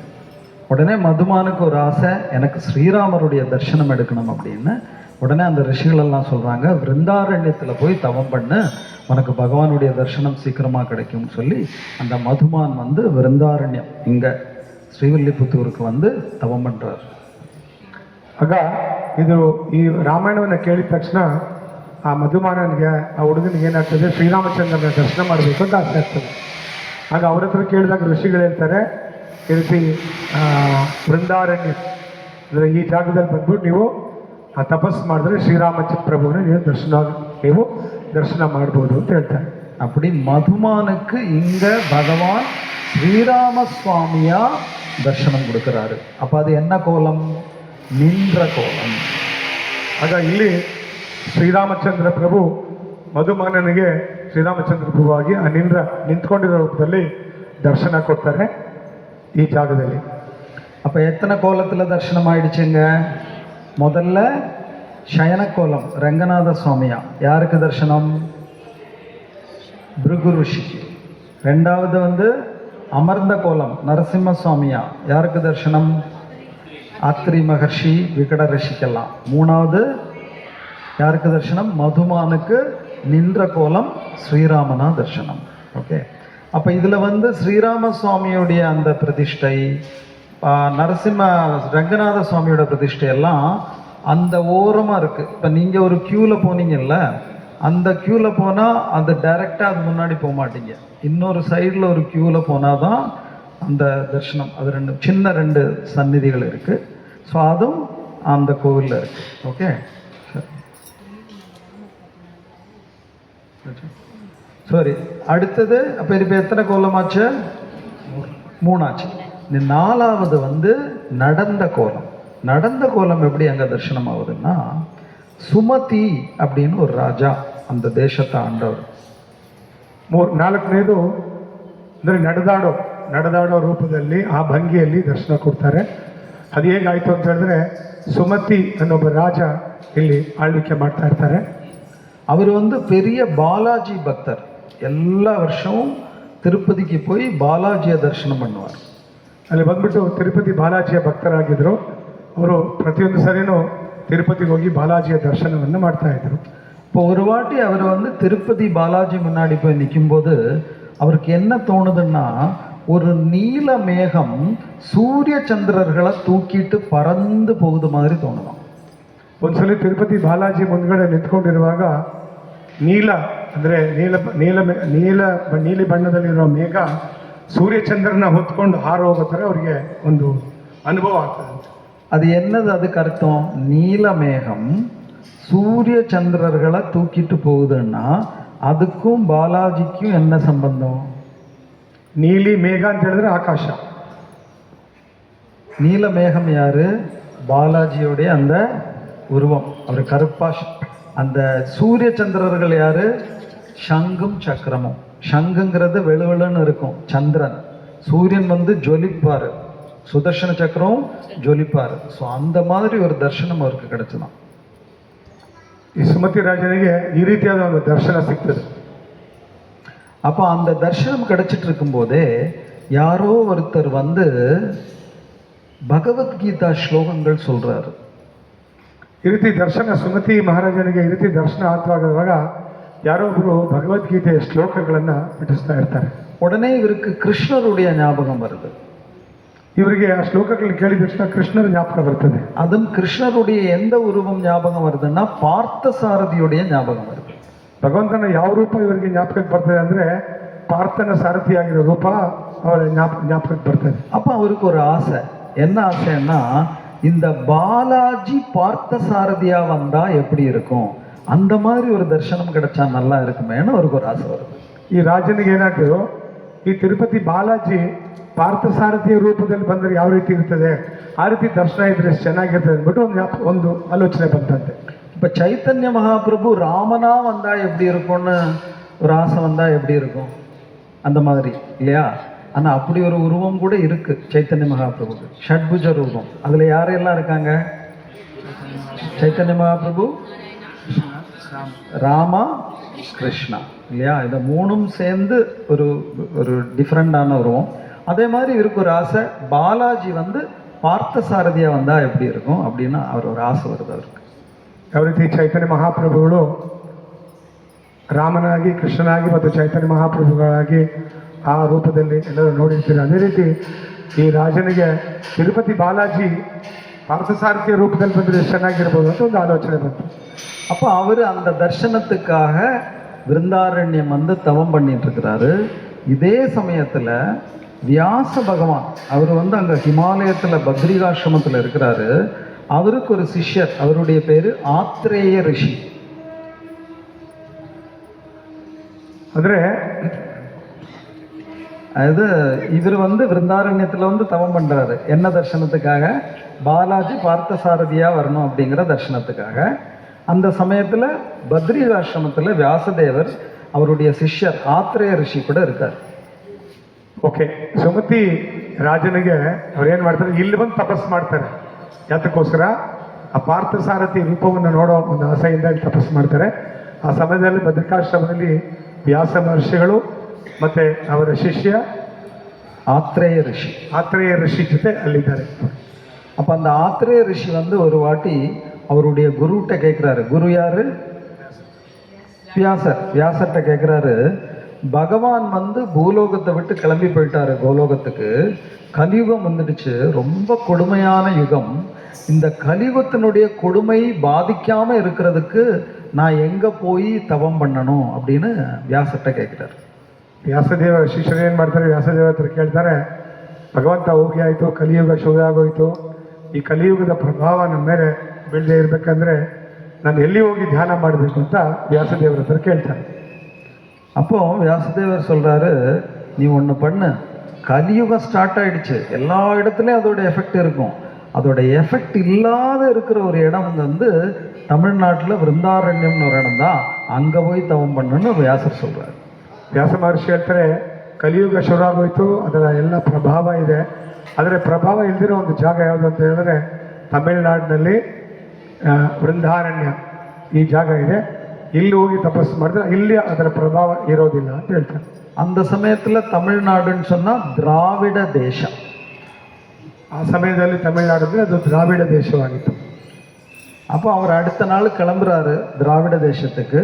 உடனே மதுமானுக்கு ஒரு ஆசை, எனக்கு ஸ்ரீராமருடைய தரிசனம் எடுக்கணும் அப்படின்னு. உடனே அந்த ரிஷிகளெல்லாம் சொல்கிறாங்க, விருந்தாரண்யத்தில் போய் தவம் பண்ணு, உனக்கு பகவானுடைய தரிசனம் சீக்கிரமாக கிடைக்கும்னு சொல்லி அந்த மதுமான் வந்து விருந்தாரண்யம், இங்கே ஸ்ரீவில்லிபுத்தூருக்கு வந்து தவம் பண்ணுறார். ಆಗ ಇದು ಈ ರಾಮಾಯಣವನ್ನು ಕೇಳಿದ ತಕ್ಷಣ ಆ ಮಧುಮಾನನಿಗೆ ಆ ಹುಡುಗನಿಗೆ ಏನಾಗ್ತದೆ, ಶ್ರೀರಾಮಚಂದ್ರನ ದರ್ಶನ ಮಾಡಬೇಕು ಅಂತ ಆಸೆ ಆಗ್ತದೆ. ಆಗ ಅವ್ರ ಹತ್ರ ಕೇಳಿದಾಗ ಋಷಿಗಳು ಹೇಳ್ತಾರೆ, ಈ ರೀತಿ ವೃಂದಾರಣ್ಯ ಅಂದರೆ ಈ ಜಾಗದಲ್ಲಿ ಬಂದ್ಬಿಟ್ಟು ನೀವು ಆ ತಪಸ್ಸು ಮಾಡಿದ್ರೆ ಶ್ರೀರಾಮಚಂದ್ರ ಪ್ರಭುವನ್ನ ನೀವು ದರ್ಶನ ಮಾಡ್ಬೋದು ಅಂತ ಹೇಳ್ತಾರೆ. அப்படி மதுமானுக்கு இங்க பகவான் ஸ்ரீராம சுவாமியா தர்சனம் கொடுக்கிறாரு. அப்ப அது என்ன கோலம்? நின்ற கோலம். ಆಗ ಇಲ್ಲಿ ಶ್ರೀರಾಮಚಂದ್ರ ಪ್ರಭು ಮಧುಮಾನನಿಗೆ ಶ್ರೀರಾಮಚಂದ್ರ ಪ್ರಭುವಾಗಿ ಆ ನಿಂತ್ಕೊಂಡಿರೋ ರೂಪದಲ್ಲಿ ದರ್ಶನ ಕೊಡ್ತಾರೆ ಈ ಜಾಗದಲ್ಲಿ. அப்ப எத்தனை கோலத்துல தர்சனம் ஆயிடுச்சுங்க? முதல்ல சயன கோலம் ரங்கநாத சுவாமியா. யாருக்கு தர்சனம்? பிருகு ரிஷி. ரெண்டாவது வந்து அமர்ந்த கோலம் நரசிம்ம சுவாமியா. யாருக்கு தர்சனம்? அத்ரி மகர்ஷி விகட ரிஷிக்கெல்லாம். மூணாவது யாருக்கு தர்சனம்? மதுமானுக்கு நின்ற கோலம் ஸ்ரீராமனா தர்சனம். ஓகே. அப்போ இதில் வந்து ஸ்ரீராம சுவாமியுடைய அந்த பிரதிஷ்டை, நரசிம்ம ரங்கநாத சுவாமியோட பிரதிஷ்டை எல்லாம் அந்த ஓரமாக இருக்குது. இப்போ நீங்கள் ஒரு க்யூவில் போனீங்கல்ல, அந்த க்யூவில் போனால் அது டைரெக்டாக அது முன்னாடி போக மாட்டீங்க. இன்னொரு சைடில் ஒரு க்யூவில் போனால் தான் அந்த தர்ஷனம். அது ரெண்டு சந்நிதிகள் இருக்குது. ஸோ அதுவும் அந்த கோவிலில் இருக்குது. ஓகே. சரி, அடுத்தது அப்போ இப்போ எத்தனை கோலமாச்சு? 3 ஆச்சு. இந்த 4வது வந்து நடந்த கோலம். நடந்த கோலம் எப்படி அங்கே தரிசனம் ஆகுதுன்னா, சுமதி அப்படின்னு ஒரு ராஜா அந்த தேசத்தை ஆண்டவர். 4ನೇದು ಅಂದರೆ ನಡೆದಾಡೋ ರೂಪದಲ್ಲಿ ಆ ಭಂಗಿಯಲ್ಲಿ ದರ್ಶನ ಕೊಡ್ತಾರೆ. ಅದು ಹೇಗಾಯಿತು ಅಂತ ಹೇಳಿದ್ರೆ, ಸುಮತಿ ಅನ್ನೊಬ್ಬ ರಾಜ ಇಲ್ಲಿ ಆಳ್ವಿಕೆ ಮಾಡ್ತಾ ಇರ್ತಾರೆ. அவர் வந்து பெரிய பாலாஜி பக்தர். எல்லா வருஷமும் திருப்பதிக்கு போய் பாலாஜியை தரிசனம் பண்ணுவார். ಅಲ್ಲಿ ಬಂದ್ಬಿಟ್ಟು ತಿರುಪತಿ ಬಾಲಾಜಿಯ ಭಕ್ತರಾಗಿದ್ದರು. ಅವರು ಪ್ರತಿಯೊಂದು ಸರಿನೂ ತಿರುಪತಿಗೆ ಹೋಗಿ ಬಾಲಾಜಿಯ ದರ್ಶನವನ್ನು ಮಾಡ್ತಾ ಇದ್ರು. இப்போ ஒரு வாட்டி அவர் வந்து திருப்பதி பாலாஜி முன்னாடி போய் நிற்கும்போது அவருக்கு என்ன தோணுதுன்னா, ஒரு நீல மேகம் சூரிய சந்திரர்களை தூக்கிட்டு பறந்து போகுது மாதிரி தோணுதான். ಒಂದ್ಸಲಿ ತಿರುಪತಿ ಬಾಲಾಜಿ ಮುಂದ್ಗಡೆ ನಿಂತ್ಕೊಂಡಿರುವಾಗ ನೀಲ ಅಂದರೆ ನೀಲಿ ಬಣ್ಣದಲ್ಲಿರೋ ಮೇಘ ಸೂರ್ಯಚಂದ್ರನ ಹೊತ್ಕೊಂಡು ಹಾರು ಹೋಗೋ ಥರ ಅವರಿಗೆ ಒಂದು ಅನುಭವ ಆಗ್ತದೆ. அது என்னது? அதுக்கு அர்த்தம் நீல மேகம் சூரிய சந்திரர்களை தூக்கிட்டு போகுதுன்னா அதுக்கும் பாலாஜிக்கும் என்ன சம்பந்தம்? ನೀಲಿ ಮೇಘ ಅಂತ ಹೇಳಿದ್ರೆ ಆಕಾಶ. நீல மேகம் யாரு? பாலாஜியோடைய அந்த உருவம். அவர் கருப்பா. அந்த சூரிய சந்திரர்கள் யாரு? சங்கும் சக்கரமும். சங்குங்கிறது வெளுவெளுன்னு இருக்கும், சந்திரன். சூரியன் வந்து ஜொலிப்பார், சுதர்ஷன சக்கரம் ஜொலிப்பார். ஸோ அந்த மாதிரி ஒரு தர்சனம் அவருக்கு கிடைச்சதான். ಈ ಸುಮತಿ ರಾಜನಿಗೆ ಈ ರೀತಿಯಾದ ಒಂದು ದರ್ಶನ ಸಿಗ್ತದೆ. அப்போ அந்த தர்சனம் கிடைச்சிட்டு இருக்கும்போதே யாரோ ஒருத்தர் வந்து பகவத்கீதா ஸ்லோகங்கள் சொல்றாரு. ಈ ರೀತಿ ದರ್ಶನ ಸುಮತಿ ಮಹಾರಾಜನಿಗೆ ಈ ರೀತಿ ದರ್ಶನ ಆಗುವಾಗ ಯಾರೋ ಒಬ್ಬರು ಭಗವದ್ಗೀತೆಯ ಶ್ಲೋಕಗಳನ್ನು ಪಠಿಸ್ತಾ ಇರ್ತಾರೆ. உடனே இவருக்கு கிருஷ்ணருடைய ஞாபகம் வருது. ಇವರಿಗೆ ಆ ಶ್ಲೋಕಗಳನ್ನು ಕೇಳಿದ ತಕ್ಷಣ ಕೃಷ್ಣರ ಜ್ಞಾಪಕ ಬರ್ತದೆ. அதுவும் கிருஷ்ணருடைய எந்த உருவம் ஞாபகம் வருதுன்னா பார்த்தசாரதியுடைய ஞாபகம் வருது. ಭಗವಂತನ ಯಾವ ರೂಪ ಇವರಿಗೆ ಜ್ಞಾಪಕಕ್ಕೆ ಬರ್ತದೆ ಅಂದರೆ ಪಾರ್ಥನ ಸಾರಥಿಯಾಗಿರೋ ರೂಪ ಅವರ ಜ್ಞಾಪಕಕ್ಕೆ ಬರ್ತದೆ. அப்போ அவருக்கு ஒரு ஆசை. என்ன ஆசைன்னா, இந்த பாலாஜி பார்த்த சாரதியா வந்தா எப்படி இருக்கும், அந்த மாதிரி ஒரு தரிசனம் கிடைச்சா நல்லா இருக்குமேன்னு அவருக்கு ஒரு ஆசை வருது. ಈ ರಾಜನಿಗೆ ಏನಾಗ್ತದೋ, ಈ ತಿರುಪತಿ ಬಾಲಾಜಿ ಪಾರ್ಥಸಾರಥಿಯ ರೂಪದಲ್ಲಿ ಬಂದರೆ ಯಾವ ರೀತಿ ಇರ್ತದೆ, ಆ ರೀತಿ ದರ್ಶನ ಇದ್ರೆ ಚೆನ್ನಾಗಿರ್ತದೆ ಅಂದ್ಬಿಟ್ಟು ಒಂದು ಆಲೋಚನೆ ಬಂತಂತೆ. இப்போ சைத்தன்ய மகாபிரபு ராமனா வந்தா எப்படி இருக்கும்னு ஒரு ஆசை வந்தா எப்படி இருக்கும், அந்த மாதிரி இல்லையா? ஆனால் அப்படி ஒரு உருவம் கூட இருக்கு சைத்தன்ய மகாபிரபுக்கு, ஷட்புஜ ரூபம். அதில் யாரெல்லாம் இருக்காங்க? சைத்தன்ய மகாபிரபு, ராமா, கிருஷ்ணா இல்லையா? இந்த மூணும் சேர்ந்து ஒரு ஒரு டிஃப்ரெண்டான உருவம். அதே மாதிரி இவருக்கு ஒரு ஆசை, பாலாஜி வந்து பார்த்த சாரதியாக வந்தால் எப்படி இருக்கும் அப்படின்னு அவர் ஒரு ஆசை வருது அவருக்கு. ಯಾವ ರೀತಿ ಚೈತನ್ಯ ಮಹಾಪ್ರಭುಗಳು ರಾಮನಾಗಿ, ಕೃಷ್ಣನಾಗಿ ಮತ್ತು ಚೈತನ್ಯ ಮಹಾಪ್ರಭುಗಳಾಗಿ ಆ ರೂಪದಲ್ಲಿ ಎಲ್ಲರೂ ನೋಡಿರ್ತೀರಿ, ಅದೇ ರೀತಿ ಈ ರಾಜನಿಗೆ ತಿರುಪತಿ ಬಾಲಾಜಿ ಪಾರ್ಥಸಾರಥಿಯ ರೂಪದಲ್ಲಿ ಬಂದರೆ ಎಷ್ಟು ಚೆನ್ನಾಗಿರ್ಬೋದು ಅಂತ ಒಂದು ಆಲೋಚನೆ ಬಂತು. அப்போ அவர் அந்த தர்சனத்துக்காக விருந்தாரண்யம் வந்து தவம் பண்ணிட்டு இருக்கிறாரு. இதே சமயத்தில் வியாச பகவான் அவர் வந்து அங்கே ஹிமாலயத்தில் பத்ரிகாசிரமத்தில் இருக்கிறாரு. அவருக்கு ஒரு சிஷ்யர், அவருடைய பேர் ஆத்ரேய ரிஷி. ಅಂದರೆ அது இவர் வந்து விருந்தாரண்யத்தில் வந்து தவம் பண்ணுறாரு. என்ன தர்சனத்துக்காக? பாலாஜி பார்த்தசாரதியாக வரணும் அப்படிங்கிற தர்சனத்துக்காக. அந்த சமயத்தில் பத்ரிகாசிரமத்தில் வியாசதேவர் அவருடைய சிஷ்யர் ஆத்ரேய ரிஷி கூட இருக்கார். ಓಕೆ, ಸುಮತಿ ರಾಜನಿಗೆ ಅವ್ರೇನು ಮಾಡ್ತಾರೆ, ಇಲ್ಲಿ ಬಂದು ತಪಸ್ಸು ಮಾಡ್ತಾರೆ. ಯಾತಕ್ಕೋಸ್ಕರ? ಆ ಪಾರ್ಥಸಾರಥಿ ರೂಪವನ್ನು ನೋಡೋ ಒಂದು ಆಸೆಯಿಂದ ಇಲ್ಲಿ ತಪಸ್ಸು ಮಾಡ್ತಾರೆ. ಆ ಸಮಯದಲ್ಲಿ ಬದ್ರಿಕಾಶ್ರಮದಲ್ಲಿ ವ್ಯಾಸ ಮಹರ್ಷಿಗಳು ಮತ್ತು ಅವರ ಶಿಷ್ಯ ಆತ್ರೇಯ ಋಷಿ ಜೊತೆ ಅಲ್ಲಿದ್ದಾರೆ. அப்போ அந்த ஆத்ரேய ரிஷி வந்து ஒரு வாட்டி அவருடைய குருகிட்ட கேட்குறாரு. குரு யாரு? வியாசர்கிட்ட கேட்குறாரு, பகவான் வந்து பூலோகத்தை விட்டு கிளம்பி போயிட்டாரு கோலோகத்துக்கு. கலியுகம் வந்துடுச்சு, ரொம்ப கொடுமையான யுகம். இந்த கலியுகத்தினுடைய கொடுமை பாதிக்காம இருக்கிறதுக்கு நான் எங்க போய் தவம் பண்ணணும் அப்படின்னு வியாசர்கிட்ட கேட்குறாரு. ವ್ಯಾಸದೇವ ಶಿಷ್ಯರು ಏನು ಮಾಡ್ತಾರೆ, ವ್ಯಾಸದೇವ ಹತ್ರ ಕೇಳ್ತಾರೆ, ಭಗವಂತ ಹೋಗಿ ಆಯಿತು, ಕಲಿಯುಗ ಶುರು ಆಗೋಯ್ತು, ಈ ಕಲಿಯುಗದ ಪ್ರಭಾವ ನಮ್ಮ ಮೇಲೆ ಬೀಳದೆ ಇರಬೇಕಂದ್ರೆ ನಾನು ಎಲ್ಲಿ ಹೋಗಿ ಧ್ಯಾನ ಮಾಡಬೇಕು ಅಂತ ವ್ಯಾಸದೇವರ ಹತ್ರ ಕೇಳ್ತಾರೆ. அப்போ வியாசதேவர் சொல்றாரு, நீ ஒன்று பண்ணு, கலியுகம் ஸ்டார்ட் ஆயிடுச்சு, எல்லா இடத்துலையும் அதோட எஃபெக்ட் இருக்கும். அதோட எஃபெக்ட் இல்லாத இருக்கிற ஒரு இடம் வந்து தமிழ்நாட்டில் விருந்தாரண்யம்னு ஒரு இடம் தான், அங்கே போய் தவம் பண்ணுன்னு வியாசர் சொல்கிறார். ವ್ಯಾಸ ಮಹರ್ಷಿ ಹೇಳ್ತಾರೆ, ಕಲಿಯುಗ ಶುರು ಆಗೋಯ್ತು, ಅದರ ಎಲ್ಲ ಪ್ರಭಾವ ಇದೆ, ಆದರೆ ಪ್ರಭಾವ ಇಲ್ದಿರೋ ಒಂದು ಜಾಗ ಯಾವುದು ಅಂತ ಹೇಳಿದ್ರೆ ತಮಿಳುನಾಡಿನಲ್ಲಿ ವೃಂದಾರಣ್ಯ ಈ ಜಾಗ ಇದೆ, ಇಲ್ಲಿ ಹೋಗಿ ತಪಸ್ಸು ಮಾಡಿದ್ರೆ ಇಲ್ಲಿ ಅದರ ಪ್ರಭಾವ ಇರೋದಿಲ್ಲ ಅಂತ ಹೇಳ್ತಾರೆ. அந்த சமயத்தில் தமிழ்நாடுன்னு சொன்னால் திராவிட தேசம். ಆ ಸಮಯದಲ್ಲಿ ತಮಿಳುನಾಡು ಅಂದರೆ ಅದು ದ್ರಾವಿಡ ದೇಶವಾಗಿತ್ತು. அப்போ அவர் அடுத்த நாள் கிளம்புறாரு திராவிட தேசத்துக்கு.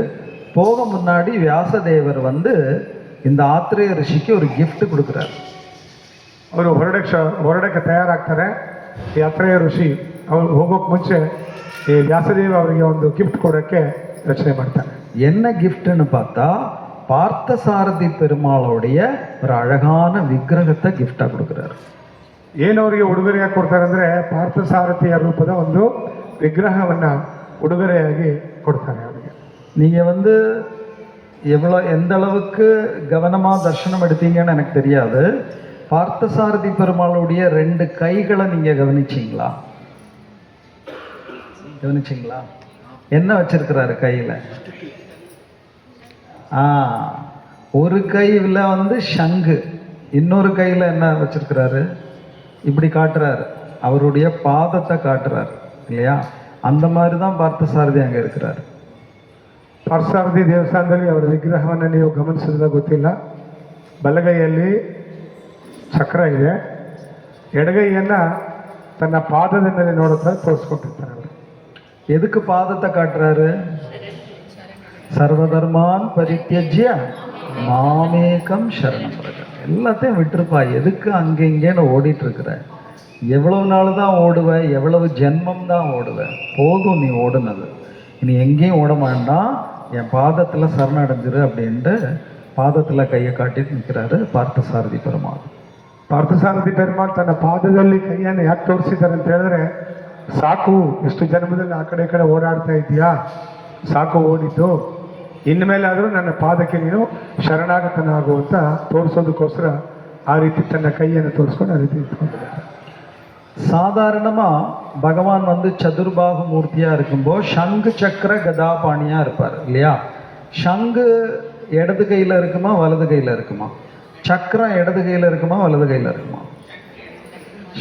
போக முன்னாடி வியாசதேவர் வந்து இந்த ஆத்ரேய ரிஷிக்கு ஒரு gift கொடுக்குறாரு. ಅವರು ಹೊರಡಕ್ಕೆ ತಯಾರಾಗ್ತಾರೆ. ಈ ಆತ್ರೇಯ ಋಷಿ ಅವರು ಹೋಗೋಕೆ ಮುಂಚೆ ಈ ವ್ಯಾಸದೇವ ಅವರಿಗೆ ಒಂದು ಗಿಫ್ಟ್ ಕೊಡೋಕ್ಕೆ ಯೋಚನೆ ಮಾಡ್ತಾರೆ. என்ன கிஃப்ட்னு பார்த்தா பார்த்தசாரதி பெருமாளுடைய ஒரு அழகான விக்கிரகத்தை கிஃப்டாக கொடுக்குறாரு. ಏನು ಅವರಿಗೆ ಉಡುಗೊರೆಯಾಗಿ ಕೊಡ್ತಾರೆ ಅಂದರೆ ಪಾರ್ಥಸಾರಥಿಯ ರೂಪದ ಒಂದು ವಿಗ್ರಹವನ್ನು ಉಡುಗೊರೆಯಾಗಿ ಕೊಡ್ತಾರೆ ಅವರಿಗೆ. நீங்கள் வந்து எந்த அளவுக்கு கவனமாக தர்சனம் எடுத்தீங்கன்னு எனக்கு தெரியாது. பார்த்தசாரதி பெருமாளுடைய 2 கைகளை நீங்கள் கவனிச்சிங்களா? என்ன வச்சிருக்கிறாரு கையில்? ஒரு கையில் வந்து சங்கு, இன்னொரு கையில் என்ன வச்சிருக்கிறாரு? இப்படி காட்டுறாரு, அவருடைய பாதத்தை காட்டுறாரு இல்லையா? அந்த மாதிரி தான் பார்த்தசாரதி அங்கே இருக்கிறார். ಪಾರ್ಥಸಾರಥಿ ದೇವಸ್ಥಾನದಲ್ಲಿ ಅವರ ವಿಗ್ರಹವನ್ನು ನೀವು ಗಮನಿಸಿದ್ರೆ ಗೊತ್ತಿಲ್ಲ, ಬಲಗೈಯಲ್ಲಿ ಚಕ್ರ ಇದೆ, ಎಡಗೈಯನ್ನು ತನ್ನ ಪಾದದ ಮೇಲೆ ನೋಡುತ್ತಾ ತೋರಿಸ್ಕೊಟ್ಟಿರ್ತಾರೆ ಅವರು. எதுக்கு பாதத்தை காட்டுறாரு? சர்வதர்மான் பரித்யஜ்ய மாமேகம் சரணம் பிரஜ. எல்லாத்தையும் விட்டுருப்பா, எதுக்கு அங்கே இங்கேன்னு ஓடிட்டு இருக்கிற? எவ்வளவு நாள் தான் ஓடுவேன், எவ்வளவு ஜென்மம் தான் ஓடுவேன், போதும் நீ ஓடுனது, இனி எங்கேயும் ஓட வேண்டாம், என் பாதத்தில் சரணடைஞ்சிரு அப்படின்ட்டு பாதத்தில் கையை காட்டிட்டு நிற்கிறாரு பார்த்தசாரதி பெருமாள். ಪಾರ್ಥಸಾರಥಿ ಪೆರುಮಾಳ್ ತನ್ನ ಪಾದದಲ್ಲಿ ಕೈಯನ್ನು ಯಾಕೆ ತೋರಿಸಿದ್ದಾರೆ ಅಂತ ಹೇಳಿದ್ರೆ, ಸಾಕು, ಎಷ್ಟು ಜನ್ಮದಲ್ಲಿ ಆ ಕಡೆ ಈ ಕಡೆ ಓಡಾಡ್ತಾ ಇದೆಯಾ, ಸಾಕು ಓಡಿದ್ದು, ಇನ್ಮೇಲಾದರೂ ನನ್ನ ಪಾದಕ್ಕೆ ನೀನು ಶರಣಾಗತನಾಗು ಅಂತ ತೋರಿಸೋದಕ್ಕೋಸ್ಕರ ಆ ರೀತಿ ತನ್ನ ಕೈಯನ್ನು ತೋರಿಸ್ಕೊಂಡು ಆ ರೀತಿ ಇಟ್ಕೊಂಡಿದ್ದಾರೆ. சாதாரணமாக பகவான் வந்து சதுர்பாகு மூர்த்தியாக இருக்கும்போது சங்கு சக்கர கதாபாணியாக இருப்பார் இல்லையா? சங்கு இடது கையில் இருக்குமா வலது கையில் இருக்குமா? சக்கரம் இடது கையில் இருக்குமா வலது கையில் இருக்குமா?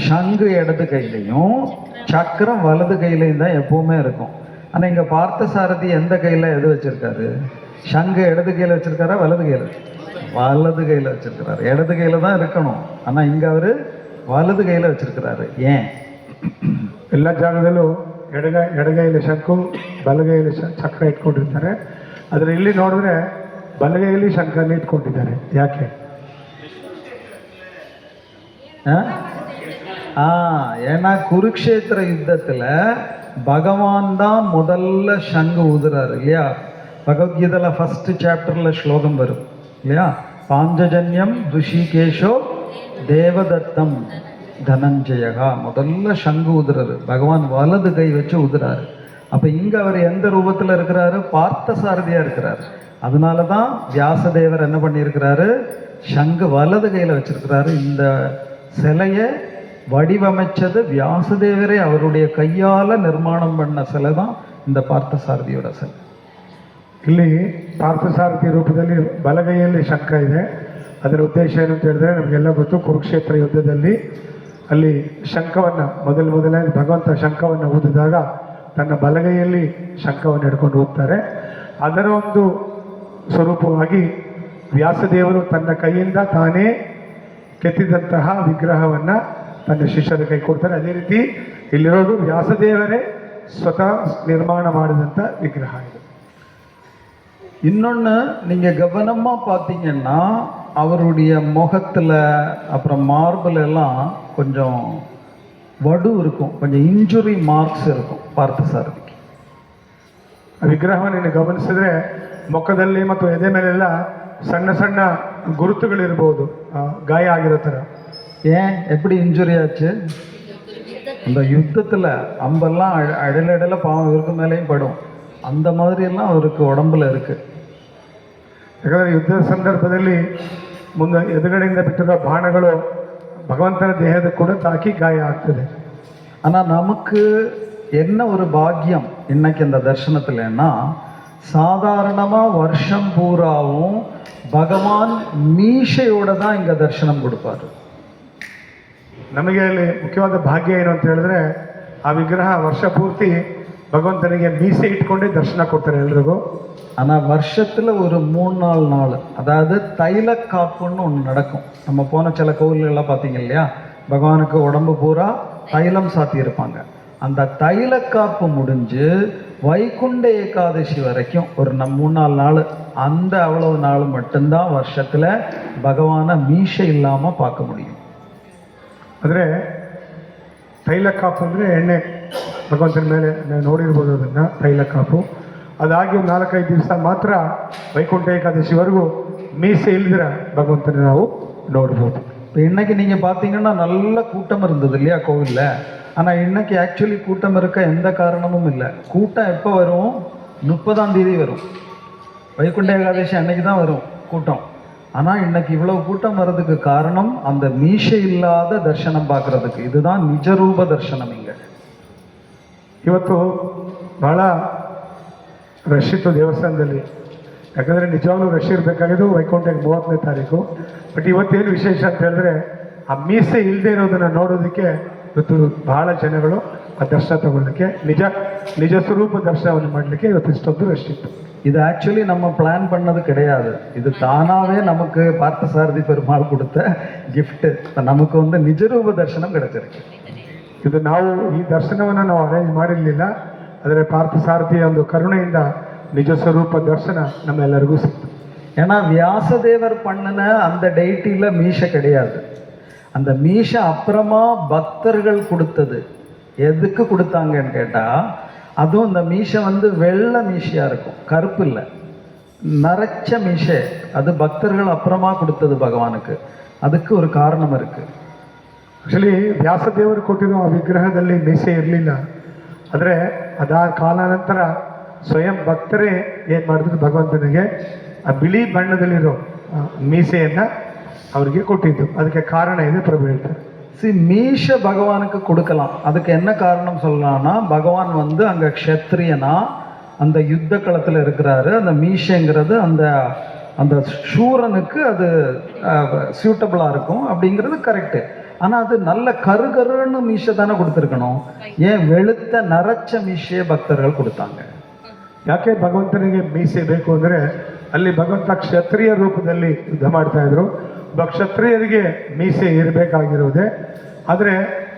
சங்கு இடது கையிலையும் சக்கரம் வலது கையிலையும் தான் எப்பவுமே இருக்கும். ஆனால் இங்கே பார்த்தசாரதி எந்த கையில் எது வச்சிருக்காரு? சங்கு இடது கையில் வச்சிருக்காரா வலது கையில்? வலது கையில் வச்சிருக்கிறாரு. இடது கையில் தான் இருக்கணும், ஆனால் இங்கே அவர் வலது கையில் வச்சிருக்கிறாரு. ஏன்? ಎಲ್ಲ ಜಾಗದಲ್ಲೂ ಎಡಗೈಯಲ್ಲಿ ಶಂಕು, ಬಲಗೈಯಲ್ಲಿ ಚಕ್ರ ಇಟ್ಕೊಂಡಿರ್ತಾರೆ. ಆದರೆ ಇಲ್ಲಿ ನೋಡಿದ್ರೆ ಬಲಗೈಯಲ್ಲಿ ಶಂಕನ್ನು ಇಟ್ಕೊಂಡಿದ್ದಾರೆ. ಯಾಕೆ? ஏன்னா குருக்ஷேத்திர யுத்தத்துல பகவான் தான் முதல்ல சங்கு ஊதுறாரு இல்லையா? பகவத்கீதையில ஃபர்ஸ்ட் சாப்டர்ல ஸ்லோகம் வரும் இல்லையா? பாஞ்சஜன்யம் ருஷிகேஷோ தேவதத்தம் தனஞ்சயகா. முதல்ல சங்கு ஊதுறாரு பகவான், வலது கை வச்சு ஊதுறாரு. அப்ப இங்க அவர் எந்த ரூபத்துல இருக்கிறாரு? பார்த்த சாரதியா இருக்கிறாரு. அதனாலதான் வியாசதேவர் என்ன பண்ணியிருக்கிறாரு? சங்கு வலது கையில வச்சிருக்கிறாரு. இந்த சிலையை வடிவமைச்சது வியாசதேவரே அவருடைய கையால நிர்மாணம் பண்ண சிலை தான் இந்த பார்த்தசாரதியோட சிலை. ಇಲ್ಲಿ ಪಾರ್ಥಸಾರಥಿ ರೂಪದಲ್ಲಿ ಬಲಗೈಯಲ್ಲಿ ಶಂಖ ಇದೆ. ಅದರ ಉದ್ದೇಶ ಏನು ಅಂತ ಹೇಳಿದ್ರೆ, ನಮಗೆಲ್ಲ ಗೊತ್ತು, ಕುರುಕ್ಷೇತ್ರ ಯುದ್ಧದಲ್ಲಿ ಅಲ್ಲಿ ಶಂಖವನ್ನು ಮೊದಲನೇ ಭಗವಂತ ಶಂಖವನ್ನು ಊದಿದಾಗ ತನ್ನ ಬಲಗೈಯಲ್ಲಿ ಶಂಖವನ್ನು ಹಿಡ್ಕೊಂಡು ಹೋಗ್ತಾರೆ. ಅದರ ಒಂದು ಸ್ವರೂಪವಾಗಿ ವ್ಯಾಸದೇವರು ತನ್ನ ಕೈಯಿಂದ ತಾನೇ ಕೆತ್ತಿದಂತಹ ವಿಗ್ರಹವನ್ನು ತನ್ನ ಶಿಷ್ಯರ ಕೈ ಕೊಡ್ತಾರೆ. ಅದೇ ರೀತಿ ಇಲ್ಲಿರೋದು ವ್ಯಾಸದೇವರೇ ಸ್ವತಃ ನಿರ್ಮಾಣ ಮಾಡಿದಂಥ ವಿಗ್ರಹ ಇದು. இன்னொன்று நீங்கள் கவனமாக பார்த்தீங்கன்னா அவருடைய முகத்தில் அப்புறம் மார்பிள் எல்லாம் கொஞ்சம் வடு இருக்கும், கொஞ்சம் இன்ஜுரி மார்க்ஸ் இருக்கும் பார்த்தசாரதிக்கு. ವಿಗ್ರಹವನ್ನು ಗಮನಿಸಿದ್ರೆ ಮುಖದಲ್ಲಿ ಮತ್ತು ಎದೆ ಮೇಲೆಲ್ಲ ಸಣ್ಣ ಸಣ್ಣ ಗುರುತುಗಳಿರ್ಬೋದು, ಗಾಯ ಆಗಿರೋ ಥರ. ஏன் எப்படி இன்ஜுரி ஆச்சு? அந்த யுத்தத்தில் அம்பெல்லாம் அடல பாவம் இவருக்கு மேலேயும் படும். அந்த மாதிரியெல்லாம் அவருக்கு உடம்புல இருக்கு. ಯಾಕಂದರೆ ಯುದ್ಧದ ಸಂದರ್ಭದಲ್ಲಿ ಮುಂದೆ ಎದುರುಗಡೆಯಿಂದ ಬಿಟ್ಟಿರೋ ಬಾಣಗಳು ಭಗವಂತನ ದೇಹದ ಕೂಡ ತಾಕಿ ಗಾಯ ಆಗ್ತದೆ. ஆனால் நமக்கு என்ன ஒரு பாக்கியம் இன்னைக்கு இந்த தர்சனத்துலன்னா, சாதாரணமாக வருஷம் பூராவும் பகவான் மீசையோட தான் இங்கே தரிசனம் கொடுப்பாரு. ನಮಗೆ ಅಲ್ಲಿ ಮುಖ್ಯವಾದ ಭಾಗ್ಯ ಏನು ಅಂತ ಹೇಳಿದ್ರೆ, ಆ ವಿಗ್ರಹ ವರ್ಷ ಪೂರ್ತಿ ಭಗವಂತನಿಗೆ ಮೀಸೆ ಇಟ್ಕೊಂಡೇ ದರ್ಶನ ಕೊಡ್ತಾರೆ ಎಲ್ರಿಗೂ. ஆனால் வருஷத்தில் ஒரு 3-4 நாள், அதாவது தைல காப்புன்னு ஒன்று நடக்கும். நம்ம போன சில கோவில்கள்லாம் பார்த்தீங்க இல்லையா, பகவானுக்கு உடம்பு பூரா தைலம் சாத்தியிருப்பாங்க. அந்த தைல காப்பு முடிஞ்சு வைகுண்ட ஏகாதசி வரைக்கும் ஒரு 3-4 நாள், அந்த அவ்வளவு நாள் மட்டும்தான் வருஷத்தில் பகவானை மீசை இல்லாமல் பார்க்க முடியும். ಅಂದರೆ ತೈಲ ಕಾಪು ಅಂದರೆ ಎಣ್ಣೆ, ಭಗವಂತನ ಮೇಲೆ ನೋಡಿರ್ಬೋದು ಅದನ್ನು, ತೈಲ ಕಾಪು. ಅದಾಗಿ ಒಂದು 4-5 ದಿವಸ ಮಾತ್ರ ವೈಕುಂಠ ಏಕಾದಶಿವರೆಗೂ ಮೀಸೆ ಇಲ್ದಿರ ಭಗವಂತನ ನಾವು ನೋಡ್ಬೋದು. இப்போ இன்னைக்கு நீங்கள் பார்த்தீங்கன்னா நல்ல கூட்டம் இருந்தது இல்லையா கோவிலில். ஆனால் இன்னைக்கு ஆக்சுவலி கூட்டம் இருக்க எந்த காரணமும் இல்லை. கூட்டம் எப்போ வரும்? 30ஆம் தேதி வரும். வைகுண்ட ஏகாதசி அன்னைக்கு தான் வரும் கூட்டம். ஆனால் இன்னைக்கு இவ்வளவு கூட்டம் வர்றதுக்கு காரணம் அந்த மீசை இல்லாத தர்சனம் பார்க்கறதுக்கு. இதுதான் நிஜரூப தர்சனம். இங்கே ಇವತ್ತು ಬಹಳ ರಶ್ ಇತ್ತು ದೇವಸ್ಥಾನದಲ್ಲಿ. ಯಾಕಂದರೆ ನಿಜವಾಗ್ಲೂ ರಶ್ ಇರಬೇಕಾಗಿದ್ದು ವೈಕುಂಠಕ್ಕೆ 30ನೇ ತಾರೀಕು. ಬಟ್ ಇವತ್ತೇನು ವಿಶೇಷ ಅಂತ ಹೇಳಿದ್ರೆ, ಆ ಮೀಸೆ ಇಲ್ಲದೆ ಇರೋದನ್ನು ನೋಡೋದಕ್ಕೆ ಇವತ್ತು ಬಹಳ ಜನಗಳು ಆ ದರ್ಶನ ತಗೊಳ್ಳಲಿಕ್ಕೆ, ನಿಜ ಸ್ವರೂಪ ದರ್ಶನವನ್ನು ಮಾಡಲಿಕ್ಕೆ ಇವತ್ತು ಇಷ್ಟೊಂದು ರಶ್ ಇತ್ತು. இது ஆக்சுவலி நம்ம பிளான் பண்ணது கிடையாது. இது தானாகவே நமக்கு பார்த்தசாரதி பெருமாள் கொடுத்த கிஃப்ட். நமக்கு வந்து நிஜரூப தர்சனம் கிடைச்சிருக்கு. ಇದು ನಾವು ಈ ದರ್ಶನವನ್ನು ನಾವು ಅರೇಂಜ್ ಮಾಡಿರಲಿಲ್ಲ. ಆದರೆ ಪಾರ್ಥಸಾರಥಿಯ ಒಂದು ಕರುಣೆಯಿಂದ ನಿಜ ಸ್ವರೂಪ ದರ್ಶನ ನಮ್ಮೆಲ್ಲರಿಗೂ ಸಿಕ್ತು. ஏன்னா வியாசதேவர் பண்ணின அந்த டெய்ட்டியில் மீசை கிடையாது. அந்த மீசை அப்புறமா பக்தர்கள் கொடுத்தது. எதுக்கு கொடுத்தாங்கன்னு கேட்டால், அதுவும் இந்த மீசை வந்து வெள்ளை மீசையாக இருக்கும், கருப்பு இல்லை, நரைச்ச மீசை. அது பக்தர்கள் அப்புறமா கொடுத்தது பகவானுக்கு. அதுக்கு ஒரு காரணம் இருக்குது. ಆ್ಯಕ್ಚುಲಿ ವ್ಯಾಸದೇವರು ಕೊಟ್ಟಿರೋ ಆ ವಿಗ್ರಹದಲ್ಲಿ ಮೀಸೆ ಇರಲಿಲ್ಲ. ಆದರೆ ಕಾಲಾನಂತರ ಸ್ವಯಂ ಭಕ್ತರೇ ಏನು ಮಾಡಿದ್ರು, ಭಗವಂತನಿಗೆ ಆ ಬಿಳಿ ಬಣ್ಣದಲ್ಲಿರೋ ಮೀಸೆಯನ್ನು ಅವರಿಗೆ ಕೊಟ್ಟಿದ್ದು. ಅದಕ್ಕೆ ಕಾರಣ ಇದೆ, ಪ್ರಭು ಹೇಳ್ತಾರೆ. மீசை பகவானுக்கு கொடுக்கலாம். அதுக்கு என்ன காரணம் சொல்லலாம்னா, பகவான் வந்து அங்கே க்ஷத்ரியனா அந்த யுத்த களத்தில் இருக்கிறாரு. அந்த மீசைங்கிறது அந்த அந்த சூரனுக்கு அது சூட்டபிளாக இருக்கும் அப்படிங்கிறது கரெக்டு. ஆனால் அது நல்ல கருகருன்னு மீசை தானே கொடுத்துருக்கணும். ஏன் வெளுத்த நரைச்ச மீசையை பக்தர்கள் கொடுத்தாங்க? ಯಾಕೆ ಭಗವಂತನಿಗೆ ಮೀಸೆ ಬೇಕು ಅಂದರೆ, ಅಲ್ಲಿ ಭಗವಂತ ಕ್ಷತ್ರಿಯ ರೂಪದಲ್ಲಿ ಯುದ್ಧ ಮಾಡ್ತಾ ಇದ್ರು. ಕ್ಷತ್ರಿಯರಿಗೆ ಮೀಸೆ ಇರಬೇಕಾಗಿರೋದೆ. ಆದರೆ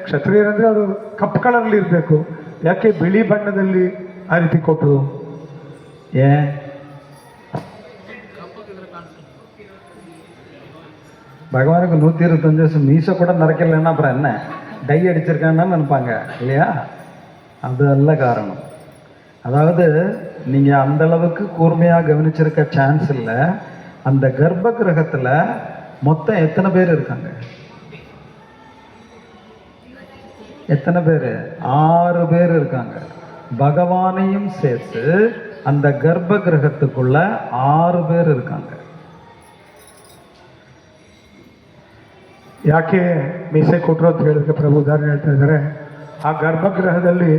ಕ್ಷತ್ರಿಯರಂದರೆ ಅವರು ಕಪ್ಪು ಕಲರ್ಲಿ ಇರಬೇಕು. ಯಾಕೆ ಬಿಳಿ ಬಣ್ಣದಲ್ಲಿ ಆ ರೀತಿ ಕೊಟ್ಟರು? ஏன்? பகவானுக்கு 125 மீசை கூட நரைக்கலைன்னா அப்புறம் என்ன? டை அடிச்சிருக்கான்னு நினைப்பாங்க இல்லையா? அது அல்ல காரணம். அதாவது நீங்கள் அந்த அளவுக்கு கூர்மையாக கவனிச்சிருக்க சான்ஸ் இல்லை. அந்த கர்ப்ப கிரகத்தில் மொத்தம் எத்தனை பேர் இருக்காங்க? எத்தனை பேர்? 6 பேர் இருக்காங்க. பகவானையும் சேர்த்து அந்த கர்ப்ப கிரகத்துக்குள்ள 6 பேர் இருக்காங்க. ಯಾಕೆ ಮೀಸೆ ಕೊಟ್ಟರು ಅಂತ ಹೇಳಿದ್ರೆ ಪ್ರಭು ಉದಾಹರಣೆ ಹೇಳ್ತಾ ಇದ್ದಾರೆ. ಆ ಗರ್ಭಗೃಹದಲ್ಲಿ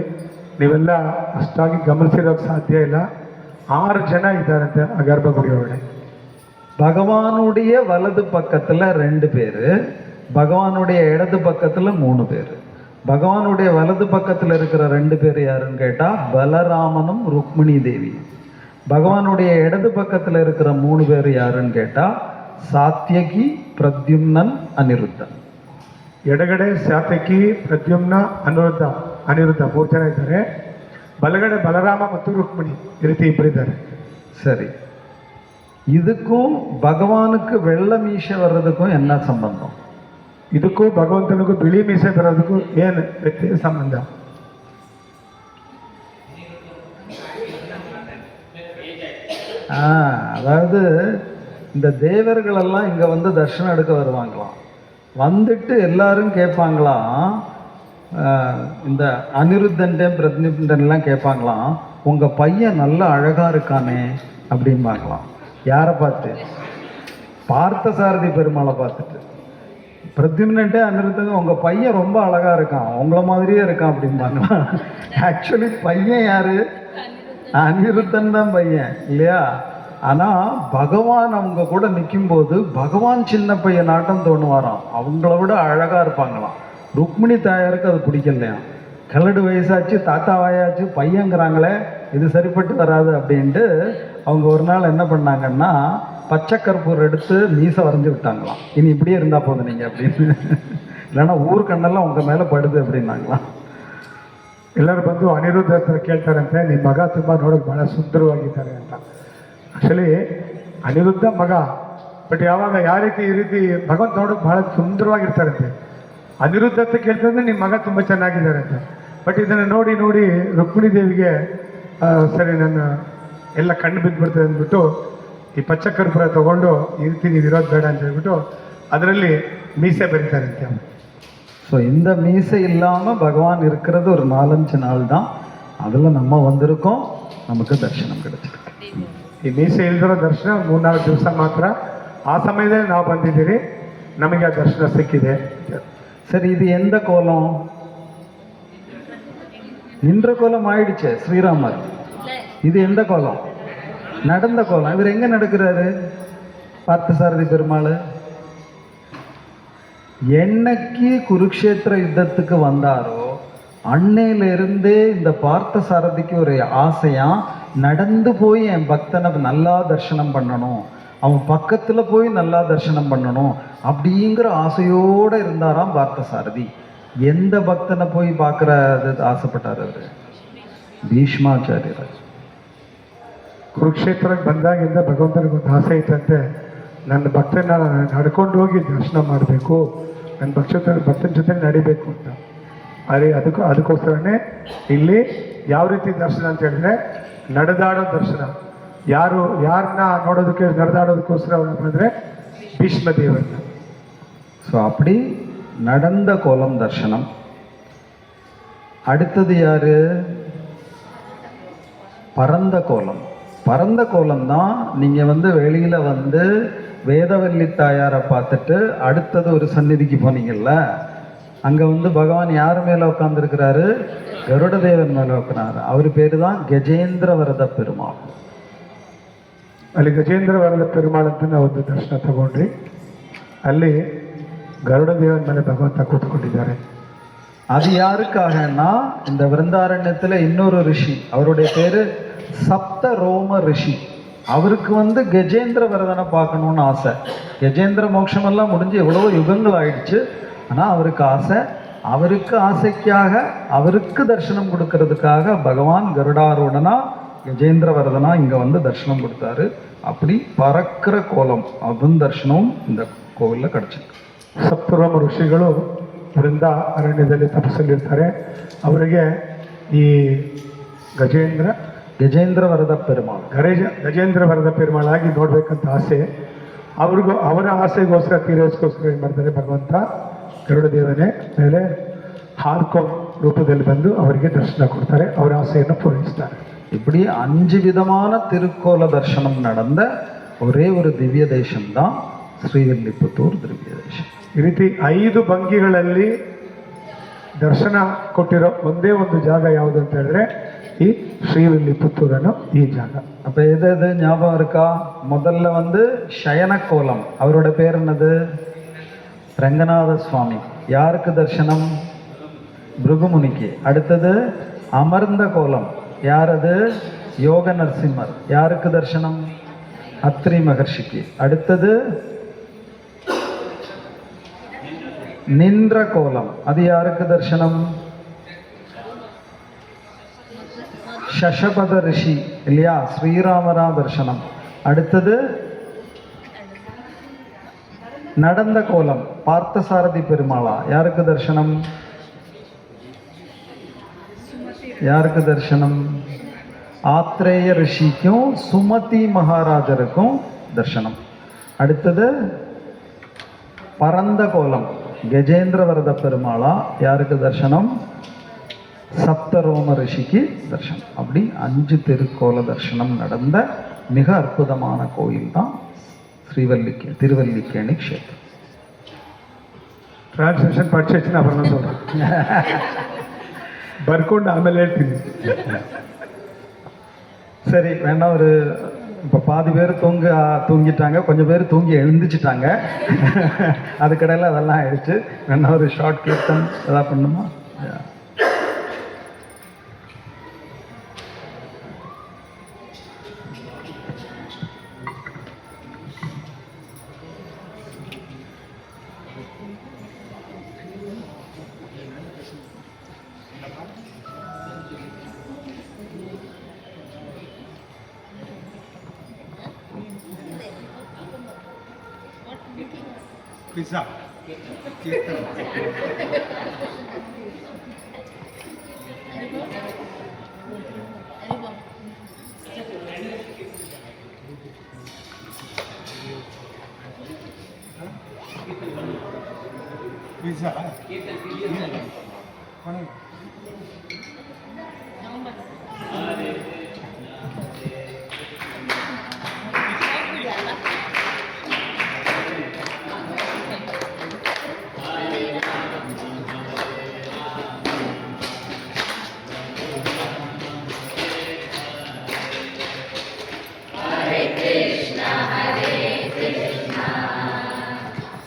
ನೀವೆಲ್ಲ ಅಷ್ಟಾಗಿ ಗಮನಿಸಿರೋಕ್ಕೆ ಸಾಧ್ಯ ಇಲ್ಲ. 6 ಜನ ಇದ್ದಾರಂತೆ ಆ ಗರ್ಭಗುಡಿ ಒಳಗಡೆ. பகவானுடைய வலது பக்கத்தில் 2 பேர், பகவானுடைய இடது பக்கத்தில் 3 பேர். பகவானுடைய வலது பக்கத்தில் இருக்கிற 2 பேர் யாருன்னு கேட்டால் பலராமனும் ருக்மிணி தேவி. பகவானுடைய இடது பக்கத்தில் இருக்கிற 3 பேர் யாருன்னு கேட்டால் ಸಾತ್ಯಕಿ, ಪ್ರದ್ಯುಮ್ನನ್, ಅನಿರುದ್ಧನ್. ಎಡಗಡೆ ಸಾತ್ಯಕಿ, ಪ್ರದ್ಯುಮ್ನ, ಅನಿರುದ್ಧ 3 ಜನ ಇದ್ದಾರೆ. ಬಲಗಡೆ ಬಲರಾಮ ಮತ್ತು ರುಕ್ಮಿಣಿ ಈ ರೀತಿ 2 ಇದ್ದಾರೆ. சரி, இதுக்கும் பகவானுக்கு வெள்ளை மீசை வர்றதுக்கும் என்ன சம்பந்தம்? ಇದಕ್ಕೂ ಭಗವಂತನಿಗೂ ಬಿಳಿ ಮೀಸೆ ಬರೋದಕ್ಕೂ ಏನು ಸಂಬಂಧ? அதாவது இந்த தேவர்கள் எல்லாம் இங்கே வந்து தர்ஷனம் எடுக்க வருவாங்களாம். வந்துட்டு எல்லாரும் கேட்பாங்களாம், இந்த அனிருத்தன்டே பிரத்யும்னெல்லாம் கேட்பாங்களாம், உங்கள் பையன் நல்ல அழகாக இருக்கானே அப்படிம்பாங்களாம். யாரை பார்த்து? பார்த்தசாரதி பெருமாளை பார்த்துட்டு. பிரத்யும்னன்ட்டே அனிருத்தங்க, உங்கள் பையன் ரொம்ப அழகாக இருக்கான், உங்களை மாதிரியே இருக்கான் அப்படிம்பாங்களாம். ஆக்சுவலி பையன் யார்? அனிருத்தன் தான் பையன் இல்லையா? ஆனால் பகவான் அவங்க கூட நிற்கும்போது பகவான் சின்ன பையன் நாட்டம் தோணுவாராம், அவங்கள விட அழகாக இருப்பாங்களாம். ருக்மிணி தாயாருக்கு அது பிடிக்கலையாம். கலடு வயசாச்சு, தாத்தா வாயாச்சு, பையங்கிறாங்களே, இது சரிப்பட்டு வராது அப்படின்ட்டு அவங்க ஒரு நாள் என்ன பண்ணாங்கன்னா பச்சை கற்பூர் எடுத்து மீசை வரைஞ்சி விட்டாங்களாம். இனி இப்படியே இருந்தால் போதும் நீங்கள் அப்படின்னு, இல்லைன்னா ஊர் கண்ணெல்லாம் உங்கள் மேலே படுது அப்படின்னாங்களாம். ಎಲ್ಲರೂ ಬಂದು ಅನಿರುದ್ಧ ಹತ್ರ ಕೇಳ್ತಾರಂತೆ, ನಿಮ್ಮ ಮಗ ತುಂಬ ನೋಡೋಕೆ ಭಾಳ ಸುಂದರವಾಗಿದ್ದಾರೆ ಅಂತ. ಆ್ಯಕ್ಚುಲಿ ಅನಿರುದ್ಧ ಮಗ, ಬಟ್ ಯಾವಾಗ ಯಾವ ರೀತಿ ಈ ರೀತಿ ಭಗವಂತ ನೋಡೋಕೆ ಭಾಳ ಸುಂದರವಾಗಿರ್ತಾರಂತೆ. ಅನಿರುದ್ಧ ಹತ್ರ ಕೇಳ್ತಾರೆ ನಿಮ್ಮ ಮಗ ತುಂಬ ಚೆನ್ನಾಗಿದ್ದಾರೆ ಅಂತ. ಬಟ್ ಇದನ್ನು ನೋಡಿ ನೋಡಿ ರುಕ್ಮಿಣಿ ದೇವಿಗೆ ಸರಿ ನನ್ನ ಎಲ್ಲ ಕಣ್ಣು ಬಿದ್ದುಬಿಡ್ತದೆ ಅಂದ್ಬಿಟ್ಟು ಈ ಪಚ್ಚ ಕರ್ಪೂರ ತೊಗೊಂಡು ಈ ರೀತಿ ನೀವು ಇರೋದು ಬೇಡ ಅಂತ ಹೇಳ್ಬಿಟ್ಟು ಅದರಲ್ಲಿ ಮೀಸೆ ಬರೀತಾರಂತೆ. ஸோ இந்த மீசை இல்லாமல் பகவான் இருக்கிறது ஒரு 4-5 நாள் தான். அதில் நம்ம வந்திருக்கோம், நமக்கு தரிசனம் கிடைச்சிருக்கு. ಈ ಮೀಸೆ ಇಲ್ದಿರೋ ದರ್ಶನ 3-4 ದಿವಸ ಮಾತ್ರ. ಆ ಸಮಯದಲ್ಲಿ ನಾವು ಬಂದಿದ್ದೀರಿ, ನಮಗೆ ಆ ದರ್ಶನ ಸಿಕ್ಕಿದೆ. சரி, இது எந்த கோலம்? நின்ற கோலம் ஆயிடுச்சு ஸ்ரீராமர். இது எந்த கோலம்? நடந்த கோலம். இவர் எங்கே நடக்கிறாரு? பார்த்தசாரதி பெருமாள். என்னைக்கு குருக்ஷேத்திர யுத்தத்துக்கு வந்தாரோ அன்னையிலிருந்தே இந்த பார்த்த சாரதிக்கு ஒரு ஆசையா, நடந்து போய் என் பக்தனை நல்லா தரிசனம் பண்ணணும், அவன் பக்கத்தில் போய் நல்லா தரிசனம் பண்ணணும் அப்படிங்கிற ஆசையோடு இருந்தாராம் பார்த்த சாரதி. எந்த பக்தனை போய் பார்க்குறது ஆசைப்பட்டார் அவர்? ಭೀಷ್ಮಾಚಾರ್ಯರು. ಕುರುಕ್ಷೇತ್ರಕ್ಕೆ ಬಂದಾಗಿಂದ ಭಗವಂತನಿಗೊಂದು ಆಸೆ ಇತ್ತಂತೆ, ನನ್ನ ಭಕ್ತನ ನಡ್ಕೊಂಡು ಹೋಗಿ ದರ್ಶನ ಮಾಡಬೇಕು, ನನ್ನ ಭಕ್ತನ ಜೊತೆ ನಡಿಬೇಕು ಅಂತ. ಅದೇ ಅದಕ್ಕೋಸ್ಕರನೇ ಇಲ್ಲಿ ಯಾವ ರೀತಿ ದರ್ಶನ ಅಂತ ಹೇಳಿದ್ರೆ ನಡೆದಾಡೋ ದರ್ಶನ. ಯಾರನ್ನ ನೋಡೋದಕ್ಕೆ ನಡೆದಾಡೋದಕ್ಕೋಸ್ಕರ ಅವ್ರು ಬಂದರೆ ಭೀಷ್ಮ ದೇವರನ್ನ. ஸோ அப்படி நடந்த கோலம் தர்சனம். அடுத்தது யாரு? பரந்த கோலம். பரந்த கோலம் தான் நீங்கள் வந்து வெளியில் வந்து வேதவல்லி தாயாரை பார்த்துட்டு அடுத்தது ஒரு சந்நிதிக்கு போனீங்கல்ல, அங்கே வந்து பகவான் யார் மேலே உட்காந்துருக்கிறாரு? கருட தேவன் மேலே உட்காரு. அவர் பேர் தான் கஜேந்திர வரத பெருமாள். ಅಲ್ಲಿ ಗಜೇಂದ್ರ ವರದ ಪೆರುಮಾಳ್ ಅಂತ ನಾವು ಒಂದು ದರ್ಶನ ತಗೊಂಡ್ರಿ. ಅಲ್ಲಿ ಗರುಡ ದೇವನ ಮೇಲೆ ಭಗವಂತ ಕೂತ್ಕೊಂಡಿದ್ದಾರೆ. அது யாருக்காகனா, இந்த விருந்தாரண்யத்தில் இன்னொரு ரிஷி, அவருடைய பேர் சப்த ரோம ரிஷி. அவருக்கு வந்து கஜேந்திர வரதனை பார்க்கணுன்னு ஆசை. கஜேந்திர மோட்சமெல்லாம் முடிஞ்சு எவ்வளவோ யுகங்கள் ஆயிடுச்சு. ஆனால் அவருக்கு ஆசை. அவருக்கு ஆசைக்காக, அவருக்கு தரிசனம் கொடுக்கறதுக்காக பகவான் கருடாரூடனா கஜேந்திர வரதனா இங்கே வந்து தரிசனம் கொடுத்தாரு. அப்படி பறக்கிற கோலம், அதுவும் தரிசனமும் இந்த கோவிலில் கிடச்சிருக்கு. ಸಪ್ತರೋಮ ಋಷಿಗಳು ವೃಂದ ಅರಣ್ಯದಲ್ಲಿ ತಪಸ್ಸಲ್ಲಿರ್ತಾರೆ. ಅವರಿಗೆ ಈ ಗಜೇಂದ್ರ ವರದ ಪೆರುಮಾಳ್ ಗಜೇಂದ್ರ ವರದ ಪೆರುಮಾಳಾಗಿ ನೋಡ್ಬೇಕಂತ ಆಸೆ. ಅವರ ಆಸೆಗೋಸ್ಕರ ತೀರೈಸ್ಕೋಸ್ಕರ ಏನು ಮಾಡ್ತಾರೆ, ಭಗವಂತ ಗರುಡ ದೇವನೇ ಮೇಲೆ ಹಾರ್ಕೋ ರೂಪದಲ್ಲಿ ಬಂದು ಅವರಿಗೆ ದರ್ಶನ ಕೊಡ್ತಾರೆ, ಅವರ ಆಸೆಯನ್ನು ಪೂರೈಸ್ತಾರೆ. இப்படி 5 விதமான திருக்கோல தர்சனம் நடந்த ஒரே ஒரு திவ்ய தேசம்தான் ஸ்ரீவில்லிபுத்தூர் திவ்ய தேசம். ಈ ರೀತಿ 5 ಭಂಗಿಗಳಲ್ಲಿ ದರ್ಶನ ಕೊಟ್ಟಿರೋ ಒಂದೇ ಒಂದು ಜಾಗ ಯಾವುದು ಅಂತ ಹೇಳಿದ್ರೆ ಈ ஸ்ரீவில்லிபுத்தூர் ಅನ್ನೋ ಈ ಜಾಗ. அப்போ எது ஞாபகம் இருக்கா? முதல்ல சயன கோலம், அவரோட பேர் என்னது? ரங்கநாத சுவாமி. யாருக்கு தர்சனம்? பிருகுமுனிக்கு. அடுத்தது அமர்ந்த கோலம், யார் அது? யோக நரசிம்மர். யாருக்கு தர்சனம்? அத்ரி மகர்ஷிக்கு. அடுத்தது நின்ற கோலம், அது யாருக்கு தர்சனம்? சஷபத ரிஷி இல்லையா, ஸ்ரீராமரா தர்சனம். அடுத்தது நடந்த கோலம், பார்த்தசாரதி பெருமாளா. யாருக்கு தர்சனம்? யாருக்கு தர்சனம்? ஆத்ரேய ரிஷிக்கும் சுமதி மகாராஜருக்கும் தர்சனம். அடுத்தது பரந்த கோலம், கஜேந்திர வரத பெருமாளா. யாருக்கு தர்சனம்? சப்தரோம ரிஷிக்கு தர்சனம். அப்படி 5 திருக்கோல தர்சனம் நடந்த மிக அற்புதமான கோயில் தான் திருவல்லிக்கேணி க்ஷேத்திரம். ಟ್ರಾನ್ಸ್ಲೇಷನ್ ಪರ್ಚೇಸಿನ ಅಪರ್ಣ சொல்றேன், ಬರ್ಕೊಂಡು ಆಮೇಲೆ ಹೇಳ್ತೀನಿ. சரி, வேணா இப்போ பாதி பேர் தூங்கிட்டாங்க, கொஞ்சம் பேர் தூங்கி எழுந்துச்சிட்டாங்க. அதுக்கடையில் அதெல்லாம் ஆயிடுச்சு. வேணா ஒரு ஷார்ட் கீர்த்தன் எதாவது பண்ணுமா? पिज़्ज़ा पिज़्ज़ा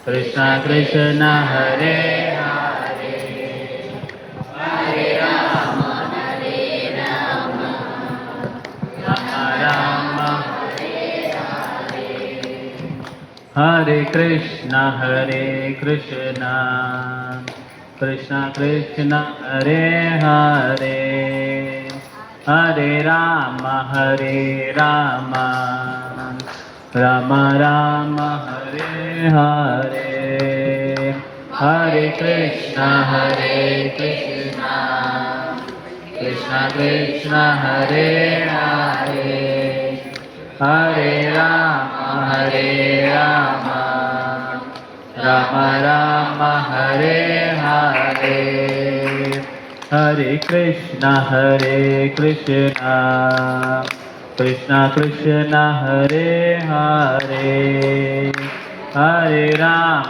कृष्णा कृष्ण हरे हरे, हरे राम राम राम हरे हरे, हरे कृष्णा कृष्ण कृष्ण हरे हरे, हरे राम राम राम हरे हरे, हरे कृष्णा कृष्ण कृष्ण हरे हरे, हरे राम राम राम हरे हरे, हरे कृष्णा कृष्ण कृष्ण हरे हरे, हरे राम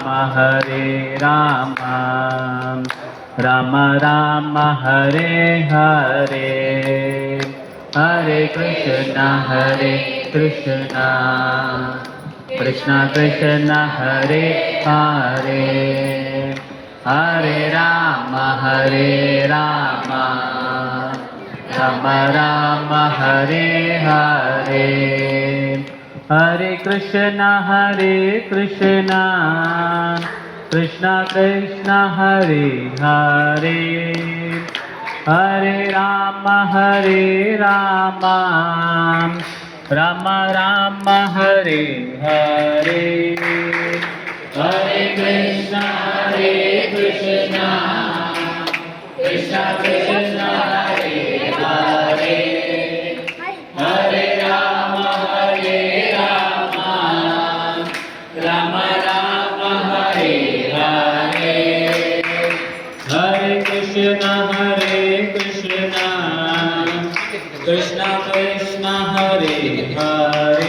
राम राम हरे हरे, हरे कृष्णा कृष्ण कृष्ण हरे हरे, हरे राम राम राम हरे हरे, हरे कृष्ण कृष्ण कृष्ण हरे हरे, हरे Ram Ram Ram Hare Hare, Hare Krishna, Krishna Krishna, Hare Hare, Hare Rama, Rama Rama, Hare Hare. Hare Krishna, Krishna Krishna, Hare Hare.